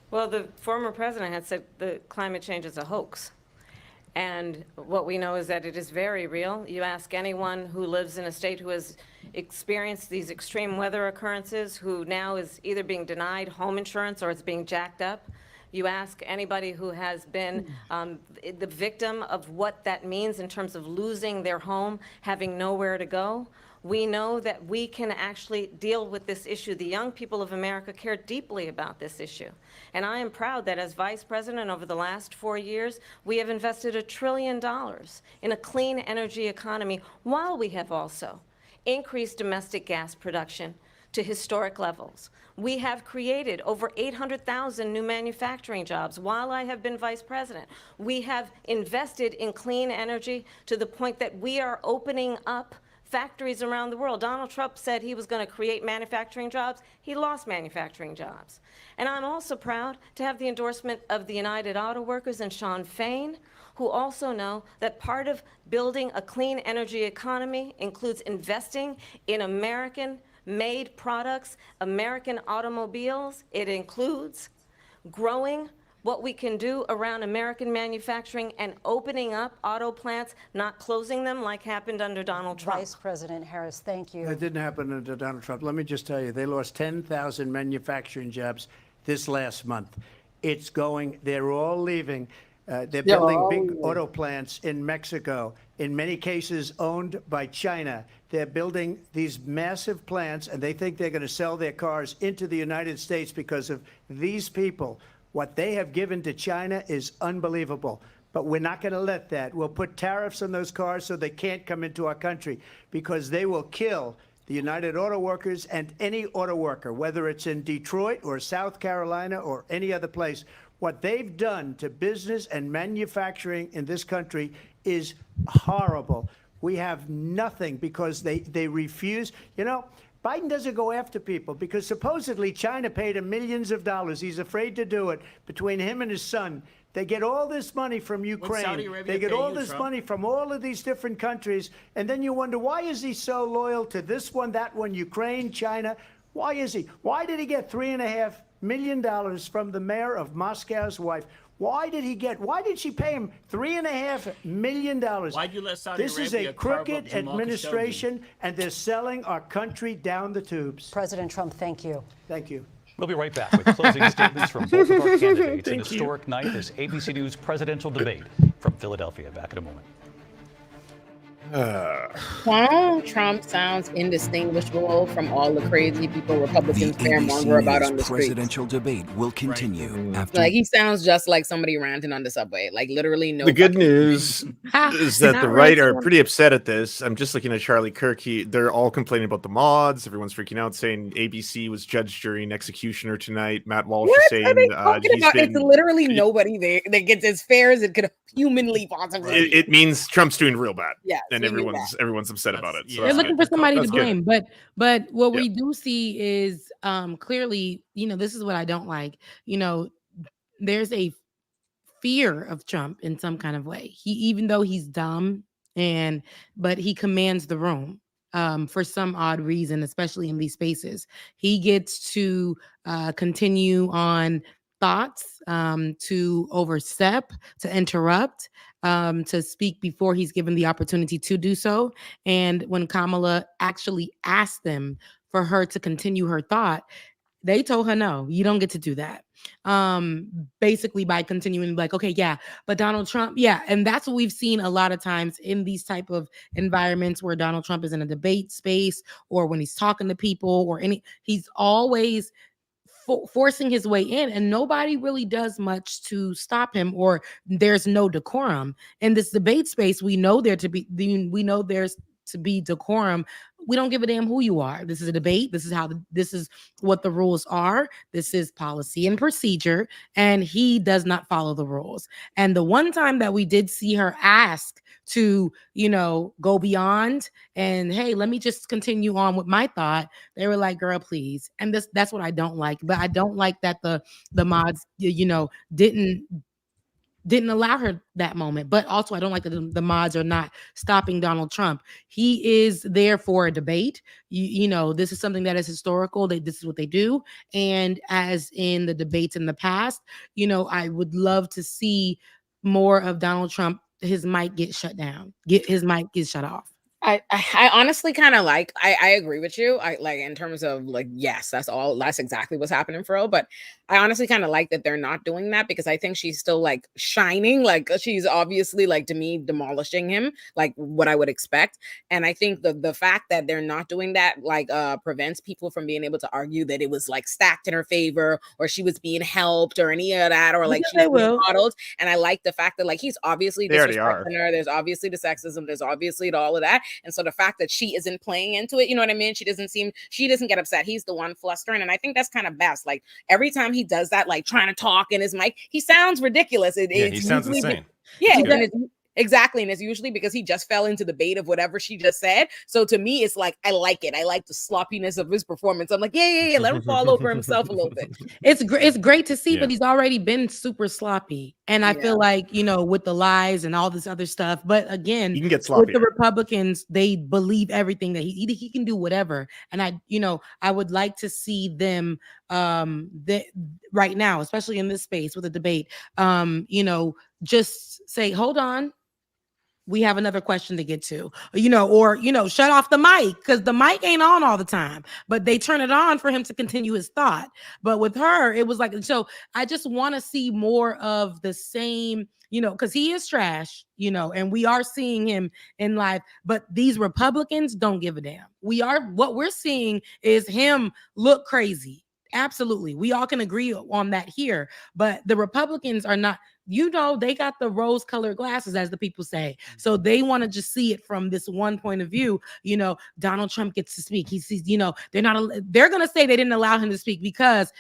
Well, the former president had said the climate change is a hoax. And what we know is that it is very real. You ask anyone who lives in a state who has experienced these extreme weather occurrences, who now is either being denied home insurance or it's being jacked up. You ask anybody who has been the victim of what that means in terms of losing their home, having nowhere to go. We know that we can actually deal with this issue. The young people of America care deeply about this issue. And I am proud that as vice president over the last 4 years, we have invested $1 trillion in a clean energy economy, while we have also increased domestic gas production to historic levels. We have created over 800,000 new manufacturing jobs while I have been vice president. We have invested in clean energy to the point that we are opening up factories around the world. Donald Trump said he was going to create manufacturing jobs. He lost manufacturing jobs. And I'm also proud to have the endorsement of the United Auto Workers and Sean Fain, who also know that part of building a clean energy economy includes investing in American-made products, American automobiles. It includes growing what we can do around American manufacturing and opening up auto plants, not closing them like happened under Donald Trump. Vice President Harris, thank you. It didn't happen under Donald Trump. Let me just tell you, they lost 10,000 manufacturing jobs this last month. They're all leaving. They're building big auto plants in Mexico, in many cases owned by China. They're building these massive plants, and they think they're going to sell their cars into the United States because of these people. What they have given to China is unbelievable. But we're not going to let that. We'll put tariffs on those cars so they can't come into our country, because they will kill the United Auto Workers and any auto worker, whether it's in Detroit or South Carolina or any other place. What they've done to business and manufacturing in this country is horrible. We have nothing because they refuse. You know, Biden doesn't go after people because supposedly China paid him millions of dollars. He's afraid to do it. Between him and his son, they get all this money from Ukraine. They get all this money from all of these different countries. And then you wonder, why is he so loyal to this one, that one, Ukraine, China? Why is he? Why did he get $3.5 million from the mayor of Moscow's wife? Why did she pay him $3.5 million? Why'd you let Saudi This is Arabia a carve up crooked Jamal administration, and they're selling our country down the tubes. President Trump, thank you. Thank you. We'll be right back with closing statements from both of our candidates. An historic night, this ABC News presidential debate from Philadelphia. Back in a moment. Donald Trump sounds indistinguishable from all the crazy people Republicans scaremonger about on the street. Presidential debate will continue after. Like, he sounds just like somebody ranting on the subway. Like, literally no. The good news is that the right are pretty upset at this. I'm just looking at Charlie Kirk. They're all complaining about the mods. Everyone's freaking out, saying ABC was judge, jury, and executioner tonight. Matt Walsh is saying are they talking about? It's literally nobody there that gets as fair as it could humanly possibly. It means Trump's doing real bad. Yeah, and everyone's upset about it. So They're looking for somebody to blame, good. but what we do see is clearly, this is what I don't like. There's a fear of Trump in some kind of way. Even though he's dumb but he commands the room for some odd reason, especially in these spaces. He gets to continue on thoughts, to overstep, to interrupt, to speak before he's given the opportunity to do so. And when Kamala actually asked them for her to continue her thought, they told her, no, you don't get to do that. Basically by continuing like, okay, yeah, but Donald Trump, yeah. And that's what we've seen a lot of times in these type of environments where Donald Trump is in a debate space, or when he's talking to people, or he's always forcing his way in, and nobody really does much to stop him, or there's no decorum in this debate space. We know there's to be decorum. We don't give a damn who you are. This is a debate. This is what the rules are. This is policy and procedure, and he does not follow the rules. And the one time that we did see her ask to, go beyond and, hey, let me just continue on with my thought, they were like, girl, please. And that's what I don't like. But I don't like that the mods, didn't allow her that moment. But also, I don't like that the mods are not stopping Donald Trump. He is there for a debate. This is something that is historical. This is what they do. And as in the debates in the past, I would love to see more of Donald Trump. His mic get shut down. His mic get shut off. I honestly kind of I agree with you. I like in terms of yes, that's exactly what's happening for real. But I honestly kind of like that they're not doing that, because I think she's still shining. She's obviously to me demolishing him, like what I would expect. And I think the fact that they're not doing that prevents people from being able to argue that it was stacked in her favor, or she was being helped, or any of that, or she was modeled. And I like the fact that he's obviously disrespecting her. There's obviously the sexism. There's obviously all of that. And so the fact that she isn't playing into it, you know what I mean? She doesn't get upset. He's the one flustering. And I think that's kind of best. Every time he does that, trying to talk in his mic, he sounds ridiculous. He sounds insane. Yeah. Exactly. And it's usually because he just fell into the bait of whatever she just said. So to me, it's like, I like it. I like the sloppiness of his performance. I'm like, yeah. Let him fall over himself a little bit. It's great to see, Yeah. but he's already been super sloppy. And I feel like, with the lies and all this other stuff. But again, You can get with the sloppier. Republicans, they believe everything that he can do whatever. And I would like to see them right now, especially in this space with the debate, just say, hold on. We have another question to get to, or shut off the mic because the mic ain't on all the time, but they turn it on for him to continue his thought. But with her, it was like, so I just want to see more of the same, because he is trash, and we are seeing him in live, but these Republicans don't give a damn. What we're seeing is him look crazy. Absolutely. We all can agree on that here, but the Republicans are not. They got the rose-colored glasses, as the people say. So they want to just see it from this one point of view. Donald Trump gets to speak. He sees, they're going to say they didn't allow him to speak because,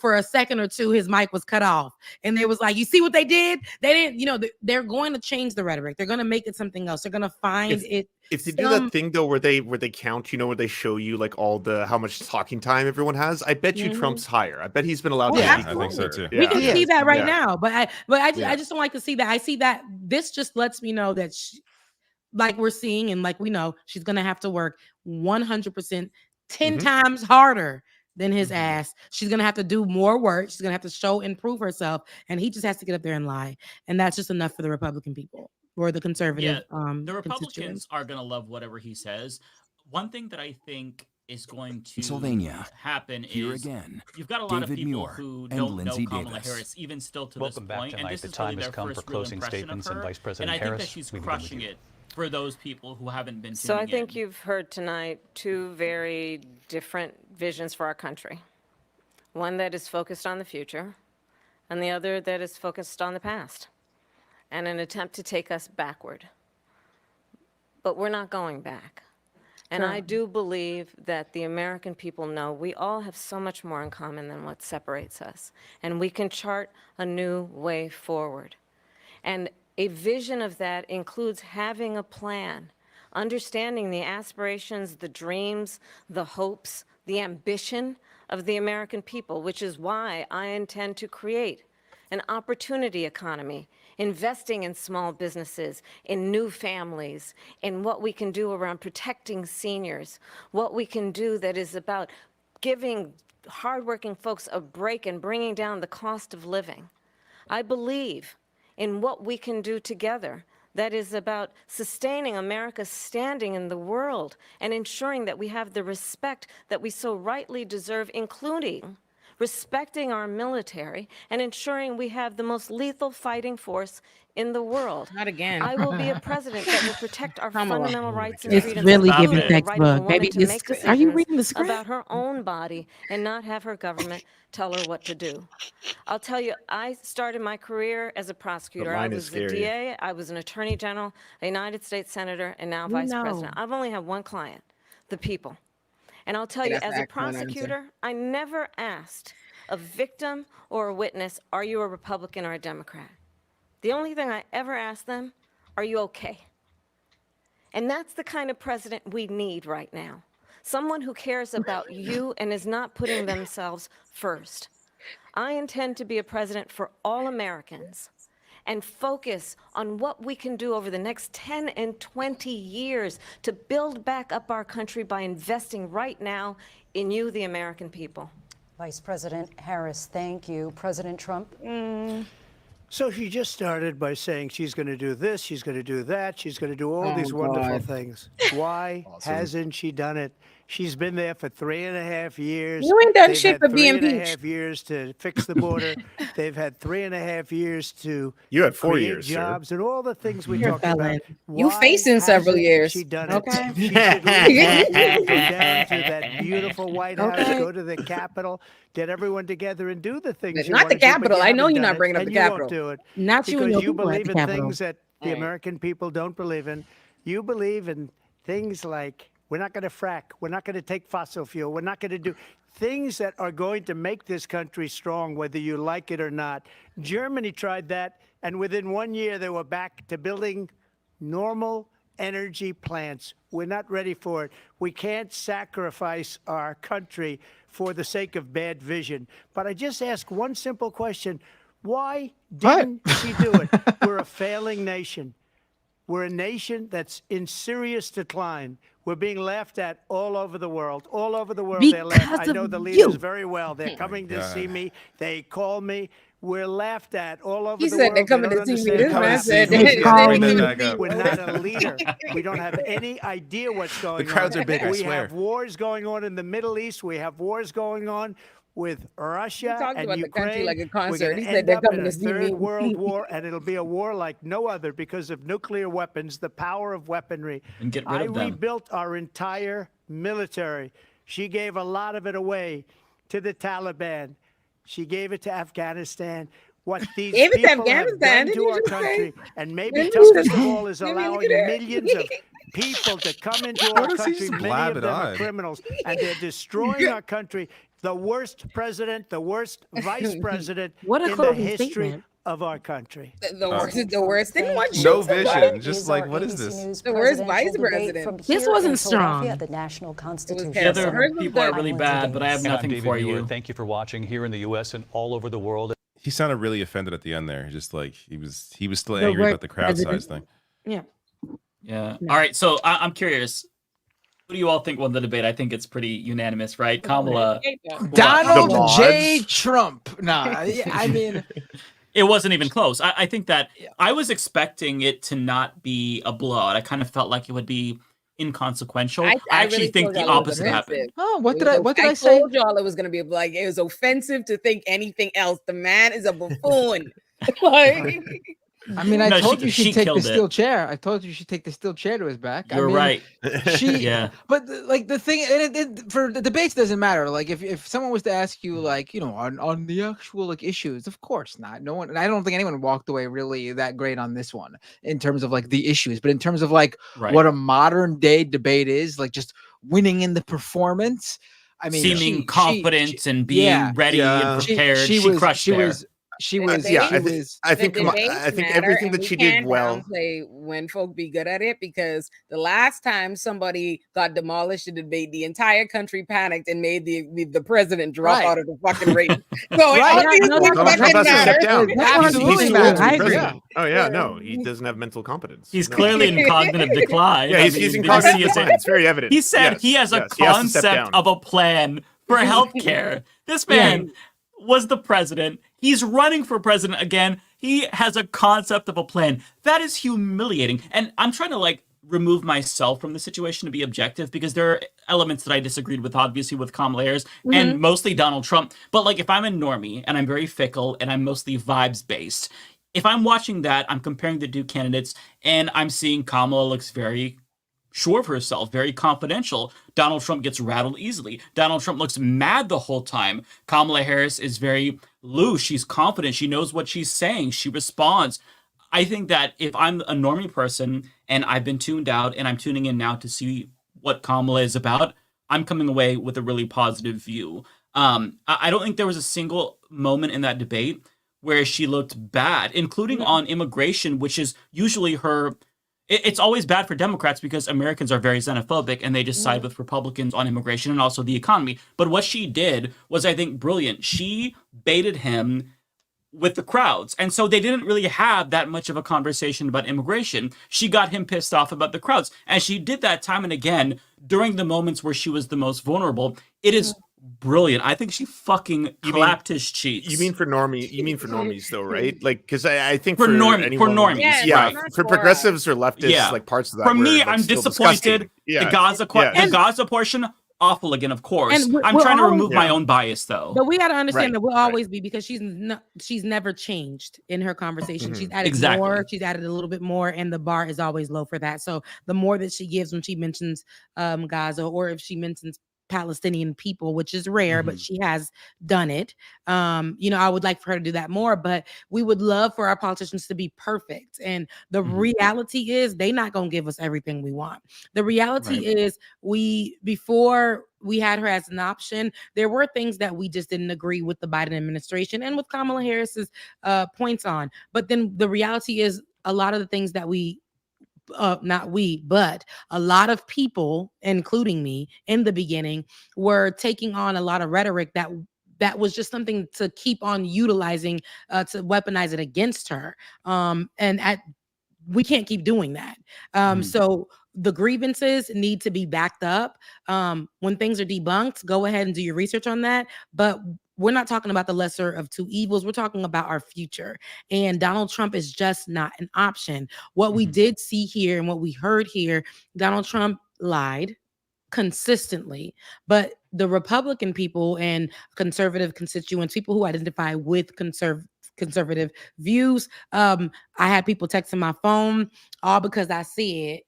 for a second or two, his mic was cut off. And they was like, you see what they did? They didn't, they're going to change the rhetoric. They're going to make it something else. They're going to find it. If they do that thing though, where they count, where they show you like how much talking time everyone has, I bet you Trump's higher. I bet he's been allowed to speak. I think so too. We can see that right now, but I just don't like to see that. I see that this just lets me know that like we're seeing and like we know, she's gonna have to work 100%, 10 times harder than his ass. She's gonna have to do more work. She's gonna have to show and prove herself, and he just has to get up there and lie, and that's just enough for the Republican people or the conservative. The Republicans are gonna love whatever he says. One thing that I think is going to Pennsylvania. happen Here is again, you've got a lot David of people Muir who and don't Lindsey know Kamala Davis. Harris, even still to Welcome this back point, tonight. and this The is time really has their come first for real closing impression statements, of and her. Vice President And I think Harris, that she's we begin with crushing you. it for those people who haven't been tuning So I think in. you've heard tonight two very different visions for our country. One that is focused on the future, and the other that is focused on the past, and an attempt to take us backward. But we're not going back. And I do believe that the American people know we all have so much more in common than what separates us. And we can chart a new way forward. And a vision of that includes having a plan, understanding the aspirations, the dreams, the hopes, the ambition of the American people, which is why I intend to create an opportunity economy, investing in small businesses, in new families, in what we can do around protecting seniors, what we can do that is about giving hardworking folks a break and bringing down the cost of living. I believe in what we can do together that is about sustaining America's standing in the world and ensuring that we have the respect that we so rightly deserve, including respecting our military and ensuring we have the most lethal fighting force in the world. Not again. I will be a president that will protect our Kamala. fundamental rights and It's freedoms, really including giving the right of a textbook. woman Baby, to make are you decisions reading the script? about her own body and not have her government tell her what to do. I'll tell you, I started my career as a prosecutor. I line is was the scary. DA, I was an attorney general, a United States senator, and now vice president. I've only had one client, the people. And I'll tell you, that's as an a excellent answer. prosecutor, I never asked a victim or a witness, are you a Republican or a Democrat? The only thing I ever asked them, are you okay? And that's the kind of president we need right now. Someone who cares about you and is not putting themselves first. I intend to be a president for all Americans and focus on what we can do over the next 10 and 20 years to build back up our country by investing right now in you, the American people. Vice President Harris, thank you. President Trump? So she just started by saying she's going to do this, she's going to do that, she's going to do all these wonderful God. things. Why hasn't she done it? She's been there for 3.5 years. You ain't done They've shit had but being 3.5 impeached. years to fix the border. They've had 3.5 years to You had 4 create years, sir. jobs and all the things we You're a talked about. felon. You Why facing several hasn't years. She done Okay. it. She should leave, go down to that beautiful White House, Okay. go to the Capitol, get everyone together and do the things But you not want the to do, but Capitol. you I know haven't you're done not it, bringing up and the you Capitol. won't do it. Not you and Because your you people at believe the in Capitol. things that the American people don't believe in. You believe in things like we're not going to frack, we're not going to take fossil fuel, we're not going to do. things that are going to make this country strong, whether you like it or not. Germany tried that, and within 1 year, they were back to building normal energy plants. We're not ready for it. We can't sacrifice our country for the sake of bad vision. But I just ask one simple question. Why didn't she do it? We're a failing nation. We're a nation that's in serious decline. We're being laughed at all over the world. All over the world, they're laughed. I know the leaders very well. They're coming to see me. They call me. We're laughed at all over the world. He said they're coming to see me. This man said we're not a leader. We don't have any idea what's going on. The crowds are big, I We swear. have wars going on in the Middle East. We have wars going on with Russia talked and about the Ukraine. country like a We're concert. gonna He said end they're up coming in to a see third me. world war, and it'll be a war like no other because of nuclear weapons, the power of weaponry. And get rid of them. Rebuilt our entire military. She gave a lot of it away to the Taliban. She gave it to Afghanistan. What these Gave it to people have Afghanistan, done didn't to you our just say? country, and maybe Didn't you toughest just- of all is Give me a allowing look at that. millions of people to come into our What does he country. just Many blab of it them are on? criminals, and they're destroying our country. The worst president, the worst vice president What a in the closing history statement. of our country. The worst is the worst. Didn't one No shoot vision. somebody? Just like, what is this? The worst vice president. This wasn't strong. The National Constitution. The other Hers was people are good. really bad, but I have And I'm nothing David for Muir. you. Thank you for watching here in the U.S. and all over the world. He sounded really offended at the end there. Just like he was still The angry word about the crowd size president. thing. Yeah. Yeah. No. All right. So I'm curious. Who do you all think won the debate? I think it's pretty unanimous, right? Kamala. Donald What? J. Trump. Nah, I mean, It wasn't even close. I think that I was expecting it to not be a blowout. I kind of felt like it would be inconsequential. I actually really think told the y'all it was opposite happened. offensive. oh, what It did was I I say? told y'all it was gonna be like it was offensive to think anything else. The man is a buffoon. Like, I mean, I No, told she- you she she'd take the killed it. steel chair. I told you she'd take the steel chair to his back. You're right. She, Yeah. But like the thing, and for the debates doesn't matter. Like if someone was to ask you, like on the actual like issues, of course not. No one, and I don't think anyone walked away really that great on this one in terms of like the issues, but in terms of like Right. what a modern day debate is, like just winning in the performance. I mean, Seeming confident and being yeah, ready and prepared. She crushed there. She was. Yeah, the I think debates everything matter, that and she we did can't well. downplay when folk be good at it, because the last time somebody got demolished in a debate, the entire country panicked and made the president drop Right. out of the fucking race. So it Right. obviously No, fucking Donald Trump has to matters. step down. Absolutely He's matters. too old to I be agree. president. Oh yeah, no, he doesn't have mental competence. He's No. clearly in cognitive decline. Yeah, I he's mean, in did you cognitive see his- decline. It's very evident. He said Yes, he has a yes, he has to step concept down. of a plan for healthcare. This man was the president. He's running for president again. He has a concept of a plan. That is humiliating. And I'm trying to like remove myself from the situation to be objective, because there are elements that I disagreed with, obviously, with Kamala Harris and mostly Donald Trump. But like, if I'm a normie and I'm very fickle and I'm mostly vibes based, if I'm watching that, I'm comparing the two candidates and I'm seeing Kamala looks very sure of herself, very confidential. Donald Trump gets rattled easily. Donald Trump looks mad the whole time. Kamala Harris is very loose. She's confident. She knows what she's saying. She responds. I think that if I'm a normie person and I've been tuned out and I'm tuning in now to see what Kamala is about, I'm coming away with a really positive view. I don't think there was a single moment in that debate where she looked bad, including on immigration, which is usually her. It's always bad for Democrats because Americans are very xenophobic and they just side with Republicans on immigration and also the economy. But what she did was, I think, brilliant. She baited him with the crowds. And so they didn't really have that much of a conversation about immigration. She got him pissed off about the crowds. And she did that time and again during the moments where she was the most vulnerable. It is brilliant. I think she fucking clapped his cheeks. You mean for normies though, right? Like, because I think For normies, yeah, right. for progressives or leftists, Yeah. like parts of that. For were, me, like, I'm still disappointed. disgusting. Yeah. The Gaza the Gaza portion, awful again, of course. And I'm we're trying to always- remove my own bias though. But we got to understand Right, that we'll always be, because she's never changed in her conversation. She's added Exactly. more, she's added a little bit more, and the bar is always low for that. So the more that she gives when she mentions Gaza, or if she mentions Palestinian people, which is rare, but Mhm. she has done it. I would like for her to do that more, but we would love for our politicians to be perfect. And the reality is they're not going to give us everything we want. The reality is before we had her as an option, there were things that we just didn't agree with the Biden administration and with Kamala Harris's points on. But then the reality is a lot of the things that not we, but a lot of people, including me in the beginning, were taking on a lot of rhetoric that was just something to keep on utilizing to weaponize it against her. We can't keep doing that. So the grievances need to be backed up. When things are debunked, go ahead and do your research on that. But we're not talking about the lesser of two evils. We're talking about our future. And Donald Trump is just not an option. What we did see here and what we heard here, Donald Trump lied consistently, but the Republican people and conservative constituents, people who identify with conservative views, I had people texting my phone all because I said,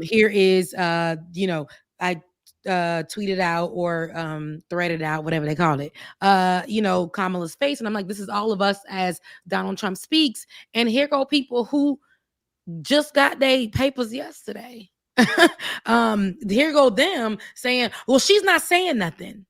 here is I tweeted out or threaded out, whatever they call it, Kamala's face. And I'm like, this is all of us as Donald Trump speaks. And here go people who just got their papers yesterday. Here go them saying, well, she's not saying nothing.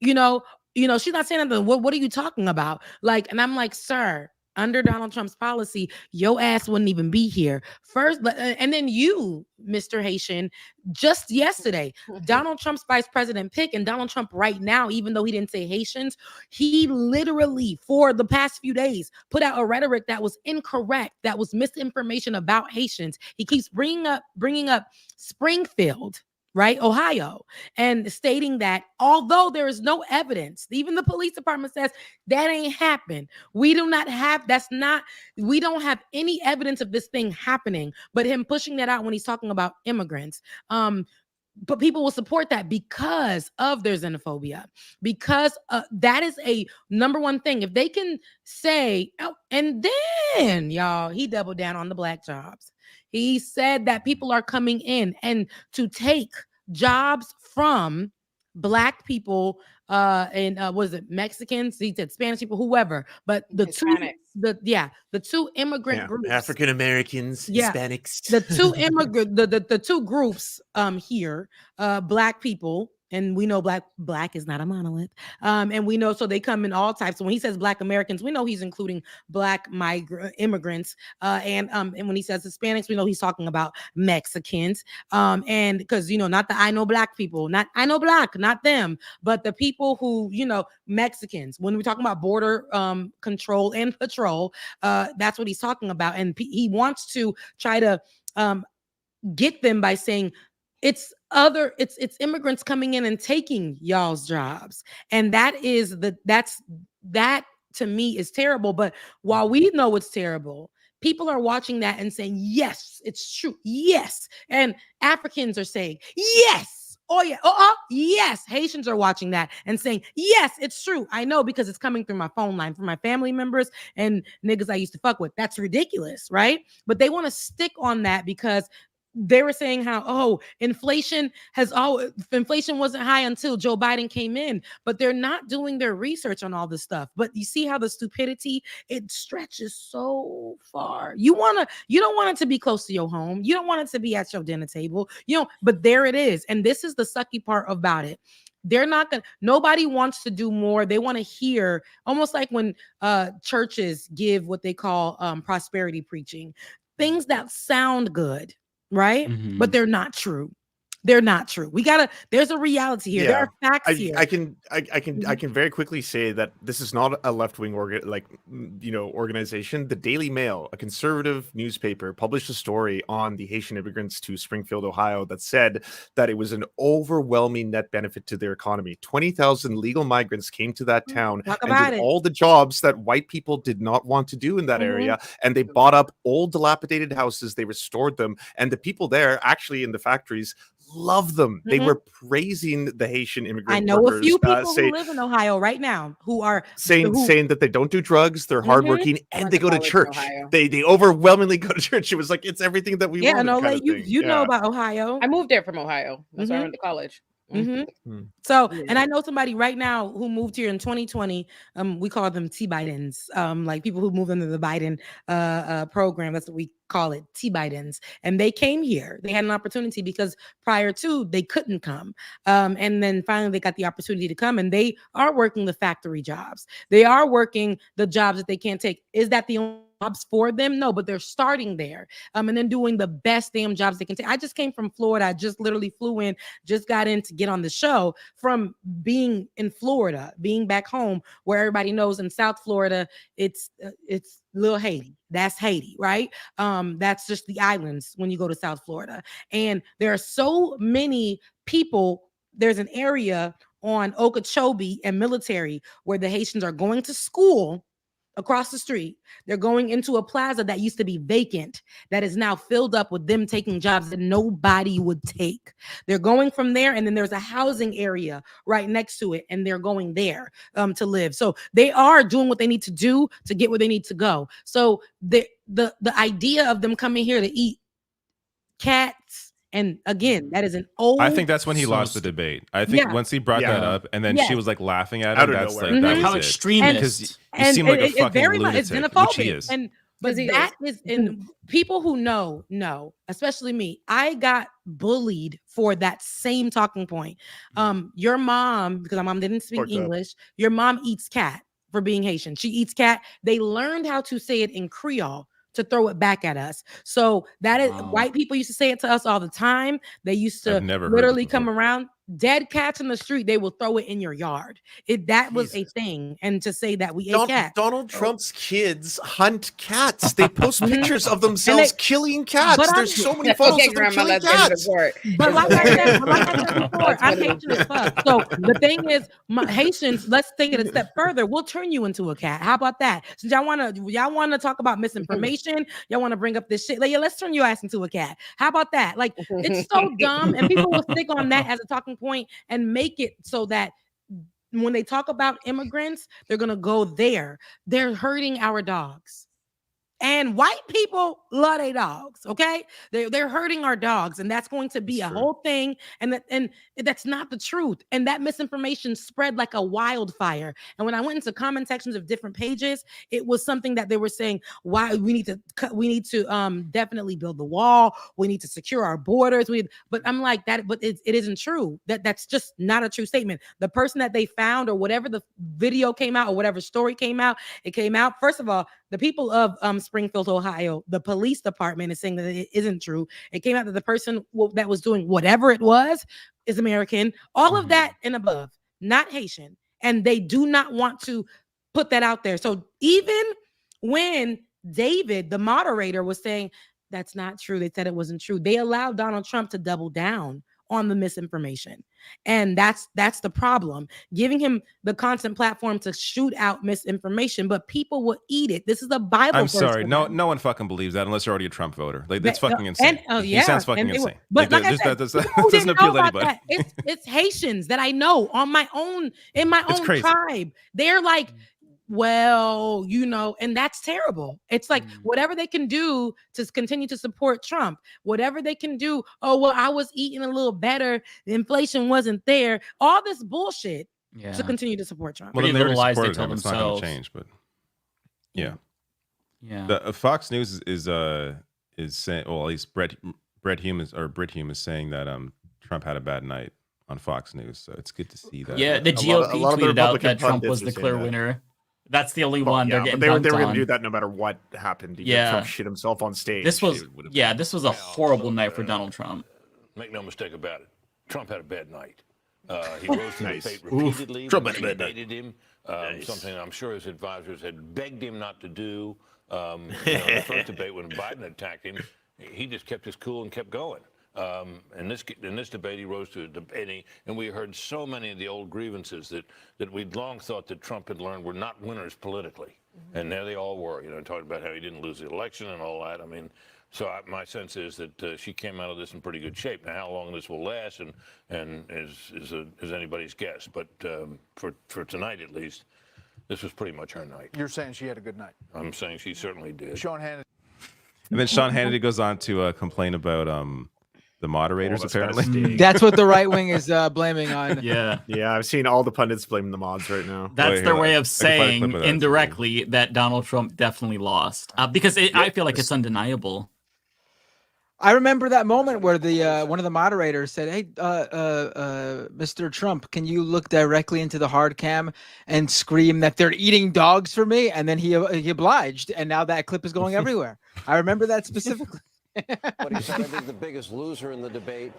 She's not saying nothing. What are you talking about? Like, and I'm like, sir, under Donald Trump's policy, your ass wouldn't even be here. First, and then you, Mr. Haitian, just yesterday, Donald Trump's vice president pick, and Donald Trump right now, even though he didn't say Haitians, he literally for the past few days put out a rhetoric that was incorrect, that was misinformation about Haitians. He keeps bringing up Springfield, right, Ohio, and stating that although there is no evidence, even the police department says that ain't happened. We don't have any evidence of this thing happening, but him pushing that out when he's talking about immigrants. But people will support that because of their xenophobia, because that is a number one thing. If they can say, and then y'all, he doubled down on the black jobs. He said that people are coming in and to take jobs from black people and was it Mexicans? He said Spanish people, whoever. But the two immigrant groups, African Americans, Hispanics, the two groups here, black people. And we know black is not a monolith. And we know, so they come in all types. So when he says black Americans, we know he's including black immigrants. And when he says Hispanics, we know he's talking about Mexicans. And because, not the I know black people, not I know black, not them, but the people who, Mexicans. When we're talking about border control and patrol, that's what he's talking about. And he wants to try to get them by saying, it's immigrants coming in and taking y'all's jobs. And that to me is terrible. But while we know it's terrible, people are watching that and saying, yes, it's true. Yes. And Africans are saying, yes. Oh yeah. Yes. Haitians are watching that and saying, yes, it's true. I know because it's coming through my phone line from my family members and niggas I used to fuck with. That's ridiculous, right? But they want to stick on that because they were saying how, inflation wasn't high until Joe Biden came in, but they're not doing their research on all this stuff. But you see how the stupidity, it stretches so far. You don't want it to be close to your home. You don't want it to be at your dinner table, but there it is. And this is the sucky part about it. Nobody wants to do more. They want to hear, almost like when churches give what they call prosperity preaching, things that sound good. Right? But they're not true. They're not true. There's a reality here. There are facts here. I can very quickly say that this is not a left-wing organization. The Daily Mail, a conservative newspaper, published a story on the Haitian immigrants to Springfield, Ohio, that said that it was an overwhelming net benefit to their economy. 20,000 legal migrants came to that town and did all the jobs that white people did not want to do in that area. And they bought up old dilapidated houses. They restored them. And the people there, actually in the factories, love them. They were praising the Haitian immigrant. I know a few people who live in Ohio right now who are saying that they don't do drugs, they're hardworking, and they go to church. They overwhelmingly go to church. It was like it's everything that we wanted. You know about Ohio. I moved there from Ohio. That's where I went to college. So, and I know somebody right now who moved here in 2020. We call them T-Bidens, like people who moved under the Biden program. That's what we call it, T-Bidens. And they came here. They had an opportunity because prior to they couldn't come. And then finally they got the opportunity to come, and they are working the factory jobs. They are working the jobs that they can't take. Is that the only jobs for them? No, but they're starting there, and then doing the best damn jobs they can take. I just came from Florida. I just literally flew in, just got in to get on the show from being in Florida, being back home where everybody knows in South Florida, it's little Haiti. That's Haiti, right? That's just the islands when you go to South Florida. And there are so many people. There's an area on Okeechobee and Military where the Haitians are going to school across the street. They're going into a plaza that used to be vacant, that is now filled up with them taking jobs that nobody would take. They're going from there, and then there's a housing area right next to it, and they're going there to live. So they are doing what they need to do to get where they need to go. So the idea of them coming here to eat cats, and again, that is an old. I think that's when he lost the debate. I think once he brought that up, and then she was like laughing at him. That's like that was how it. extremist. Because you seem like a fucking lunatic, which he is. But that is, and people who know, especially me, I got bullied for that same talking point. Your mom, because my mom didn't speak English, your mom eats cat for being Haitian. She eats cat. They learned how to say it in Creole to throw it back at us. So that is, white people used to say it to us all the time. They used to literally come around. Dead cats in the street, they will throw it in your yard. That was a thing. And to say that we ate cats. Donald Trump's kids hunt cats. They post pictures of themselves killing cats. There's so many photos of them killing cats. But like I said before, I'm Haitian as fuck. So the thing is, Haitians, let's take it a step further. We'll turn you into a cat. How about that? Since y'all wanna talk about misinformation, y'all wanna bring up this shit. Like, yeah, let's turn your ass into a cat. How about that? Like, it's so dumb, and people will stick on that as a talking point and make it so that when they talk about immigrants, they're gonna go there. They're hurting our dogs. And white people love their dogs, okay? They're hurting our dogs, and that's going to be a whole thing. And that's not the truth. And that misinformation spread like a wildfire. And when I went into comment sections of different pages, it was something that they were saying, why we need to definitely build the wall. We need to secure our borders. But I'm like that, but it isn't true. That's just not a true statement. The person that they found, or whatever the video came out, or whatever story came out, it came out. First of all, the people of Springfield, Ohio, the police department is saying that it isn't true. It came out that the person that was doing whatever it was is American, all of that and above, not Haitian. And they do not want to put that out there. So even when David, the moderator, was saying that's not true, they said it wasn't true, they allowed Donald Trump to double down on the misinformation. And that's the problem, giving him the constant platform to shoot out misinformation, but people will eat it. This is a Bible. I'm sorry, no one fucking believes that unless you're already a Trump voter. Like, that's fucking insane. He sounds fucking insane. But like that doesn't appeal to anybody. It's Haitians that I know in my own tribe. They're like, well, and that's terrible. It's like whatever they can do to continue to support Trump, whatever they can do. Oh, well, I was eating a little better. The inflation wasn't there. All this bullshit to continue to support Trump. Well, Pretty little lies they tell it's not going to themselves. change, but yeah. The Fox News is saying, well, at least Brit Hume is saying that Trump had a bad night on Fox News. So it's good to see that. Yeah, the GOP tweeted out that Trump was the clear winner. That's the only one they're getting. They were dunked going on. to do that no matter what happened. Trump shit himself on stage. This was a horrible night for Donald Trump. Make no mistake about it. Trump had a bad night. He rose to the bait repeatedly. Trump had a bad night. Him. Something I'm sure his advisors had begged him not to do. The first debate when Biden attacked him, he just kept his cool and kept going. In this debate, he rose to a debate, and we heard so many of the old grievances that we'd long thought that Trump had learned were not winners politically. And there they all were, talking about how he didn't lose the election and all that. I mean, my sense is that she came out of this in pretty good shape. Now, how long this will last and is anybody's guess. But for tonight, at least, this was pretty much her night. You're saying she had a good night? I'm saying she certainly did. Sean Hannity. And then Sean Hannity goes on to complain about the moderators that's gotta apparently. stink. That's what the right wing is blaming on. Yeah, I've seen all the pundits blaming the mods right now. That's their way of I can find a saying clip of that. indirectly that Donald Trump definitely lost. Because I feel like it's undeniable. I remember that moment where the one of the moderators said, "Hey, Mr. Trump, can you look directly into the hard cam and scream that they're eating dogs for me?" And then he obliged, and now that clip is going everywhere. I remember that specifically. What he said, I think the biggest loser in the debate,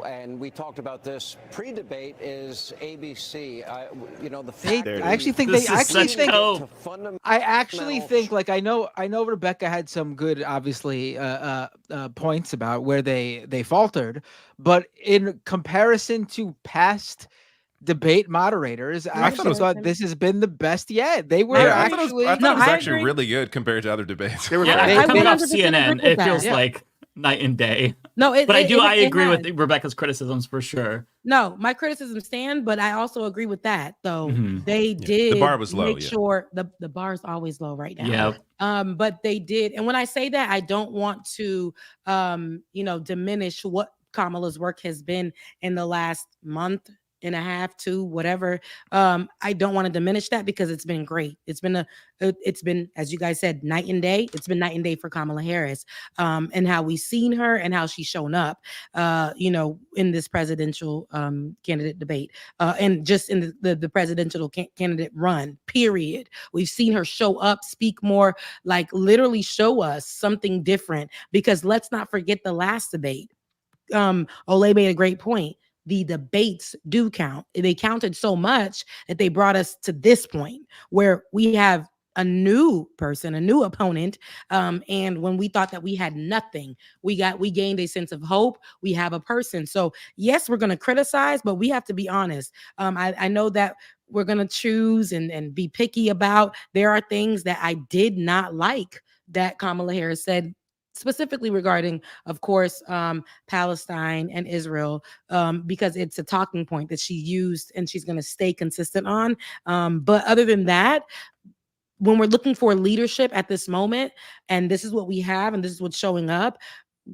and we talked about this pre-debate, is ABC. The fact I actually think like I know Rebecca had some good, obviously, points about where they faltered, but in comparison to past debate moderators, I actually thought this has been the best yet. They were actually. I thought it was actually really good compared to other debates. Coming off CNN, it feels like night and day. No, but I agree with Rebecca's criticisms for sure. No, my criticisms stand, but I also agree with that. Though they The did. bar was low. Make sure the bar is always low right now. Yeah. But they did, and when I say that, I don't want to, diminish what Kamala's work has been in the last month and a half to whatever. I don't want to diminish that because it's been great. It's been as you guys said, night and day. It's been night and day for Kamala Harris, and how we've seen her and how she's shown up, in this presidential candidate debate, and just in the presidential candidate run, period. We've seen her show up, speak more, like literally show us something different, because let's not forget the last debate. Ole made a great point. The debates do count. They counted so much that they brought us to this point where we have a new person, a new opponent. And when we thought that we had nothing, we gained a sense of hope. We have a person. So yes, we're going to criticize, but we have to be honest. I know that we're going to choose and be picky about. There are things that I did not like that Kamala Harris said, specifically regarding, of course, Palestine and Israel, because it's a talking point that she used and she's going to stay consistent on. But other than that, when we're looking for leadership at this moment, and this is what we have, and this is what's showing up,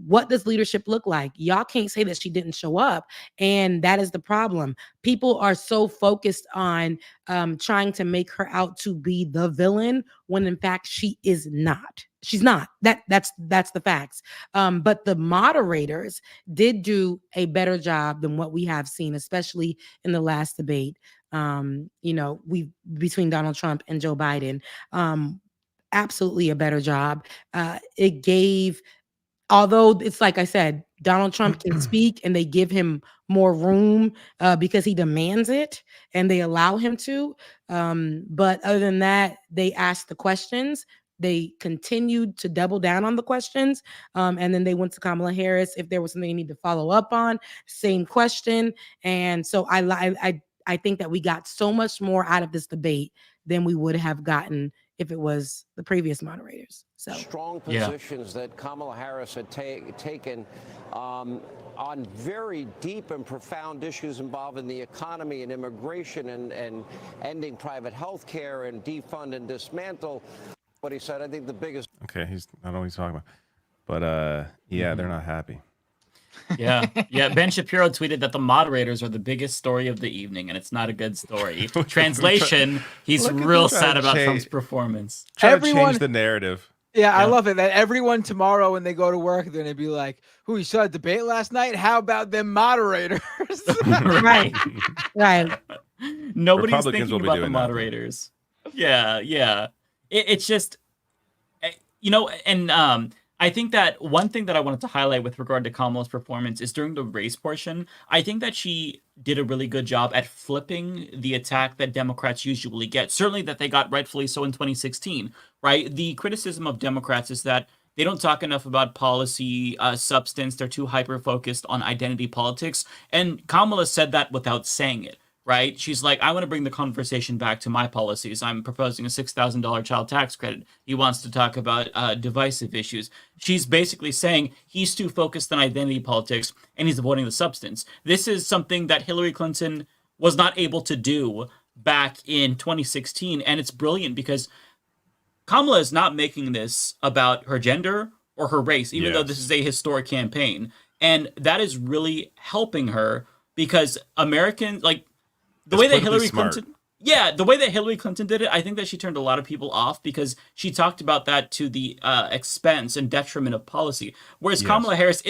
what does leadership look like? Y'all can't say that she didn't show up. And that is the problem. People are so focused on trying to make her out to be the villain when in fact she is not. She's not. That's the facts. But the moderators did do a better job than what we have seen, especially in the last debate. Between Donald Trump and Joe Biden, absolutely a better job. It gave, although it's like I said, Donald Trump can speak and they give him more room because he demands it and they allow him to. But other than that, they asked the questions. They continued to double down on the questions. And then they went to Kamala Harris. If there was something they need to follow up on, same question. And so I think that we got so much more out of this debate than we would have gotten if it was the previous moderators. So strong positions that Kamala Harris had taken on very deep and profound issues involving the economy and immigration and ending private health care and defund and dismantle. What he said, I think the biggest. Okay, I don't know what he's talking about, but they're not happy. Yeah. Ben Shapiro tweeted that the moderators are the biggest story of the evening, and it's not a good story. Translation: he's real sad about Trump's performance. Try to change the narrative. Yeah, I love it that everyone tomorrow when they go to work, they're gonna be like, "Who, you saw a debate last night? How about them moderators?" Right. Nobody's thinking about the moderators. Yeah. It's just, and I think that one thing that I wanted to highlight with regard to Kamala's performance is during the race portion. I think that she did a really good job at flipping the attack that Democrats usually get. Certainly that they got rightfully so in 2016, right? The criticism of Democrats is that they don't talk enough about policy substance. They're too hyper-focused on identity politics. And Kamala said that without saying it. Right? She's like, I want to bring the conversation back to my policies. I'm proposing a $6,000 child tax credit. He wants to talk about divisive issues. She's basically saying he's too focused on identity politics and he's avoiding the substance. This is something that Hillary Clinton was not able to do back in 2016. And it's brilliant because Kamala is not making this about her gender or her race, even though this is a historic campaign. and that is really helping her because Americans like the It's way that politically Hillary smart. Clinton. Yeah, the way that Hillary Clinton did it, I think that she turned a lot of people off because she talked about that to the expense and detriment of policy. Whereas Yes. Kamala Harris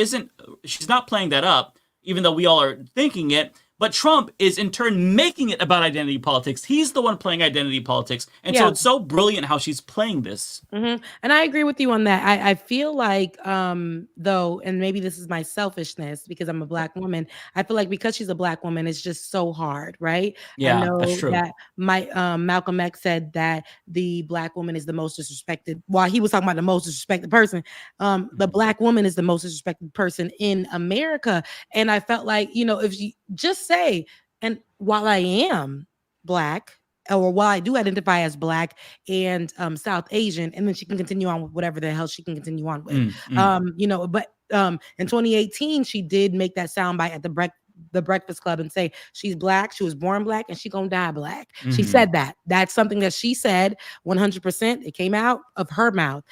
she's not playing that up, even though we all are thinking it. But Trump is in turn making it about identity politics. He's the one playing identity politics. And so Yeah. it's so brilliant how she's playing this. And I agree with you on that. I feel like, though, and maybe this is my selfishness because I'm a Black woman, I feel like because she's a Black woman, it's just so hard, right? Yeah, I know that's true. that Malcolm X said that the Black woman is the most disrespected. While he was talking about the most disrespected person, the Black woman is the most disrespected person in America. And I felt like, if you just say, and while I am Black, or while I do identify as Black and South Asian, and then she can continue on with whatever the hell she can continue on with. But in 2018, she did make that soundbite at the Breakfast Club and say she's Black, she was born Black, and she gonna die Black. She said that. That's something that she said 100%. It came out of her mouth.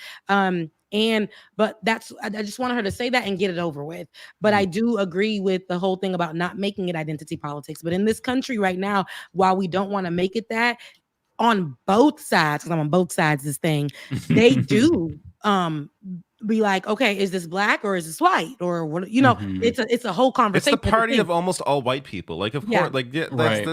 But I just wanted her to say that and get it over with. But I do agree with the whole thing about not making it identity politics. But in this country right now, while we don't want to make it that, on both sides, because I'm on both sides of this thing, they do be like, okay, is this Black or is this white? Or what, it's a whole It's conversation. the party of almost all white people. Like, of course, like that's Right.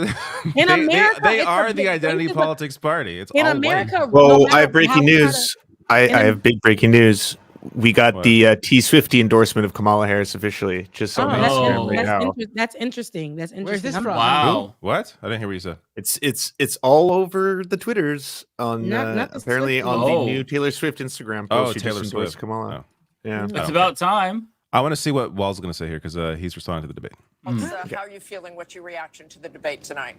In America, they it's are a the big identity thing, but politics party. It's in all America, white. Well, no I have matter breaking how we try to- news. I have big breaking news. We got the T Swifty endorsement of Kamala Harris officially. Just so that's interesting. That's interesting. Where's this I'm- from? Wow. Who? What? I didn't hear what you said. It's all over the Twitters on Not the apparently Swifties. on Oh. the new Taylor Swift Instagram post. Oh, She Taylor just endorsed Swift. Kamala. Oh. Yeah. It's about time. I want to see what Wall's going to say here because he's responding to the debate. How are you feeling? What's your reaction to the debate tonight?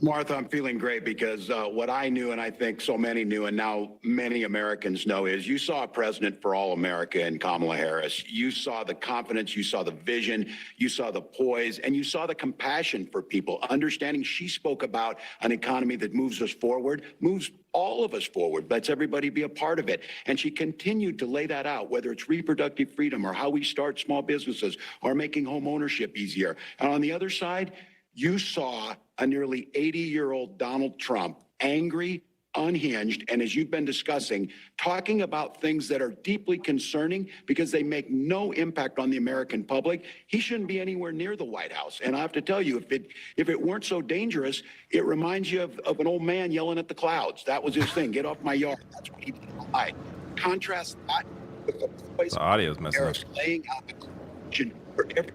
Martha, I'm feeling great because what I knew, and I think so many knew, and now many Americans know, is you saw a president for all America in Kamala Harris. You saw the confidence, you saw the vision, you saw the poise, and you saw the compassion for people, understanding she spoke about an economy that moves us forward, moves all of us forward, lets everybody be a part of it. And she continued to lay that out, whether it's reproductive freedom or how we start small businesses or making home ownership easier. And on the other side, you saw a nearly 80-year-old Donald Trump, angry, unhinged, and as you've been discussing, talking about things that are deeply concerning because they make no impact on the American public. He shouldn't be anywhere near the White House. And I have to tell you, if it weren't so dangerous, it reminds you of an old man yelling at the clouds. That was his thing. Get off my yard. That's what he did. Contrast that with the voice The audio's messing up. laying out the question for every.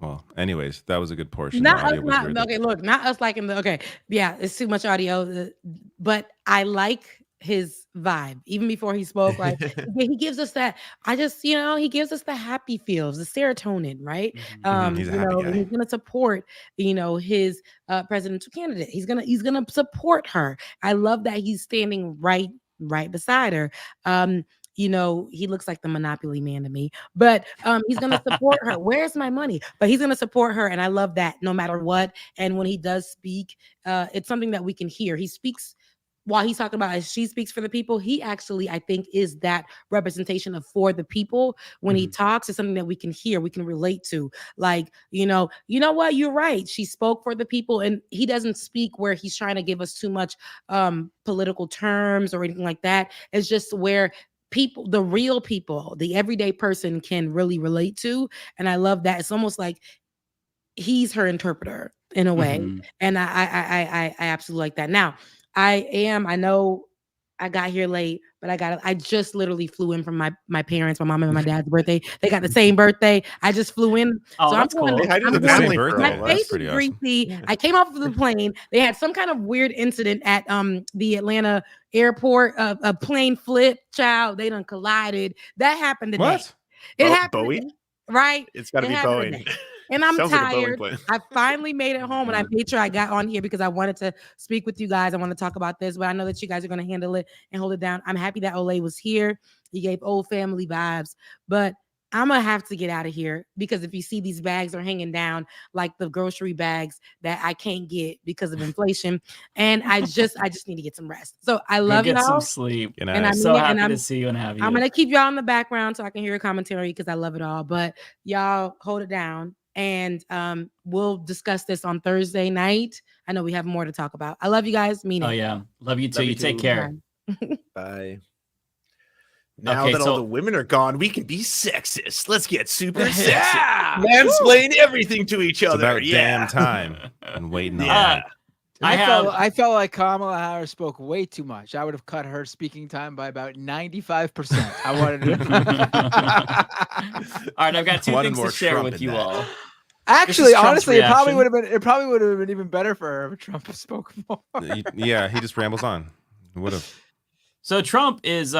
Well, anyways, that was a good portion. Not The us, audio was great. okay, look, not us liking it's too much audio, but I like his vibe. Even before he spoke, like he gives us that. I just, he gives us the happy feels, the serotonin, right? He's a happy guy. He's gonna support, his presidential candidate. He's gonna support her. I love that he's standing right beside her. He looks like the Monopoly man to me, but he's going to support her. Where's my money? But he's going to support her. And I love that no matter what. And when he does speak, it's something that we can hear. He speaks while he's talking about as she speaks for the people. He actually, I think, is that representation of for the people. When he talks, it's something that we can hear, we can relate to. Like, you know what? You're right. She spoke for the people, and he doesn't speak where he's trying to give us too much political terms or anything like that. It's just where people, the real people, the everyday person can really relate to. And I love that. It's almost like he's her interpreter in a way. And I absolutely like that. Now, I know I got here late, but I just literally flew in from my parents, my mom and my dad's birthday. They got the same birthday. I just flew in. Oh, so that's I'm going, cool. Hey, how do I'm the going- family my feel? face pretty is awesome. greasy. I came off of the plane. They had some kind of weird incident at the Atlanta airport. A plane flipped, child. They done collided. That happened today. What? It Oh, happened Boeing? today, right? It's got to It be happened Boeing. today. And I'm Sounds like a Boeing tired. plane. I finally made it home, and I made sure I got on here because I wanted to speak with you guys. I want to talk about this, but I know that you guys are going to handle it and hold it down. I'm happy that Olay was here. He gave old family vibes, but I'm gonna have to get out of here because if you see these bags are hanging down like the grocery bags that I can't get because of inflation, and I just need to get some rest. So I Go love get y'all. some sleep. Good And night. I'm So and happy to see you and have you. I'm gonna keep y'all in the background so I can hear your commentary because I love it all. But y'all hold it down, and we'll discuss this on Thursday night. I know we have more to talk about. I love you guys. Mean it. Oh yeah, love you too. Love you You take too. care. Bye. Now Okay, that all so- the women are gone, we can be sexist. Let's get super sexist. Yeah! Mansplain everything to each It's other. about damn Yeah. time and waiting on Yeah. it. I felt like Kamala Harris spoke way too much. I would have cut her speaking time by about 95%. I wanted to. All right, I've got two Wanted things to more share Trump with in you that. all. Actually, Trump's honestly, it probably reaction. would have been even better for her if Trump had spoken more. Yeah, he just rambles on. Would have. So Trump is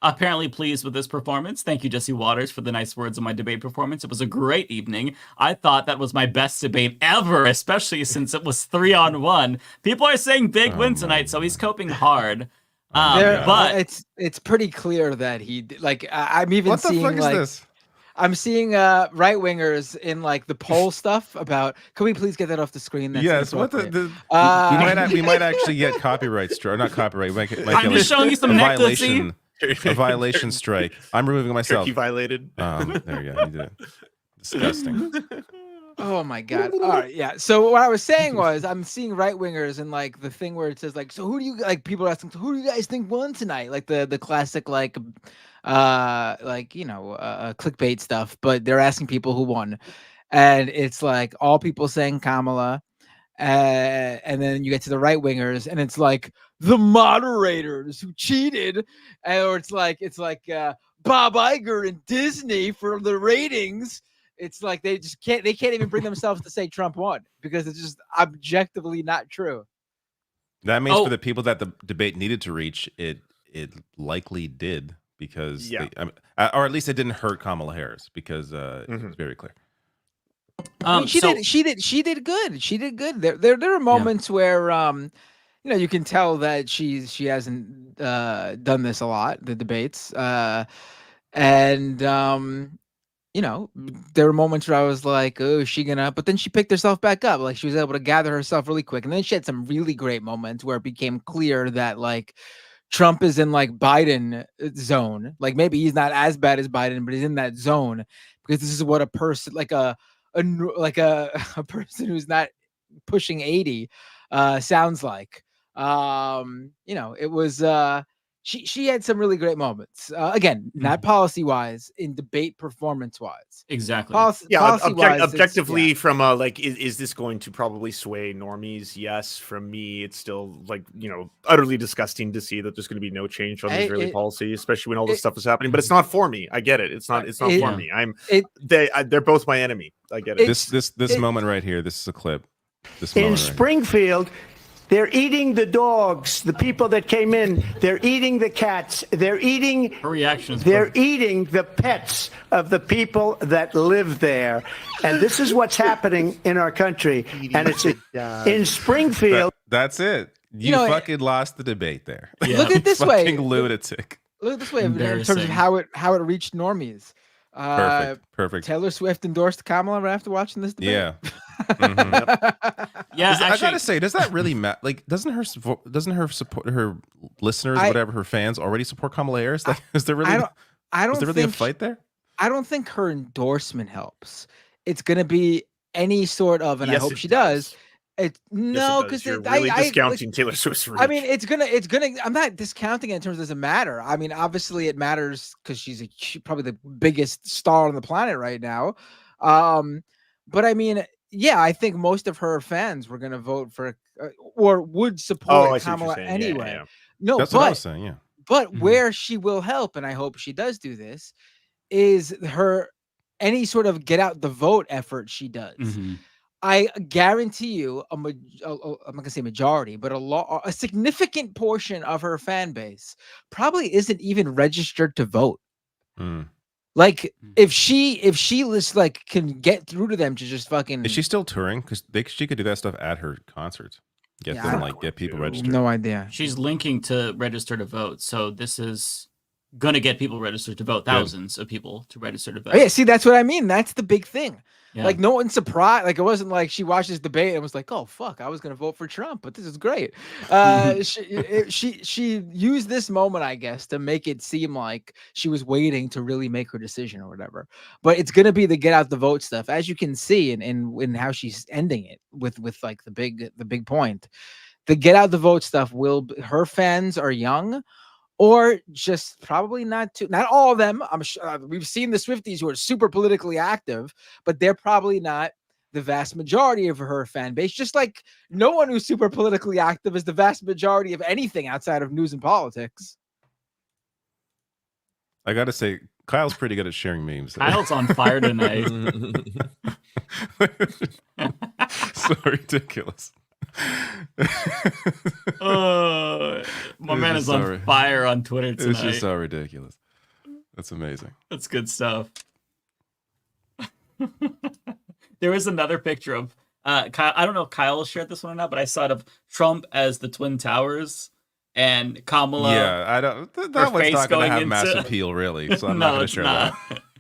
apparently pleased with this performance. Thank you, Jesse Waters, for the nice words on my debate performance. It was a great evening. I thought that was my best debate ever, especially since it was 3-on-1. People are saying big win tonight, so he's coping hard. But it's pretty clear that I'm even What the seeing fuck is this? I'm seeing right wingers in like the poll stuff about. Can we please get that off the screen? That's Yes, what the inappropriate. we might actually get copyright strike, not copyright. Might I'm just showing you some necklacey. a violation strike. I'm removing myself. Turkey violated. There you go. You did it. Disgusting. Oh my god! All right, yeah. So what I was saying was, I'm seeing right wingers and like the thing where it says like, so who do you like? People are asking, so who do you guys think won tonight? Like the classic clickbait stuff. But they're asking people who won, and it's like all people saying Kamala, and then you get to the right wingers, and it's like the moderators who cheated, or it's like Bob Iger and Disney for the ratings. It's like they can't even bring themselves to say Trump won because it's just objectively not true. That means for the people that the debate needed to reach, it likely did because or at least it didn't hurt Kamala Harris because it's very clear. I mean, she did good. She did good. There are moments where you can tell that she hasn't done this a lot, the debates, there were moments where I was like, oh, is she gonna? But then she picked herself back up. Like she was able to gather herself really quick. And then she had some really great moments where it became clear that like Trump is in like Biden zone. Like maybe he's not as bad as Biden, but he's in that zone because this is what a person like a person who's not pushing 80 sounds like. It was she had some really great moments. Again, not policy wise, in debate performance wise. Exactly. Objectively, from is this going to probably sway normies? Yes. From me, it's still utterly disgusting to see that there's going to be no change on Israeli policy, especially when all this stuff is happening. But it's not for me. I get it. It's not for me. They're both my enemy. I get it. This moment right here. This is a clip. In Springfield, they're eating the dogs, the people that came in. They're eating the cats. They're eating They're eating the pets of the people that live there. And this is what's happening in our country. And it's in Springfield. That's it. You fucking lost the debate there. Yeah. Look at it this way. Fucking lunatic. Look at this way in terms of how it reached normies. Perfect. Taylor Swift endorsed Kamala right after watching this debate. Yeah. Yeah, I gotta say, does that really matter? Like, doesn't her support her listeners, whatever her fans, already support Kamala Harris? Like, is there really? I don't. Is there really a fight there? I don't think her endorsement helps. It's gonna be any sort of, and Yes, I hope it she does. does. No, because you're really discounting Taylor Swift's reach. I mean, it's gonna. I'm not discounting it in terms of doesn't matter. I mean, obviously it matters because she's probably the biggest star on the planet right now. But I mean, yeah, I think most of her fans were gonna vote for or would support Kamala anyway. Yeah. No, that's what I was saying. Yeah, but where she will help, and I hope she does do this, is her any sort of get out the vote effort she does. Mm-hmm. I guarantee you, I'm not gonna say majority, but a significant portion of her fan base probably isn't even registered to vote. Like if she can get through to them to just fucking. Is she still touring? Because she could do that stuff at her concerts. Get people registered. No idea. She's linking to register to vote. So this is gonna get people registered to vote. Thousands of people to register to vote. Oh, yeah, see, that's what I mean. That's the big thing. Yeah. Like, no one's surprised. Like, it wasn't like she watched this debate and was like, "Oh fuck, I was gonna vote for Trump, but this is great." She used this moment, I guess, to make it seem like she was waiting to really make her decision or whatever. But it's gonna be the get out the vote stuff, as you can see in how she's ending it with like the big point. The get out the vote stuff her fans are young. Or just probably not all of them. I'm sure we've seen the Swifties who are super politically active, but they're probably not the vast majority of her fan base. Just like no one who's super politically active is the vast majority of anything outside of news and politics. I gotta say, Kyle's pretty good at sharing memes. Kyle's on fire tonight. So ridiculous. My man is on fire on Twitter tonight. It's just so ridiculous. That's amazing. That's good stuff. There was another picture of Kyle. I don't know if Kyle shared this one or not, but I saw it of Trump as the Twin Towers and Kamala. Yeah, I don't. That one's not going to have mass appeal, really. So I'm not going to share that.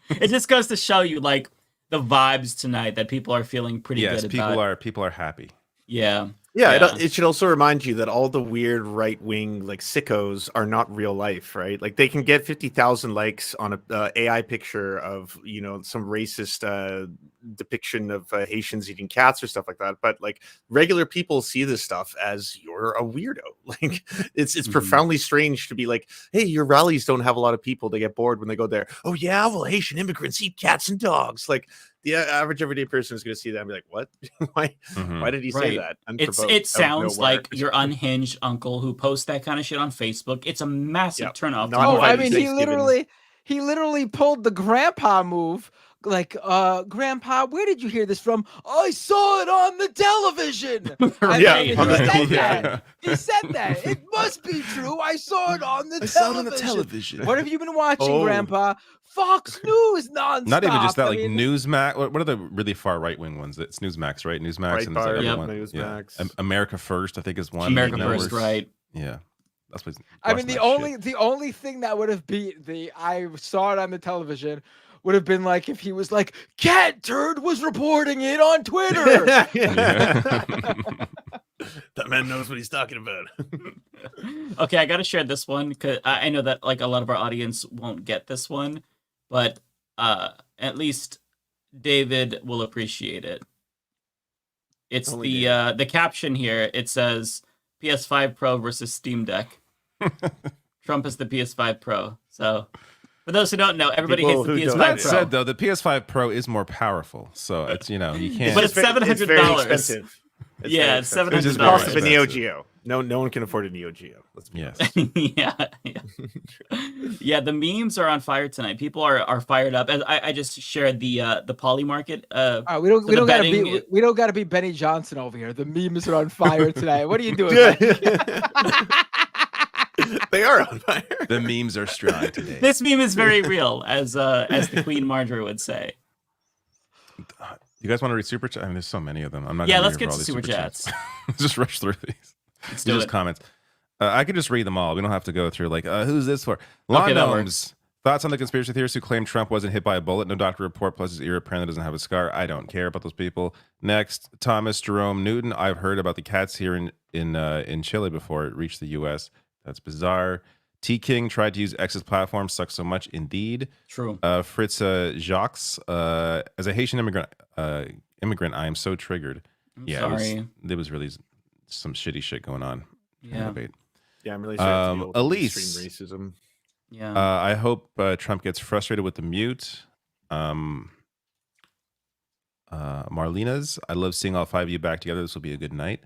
It just goes to show you, like, the vibes tonight that people are feeling pretty good about. People are happy. Yeah. Yeah, it should also remind you that all the weird right-wing like sickos are not real life, right? Like they can get 50,000 likes on a AI picture of, you know, some racist depiction of Haitians eating cats or stuff like that. But like regular people see this stuff as you're a weirdo. Like it's profoundly strange to be like, hey, your rallies don't have a lot of people. They get bored when they go there. Oh yeah, well, Haitian immigrants eat cats and dogs. Like the average everyday person is going to see that and be like, what? Why did he say that? It sounds like your unhinged uncle who posts that kind of shit on Facebook. It's a massive turnoff. Oh, I mean, he literally pulled the grandpa move. Like, grandpa, where did you hear this from? I saw it on the television. He said that. It must be true. I saw it on the television. What have you been watching, grandpa? Fox News nonstop. Not even just that, like Newsmax. What are the really far right wing ones? It's Newsmax, right? Newsmax and Newsmax. Yeah. America First, I think, is one. America First, right? Yeah. That's what I mean, the only thing that would have beat I saw it on the television would have been like if he was like, Cat Turd was reporting it on Twitter. That man knows what he's talking about. Okay, I got to share this one because I know that like a lot of our audience won't get this one, but at least David will appreciate it. It's the caption here. It says PS5 Pro versus Steam Deck. Trump is the PS5 Pro. So for those who don't know, everybody hates the PS5 Pro. That said, though, the PS5 Pro is more powerful, so it's you can't. But it's $700. It's $700. It's the cost of a Neo Geo. No one can afford a Neo Geo. Let's be honest. Yeah. The memes are on fire tonight. People are fired up. I just shared the Poly Market. We don't gotta be Benny Johnson over here. The memes are on fire tonight. What are you doing? They are on fire. The memes are strong today. This meme is very real, as the Queen Marjorie would say. You guys want to read super chat? I mean, there's so many of them. I'm not. Yeah, let's get to super chats. Just rush through these. Let's do it. Comments. I could just read them all. We don't have to go through like, who's this for? Lawn Gnomes. Thoughts on the conspiracy theorists who claim Trump wasn't hit by a bullet? No doctor report, plus his ear apparently doesn't have a scar. I don't care about those people. Next, Thomas Jerome Newton. I've heard about the cats here in Chile before it reached the U.S. That's bizarre. T. King tried to use X's platform. Sucks so much, indeed. True. Fritz Jacques. As a Haitian immigrant, I am so triggered. Sorry. There was really some shitty shit going on. Yeah. Yeah, I'm really sorry. Elise. Extreme racism. Yeah. I hope Trump gets frustrated with the mute. Marlena's. I love seeing all five of you back together. This will be a good night.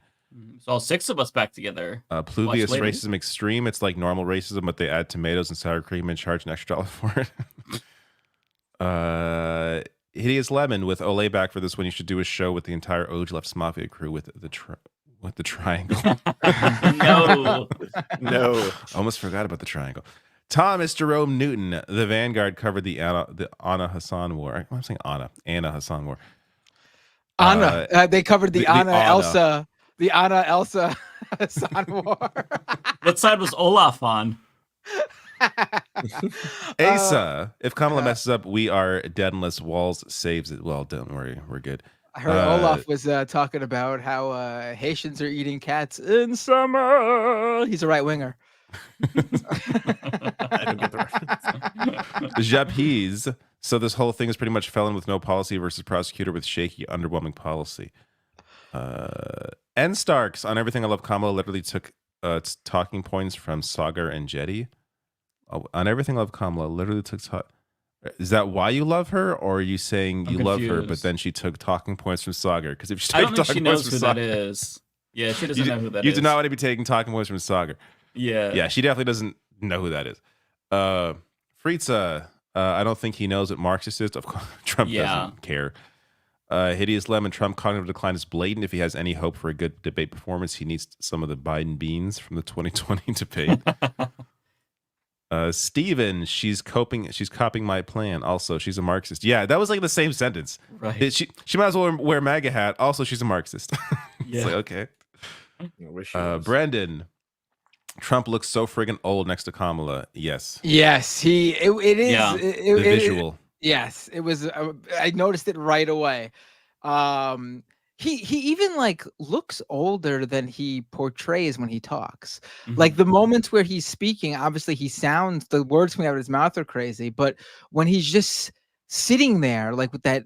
So all six of us back together. Pluvius racism extreme. It's like normal racism, but they add tomatoes and sour cream and charge an extra $1 for it. Hideous Lemon with Olay back for this one. You should do a show with the entire OG Left Mafia crew with the triangle. No. Almost forgot about the triangle. Thomas Jerome Newton. The Vanguard covered the Anna Hassan War. I'm saying Anna Hassan War. They covered the Anna Elsa. The Anna Elsa Hassan War. What side was Olaf on? Asa, if Kamala messes up, we are dead unless Walls saves it. Well, don't worry, we're good. I heard Olaf was talking about how Haitians are eating cats in summer. He's a right winger. I don't get the reference. Japes. So this whole thing is pretty much felon with no policy versus prosecutor with shaky, underwhelming policy. N Starks on Everything I Love Kamala literally took talking points from Sagar and Jetty. On Everything I Love Kamala literally took Is that why you love her, or are you saying you love her, but then she took talking points from Sagar? Because if she I took don't think she talking knows points who from that Sagar, is. Yeah, she doesn't know who that is. you do not want to be taking talking points from Sagar. Yeah, she definitely doesn't know who that is. Fritza, I don't think he knows what Marxist is. Of course, Trump doesn't care. Hideous Lemon, Trump cognitive decline is blatant. If he has any hope for a good debate performance, he needs some of the Biden beans from the 2020 debate. Steven, she's copying my plan. Also, she's a Marxist. Yeah, that was like the same sentence. Right. She might as well wear MAGA hat. Also, she's a Marxist. It's like, okay. Brandon, Trump looks so friggin' old next to Kamala. Yes. Yes, it is. Yeah. The visual. Yes, it was. I noticed it right away. He even like looks older than he portrays when he talks. Like the moments where he's speaking, obviously the words coming out of his mouth are crazy, but when he's just sitting there, like with that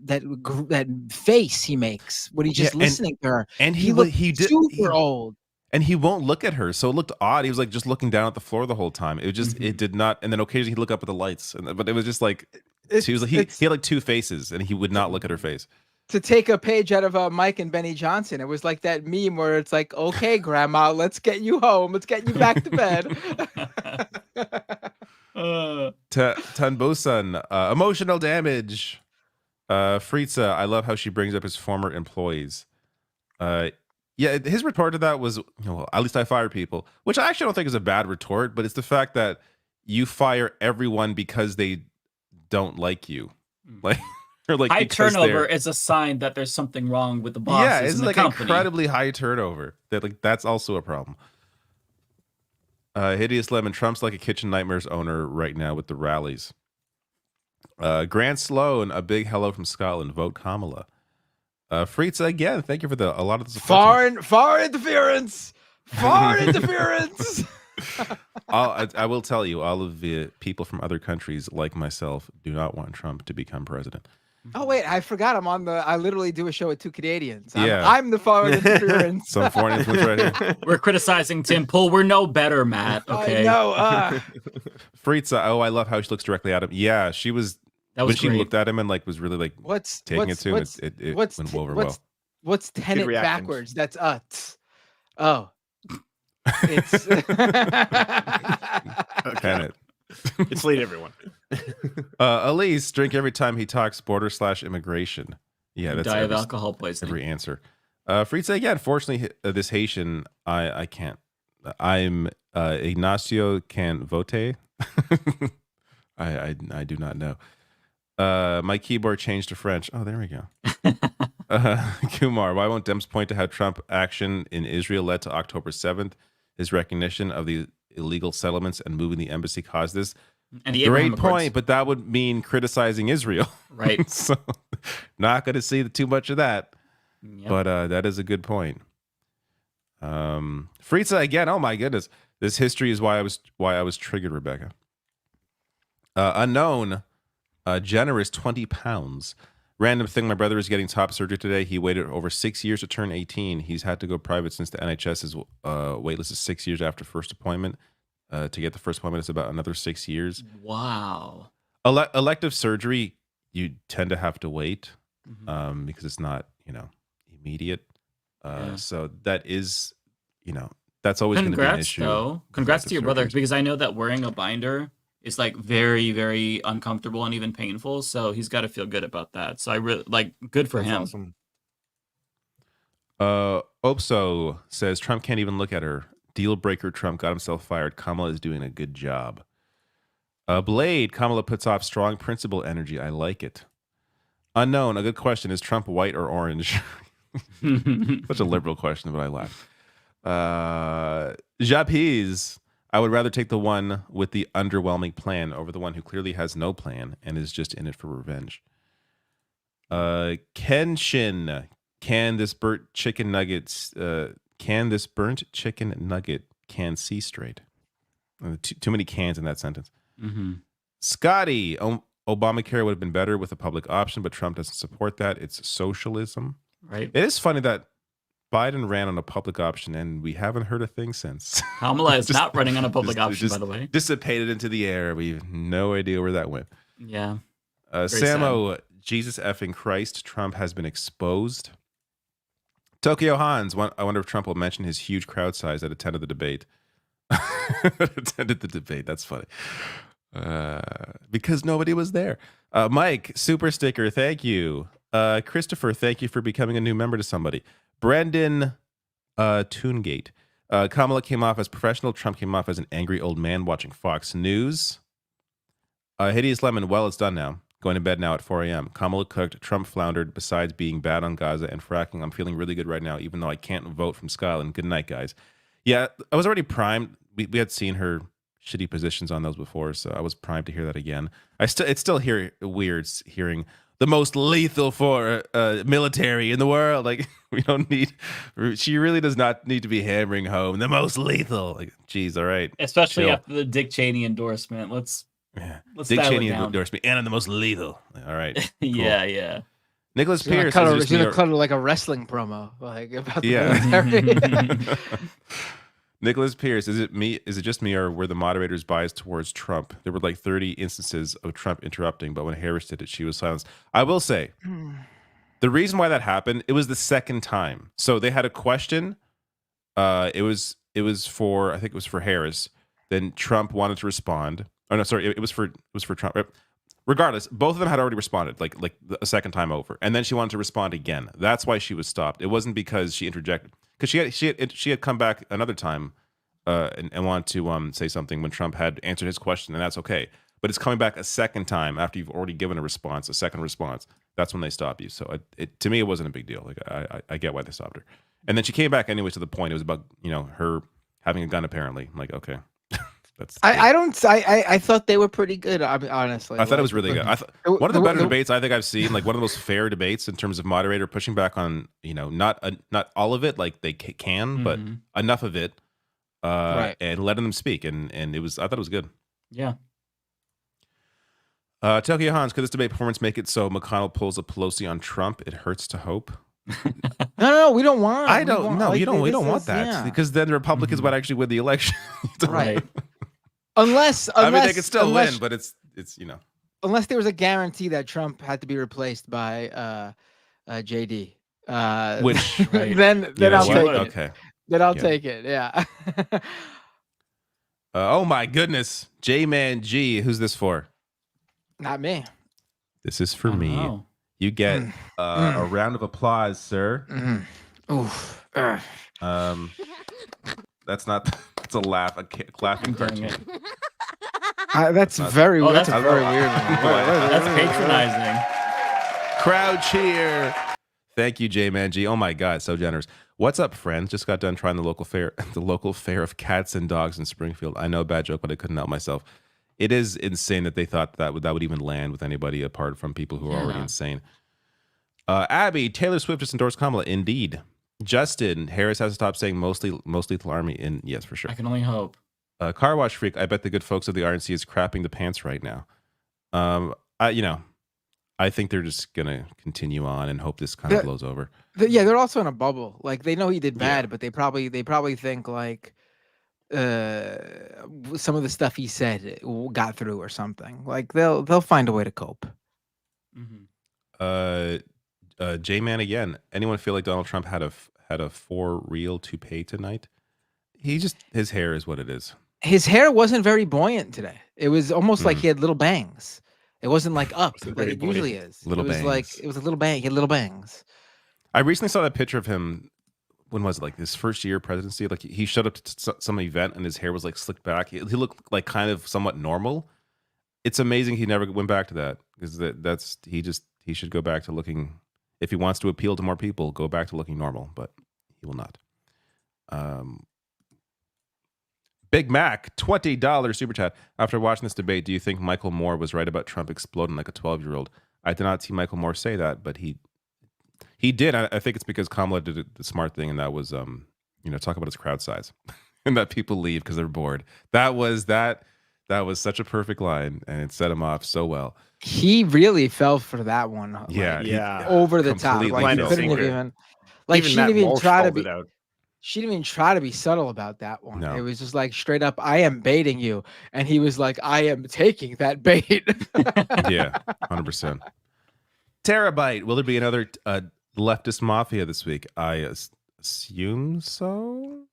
face he makes when he's just listening to her, and he did super old. And he won't look at her, so it looked odd. He was like just looking down at the floor the whole time. It just it did not. And then occasionally he'd look up at the lights, but it was just like he was like he had like two faces, and he would not look at her face. To take a page out of Mike and Benny Johnson, it was like that meme where it's like, "Okay, Grandma, let's get you home. Let's get you back to bed." Tanbosan, emotional damage. Fritza, I love how she brings up his former employees. Yeah, his retort to that was, well, at least I fire people, which I actually don't think is a bad retort, but it's the fact that you fire everyone because they don't like you. Like, or like high turnover is a sign that there's something wrong with the bosses. Yeah, it's in the like company. incredibly high turnover. That's also a problem. Hideous Lemon, Trump's like a kitchen nightmares owner right now with the rallies. Grant Sloan, a big hello from Scotland. Vote Kamala. Fritza, again, thank you for a lot of the support. Far interference. Far interference. I will tell you, all of the people from other countries like myself do not want Trump to become president. Oh wait, I forgot. I literally do a show with two Canadians. Yeah. I'm the foreign interference. Some foreign influence right here. We're criticizing Tim Pool. We're no better, Matt. Okay. No. Fritza, I love how she looks directly at him. Yeah, she was. When she looked at him and like was really like taking it to him, it went over well. What's tenant backwards? That's oh. It's Tenet. It's late, everyone. Elise, drink every time he talks border/immigration. Yeah, that's die of alcohol poisoning. Every answer. Fritza, yeah, unfortunately, this Haitian, I can't. I'm Ignacio can vote. I do not know. My keyboard changed to French. Oh, there we go. Kumar, why won't Dems point to how Trump action in Israel led to October 7th? His recognition of the illegal settlements and moving the embassy caused this. And the Great Abraham point, Accords. but that would mean criticizing Israel. Right. So not going to see too much of that. Yep. But that is a good point. Fritza, again, oh my goodness. This history is why I was triggered, Rebecca. Unknown, generous 20 pounds. Random thing, my brother is getting top surgery today. He waited over 6 years to turn 18. He's had to go private since the NHS's waitlist is 6 years after first appointment. To get the first appointment, it's about another 6 years. Wow. Elective surgery, you tend to have to wait because it's not, immediate. So that is, that's always going to be an issue. Though. Congrats to your brother, because I know that wearing a binder is like very, very uncomfortable and even painful. So he's got to feel good about that. So I really good for him. Awesome. Opso says Trump can't even look at her. Deal breaker. Trump got himself fired. Kamala is doing a good job. Blade. Kamala puts off strong principle energy. I like it. Unknown. A good question. Is Trump white or orange? Such a liberal question, but I laugh. Japes. I would rather take the one with the underwhelming plan over the one who clearly has no plan and is just in it for revenge. Kenshin, can this burnt chicken nuggets? Can this burnt chicken nugget can see straight? Too many cans in that sentence. Mm-hmm. Scotty, Obamacare would have been better with a public option, but Trump doesn't support that. It's socialism. Right. It is funny that Biden ran on a public option, and we haven't heard a thing since. Kamala is not running on a public option, by the way. Dissipated into the air. We have no idea where that went. Yeah. Samo, Jesus effing Christ, Trump has been exposed. Tokyo Hans, I wonder if Trump will mention his huge crowd size that attended the debate. That's funny. Because nobody was there. Mike, super sticker, thank you. Christopher, thank you for becoming a new member to somebody. Brendan Toongate. Kamala came off as professional. Trump came off as an angry old man watching Fox News. Hideous Lemon, well, it's done now. Going to bed now at 4 a.m. Kamala cooked. Trump floundered. Besides being bad on Gaza and fracking, I'm feeling really good right now, even though I can't vote from Scotland. Good night, guys. Yeah, I was already primed. We had seen her shitty positions on those before, so I was primed to hear that again. It's still weird hearing the most lethal for military in the world. Like, we don't need. She really does not need to be hammering home the most lethal. Like, geez, all right. Especially chill. after the Dick Cheney endorsement. Let's Dick dial it Cheney down. endorsed me, and I'm the most lethal. All right. Cool. Yeah. Nicholas She's gonna Pierce. cut is she's gonna cut her like a wrestling promo, like about the Yeah. military. Nicholas Pierce, is it just me, or were the moderators biased towards Trump? There were like 30 instances of Trump interrupting, but when Harris did it, she was silenced. I will say, the reason why that happened, it was the second time. So they had a question. It was for, I think it was for Harris. Then Trump wanted to respond. Oh no, sorry, it was for Trump. Regardless, both of them had already responded, like a second time over, and then she wanted to respond again. That's why she was stopped. It wasn't because she interjected. Because she had come back another time and wanted to say something when Trump had answered his question, and that's okay. But it's coming back a second time after you've already given a second response. That's when they stop you. So to me, it wasn't a big deal. Like I get why they stopped her. And then she came back anyway to the point. It was about her having a gun apparently. I'm like, okay, that's. I thought they were pretty good. Honestly, I thought it was really good. One of the better debates I think I've seen, like one of the most fair debates in terms of moderator pushing back on, not all of it, like they can, but enough of it, Right. and letting them speak, and I thought it was good. Yeah. Tokyo Hans, could this debate performance make it so McConnell pulls a Pelosi on Trump? It hurts to hope. No, we don't want. We don't want that, yeah. because then the Republicans would actually win the election. Right. Unless I mean, they could still win, but it's unless there was a guarantee that Trump had to be replaced by JD, which then I'll take it. Okay. Then I'll take it. Yeah. Oh my goodness, J-Man G, who's this for? Not me. This is for me. know. You get a round of applause, sir. Oof. That's not. That's a laugh. A clapping cartoon. That's very. Oh, that's a that's very weird one. That's patronizing. Crowd cheer. Thank you, J-Man G. Oh my God, so generous. What's up, friends? Just got done trying the local fair of cats and dogs in Springfield. I know, bad joke, but I couldn't help myself. It is insane that they thought that would even land with anybody apart from people who are already insane. Abby, Taylor Swift just endorsed Kamala. Indeed. Justin, Harris has to stop saying most lethal army. Yes, for sure. I can only hope. Car Wash Freak, I bet the good folks of the RNC is crapping the pants right now. I think they're just gonna continue on and hope this kind of blows over. They're also in a bubble. Like they know he did bad, but they probably think like some of the stuff he said got through or something. Like they'll find a way to cope. J-Man again. Anyone feel like Donald Trump had a for real toupee tonight? His hair is what it is. His hair wasn't very buoyant today. It was almost like he had little bangs. It wasn't like up like it usually is. Little it was bangs. like it was a little bang. He had little bangs. I recently saw that picture of him. When was it? Like his first year presidency? Like he showed up to some event and his hair was like slicked back. He looked like kind of somewhat normal. It's amazing he never went back to that, because he should go back to looking. If he wants to appeal to more people, go back to looking normal, but he will not. Big Mac, $20 super chat. After watching this debate, do you think Michael Moore was right about Trump exploding like a 12-year-old? I did not see Michael Moore say that, but he did. I think it's because Kamala did the smart thing, and that was talk about his crowd size and that people leave because they're bored. That was such a perfect line, and it set him off so well. He really fell for that one. Yeah, over the top. Like he couldn't have even. Like she didn't even try to be. She didn't even try to be subtle about that one. No. It was just like straight up, I am baiting you. And he was like, I am taking that bait. Yeah, 100%. Terabyte, will there be another leftist mafia this week? I assume so.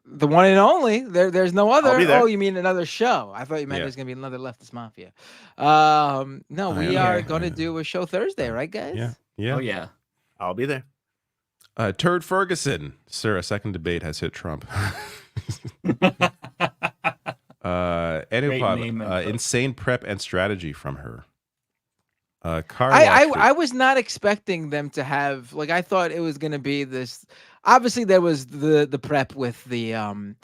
The one and only. There's no other. I'll be there. Oh, you mean another show? I thought you meant there's going to be another leftist mafia. No, we are going to do a show Thursday, right, guys? Yeah. Oh, yeah. I'll be there. Turd Ferguson, sir, a second debate has hit Trump. Anupod, insane prep and strategy from her. I was not expecting them to have, like, I thought it was going to be this. Obviously, there was the prep with the,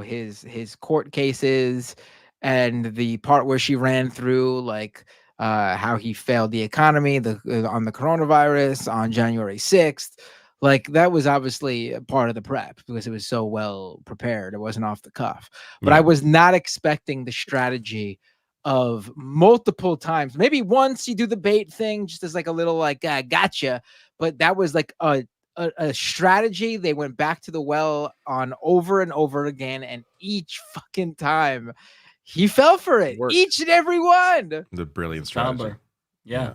his court cases and the part where she ran through, like, how he failed the economy on the coronavirus on January 6th. Like, that was obviously a part of the prep because it was so well prepared. It wasn't off the cuff. But I was not expecting the strategy of multiple times. Maybe once you do the bait thing, just as like a little like gotcha. But that was like a strategy. They went back to the well on over and over again, and each fucking time he fell for it. Each and every one. The brilliant strategy. Yeah.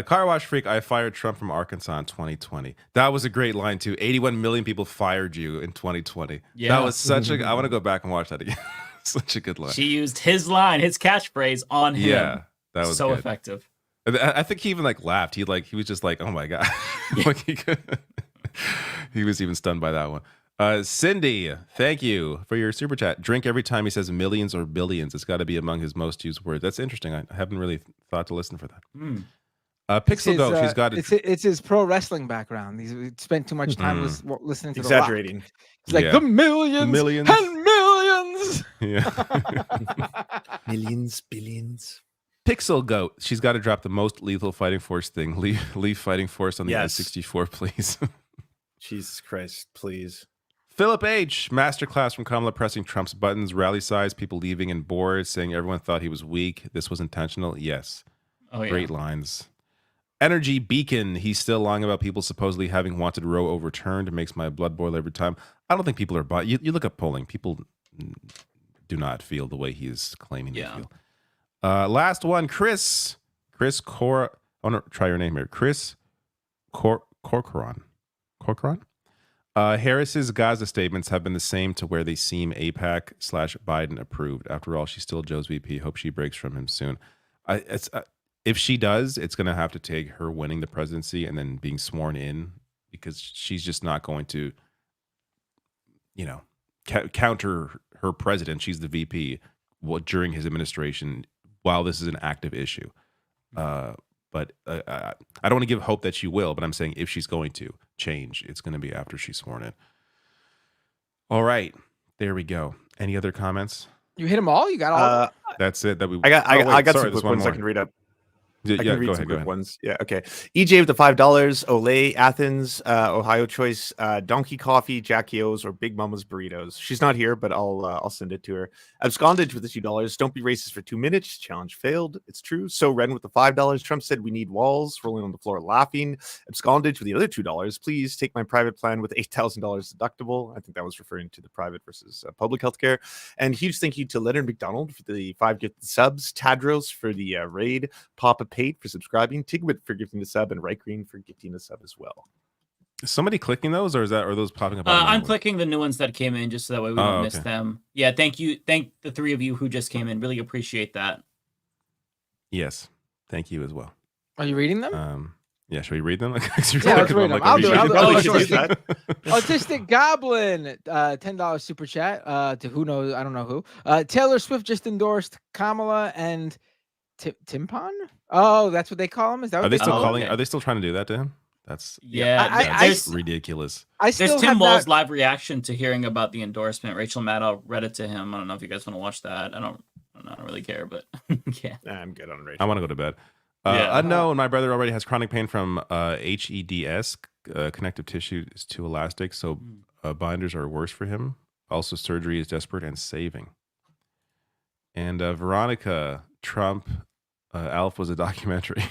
Car Wash Freak, I fired Trump from Arkansas in 2020. That was a great line too. 81 million people fired you in 2020. Yeah. That was such a. I want to go back and watch that again. Such a good line. She used his line, his catchphrase on him. Yeah, that was so good. effective. I think he even like laughed. He was just like, oh my god. Like he was even stunned by that one. Cindy, thank you for your super chat. Drink every time he says millions or billions. It's got to be among his most used words. That's interesting. I haven't really thought to listen for that. Pixel Goat, she's got it. It's his pro wrestling background. He's spent too much time listening to exaggerating. The Rock. He's like the millions and millions. Yeah. Millions, billions. Pixel Goat, she's got to drop the most lethal fighting force thing. Leave fighting force on the I-64, please. Jesus Christ, please. Philip H. Masterclass from Kamala pressing Trump's buttons. Rally size, people leaving and bored, saying everyone thought he was weak. This was intentional. Yes. Oh, yeah. Great lines. Energy Beacon, he's still lying about people supposedly having wanted Roe overturned. It makes my blood boil every time. I don't think people are buying. You look at polling. People do not feel the way he is claiming they feel. Last one, Chris Cor. I want to try your name here. Chris Corcoran. Harris's Gaza statements have been the same to where they seem AIPAC/Biden approved. After all, she's still Joe's VP. Hope she breaks from him soon. If she does, it's going to have to take her winning the presidency and then being sworn in, because she's just not going to, counter her president. She's the VP during his administration while this is an active issue. But I don't want to give hope that she will, but I'm saying if she's going to change, it's going to be after she's sworn in. All right. There we go. Any other comments? You hit them all? You got all? That's it. I got some quick ones I can read up. I can read some quick ones. Yeah, okay. EJ with the $5. Olay, Athens, Ohio Choice, Donkey Coffee, Jackie O's, or Big Mama's Burritos. She's not here, but I'll send it to her. Abscondage with the $2. Don't be racist for 2 minutes. Challenge failed. It's true. So Ren with the $5. Trump said we need walls. Rolling on the floor laughing. Abscondage with the other $2. Please take my private plan with $8,000 deductible. I think that was referring to the private versus public healthcare. And huge thank you to Leonard McDonald for the 5 gifted subs. Tadros for the raid. Papa Pate for subscribing, Tigwit for gifting the sub, and Right Green for gifting the sub as well. Is somebody clicking those, or are those popping up? I'm clicking the new ones that came in just so that way we don't miss them. Yeah, thank you. Thank the 3 of you who just came in. Really appreciate that. Yes, thank you as well. Are you reading them? Yeah, should we read them? Yeah, let's read them. I'll do it. Autistic Goblin, $10 super chat to who knows? I don't know who. Taylor Swift just endorsed Kamala and Timpon. Oh, that's what they call him. Is that what are they still calling? Are they still trying to do that to him? That's there's ridiculous. There's Tim Wall's live reaction to hearing about the endorsement. Rachel Maddow read it to him. I don't know if you guys want to watch that. I don't really care, but yeah. I'm good on Rachel. I want to go to bed. Unknown, my brother already has chronic pain from HEDS. Connective tissue is too elastic, so binders are worse for him. Also, surgery is desperate and saving. And Veronica, Trump, Alf was a documentary.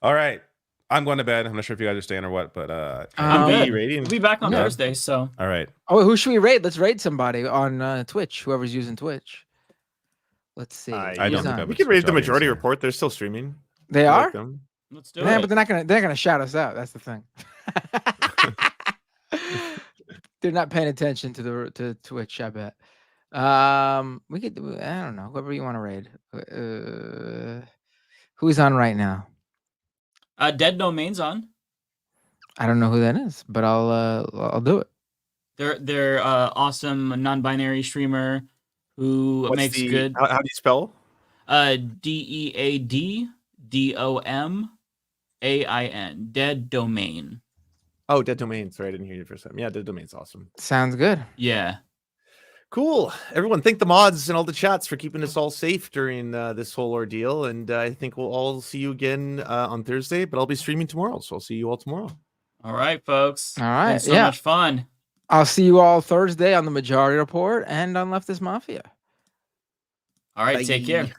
All right. I'm going to bed. I'm not sure if you guys are staying or what, but we'll be back on Thursday. So all right. Oh, who should we raid? Let's raid somebody on Twitch. Whoever's using Twitch. Let's see. I don't think we could raid the Majority Report. They're still streaming. They are. Let's do it. But they're not gonna shout us out. That's the thing. They're not paying attention to Twitch. I bet. We could do. I don't know. Whoever you want to raid. Who's on right now? Dead Domain's on. I don't know who that is, but I'll do it. They're awesome non-binary streamer who makes good. How do you spell? DeadDomain. Dead Domain. Oh, Dead Domain. Sorry, I didn't hear you for a second. Yeah, Dead Domain's awesome. Sounds good. Yeah. Cool. Everyone, thank the mods and all the chats for keeping us all safe during this whole ordeal. And I think we'll all see you again on Thursday, but I'll be streaming tomorrow. So I'll see you all tomorrow. All right, folks. All right. It's so much fun. I'll see you all Thursday on the Majority Report and on Leftist Mafia. All right. Bye. Take care.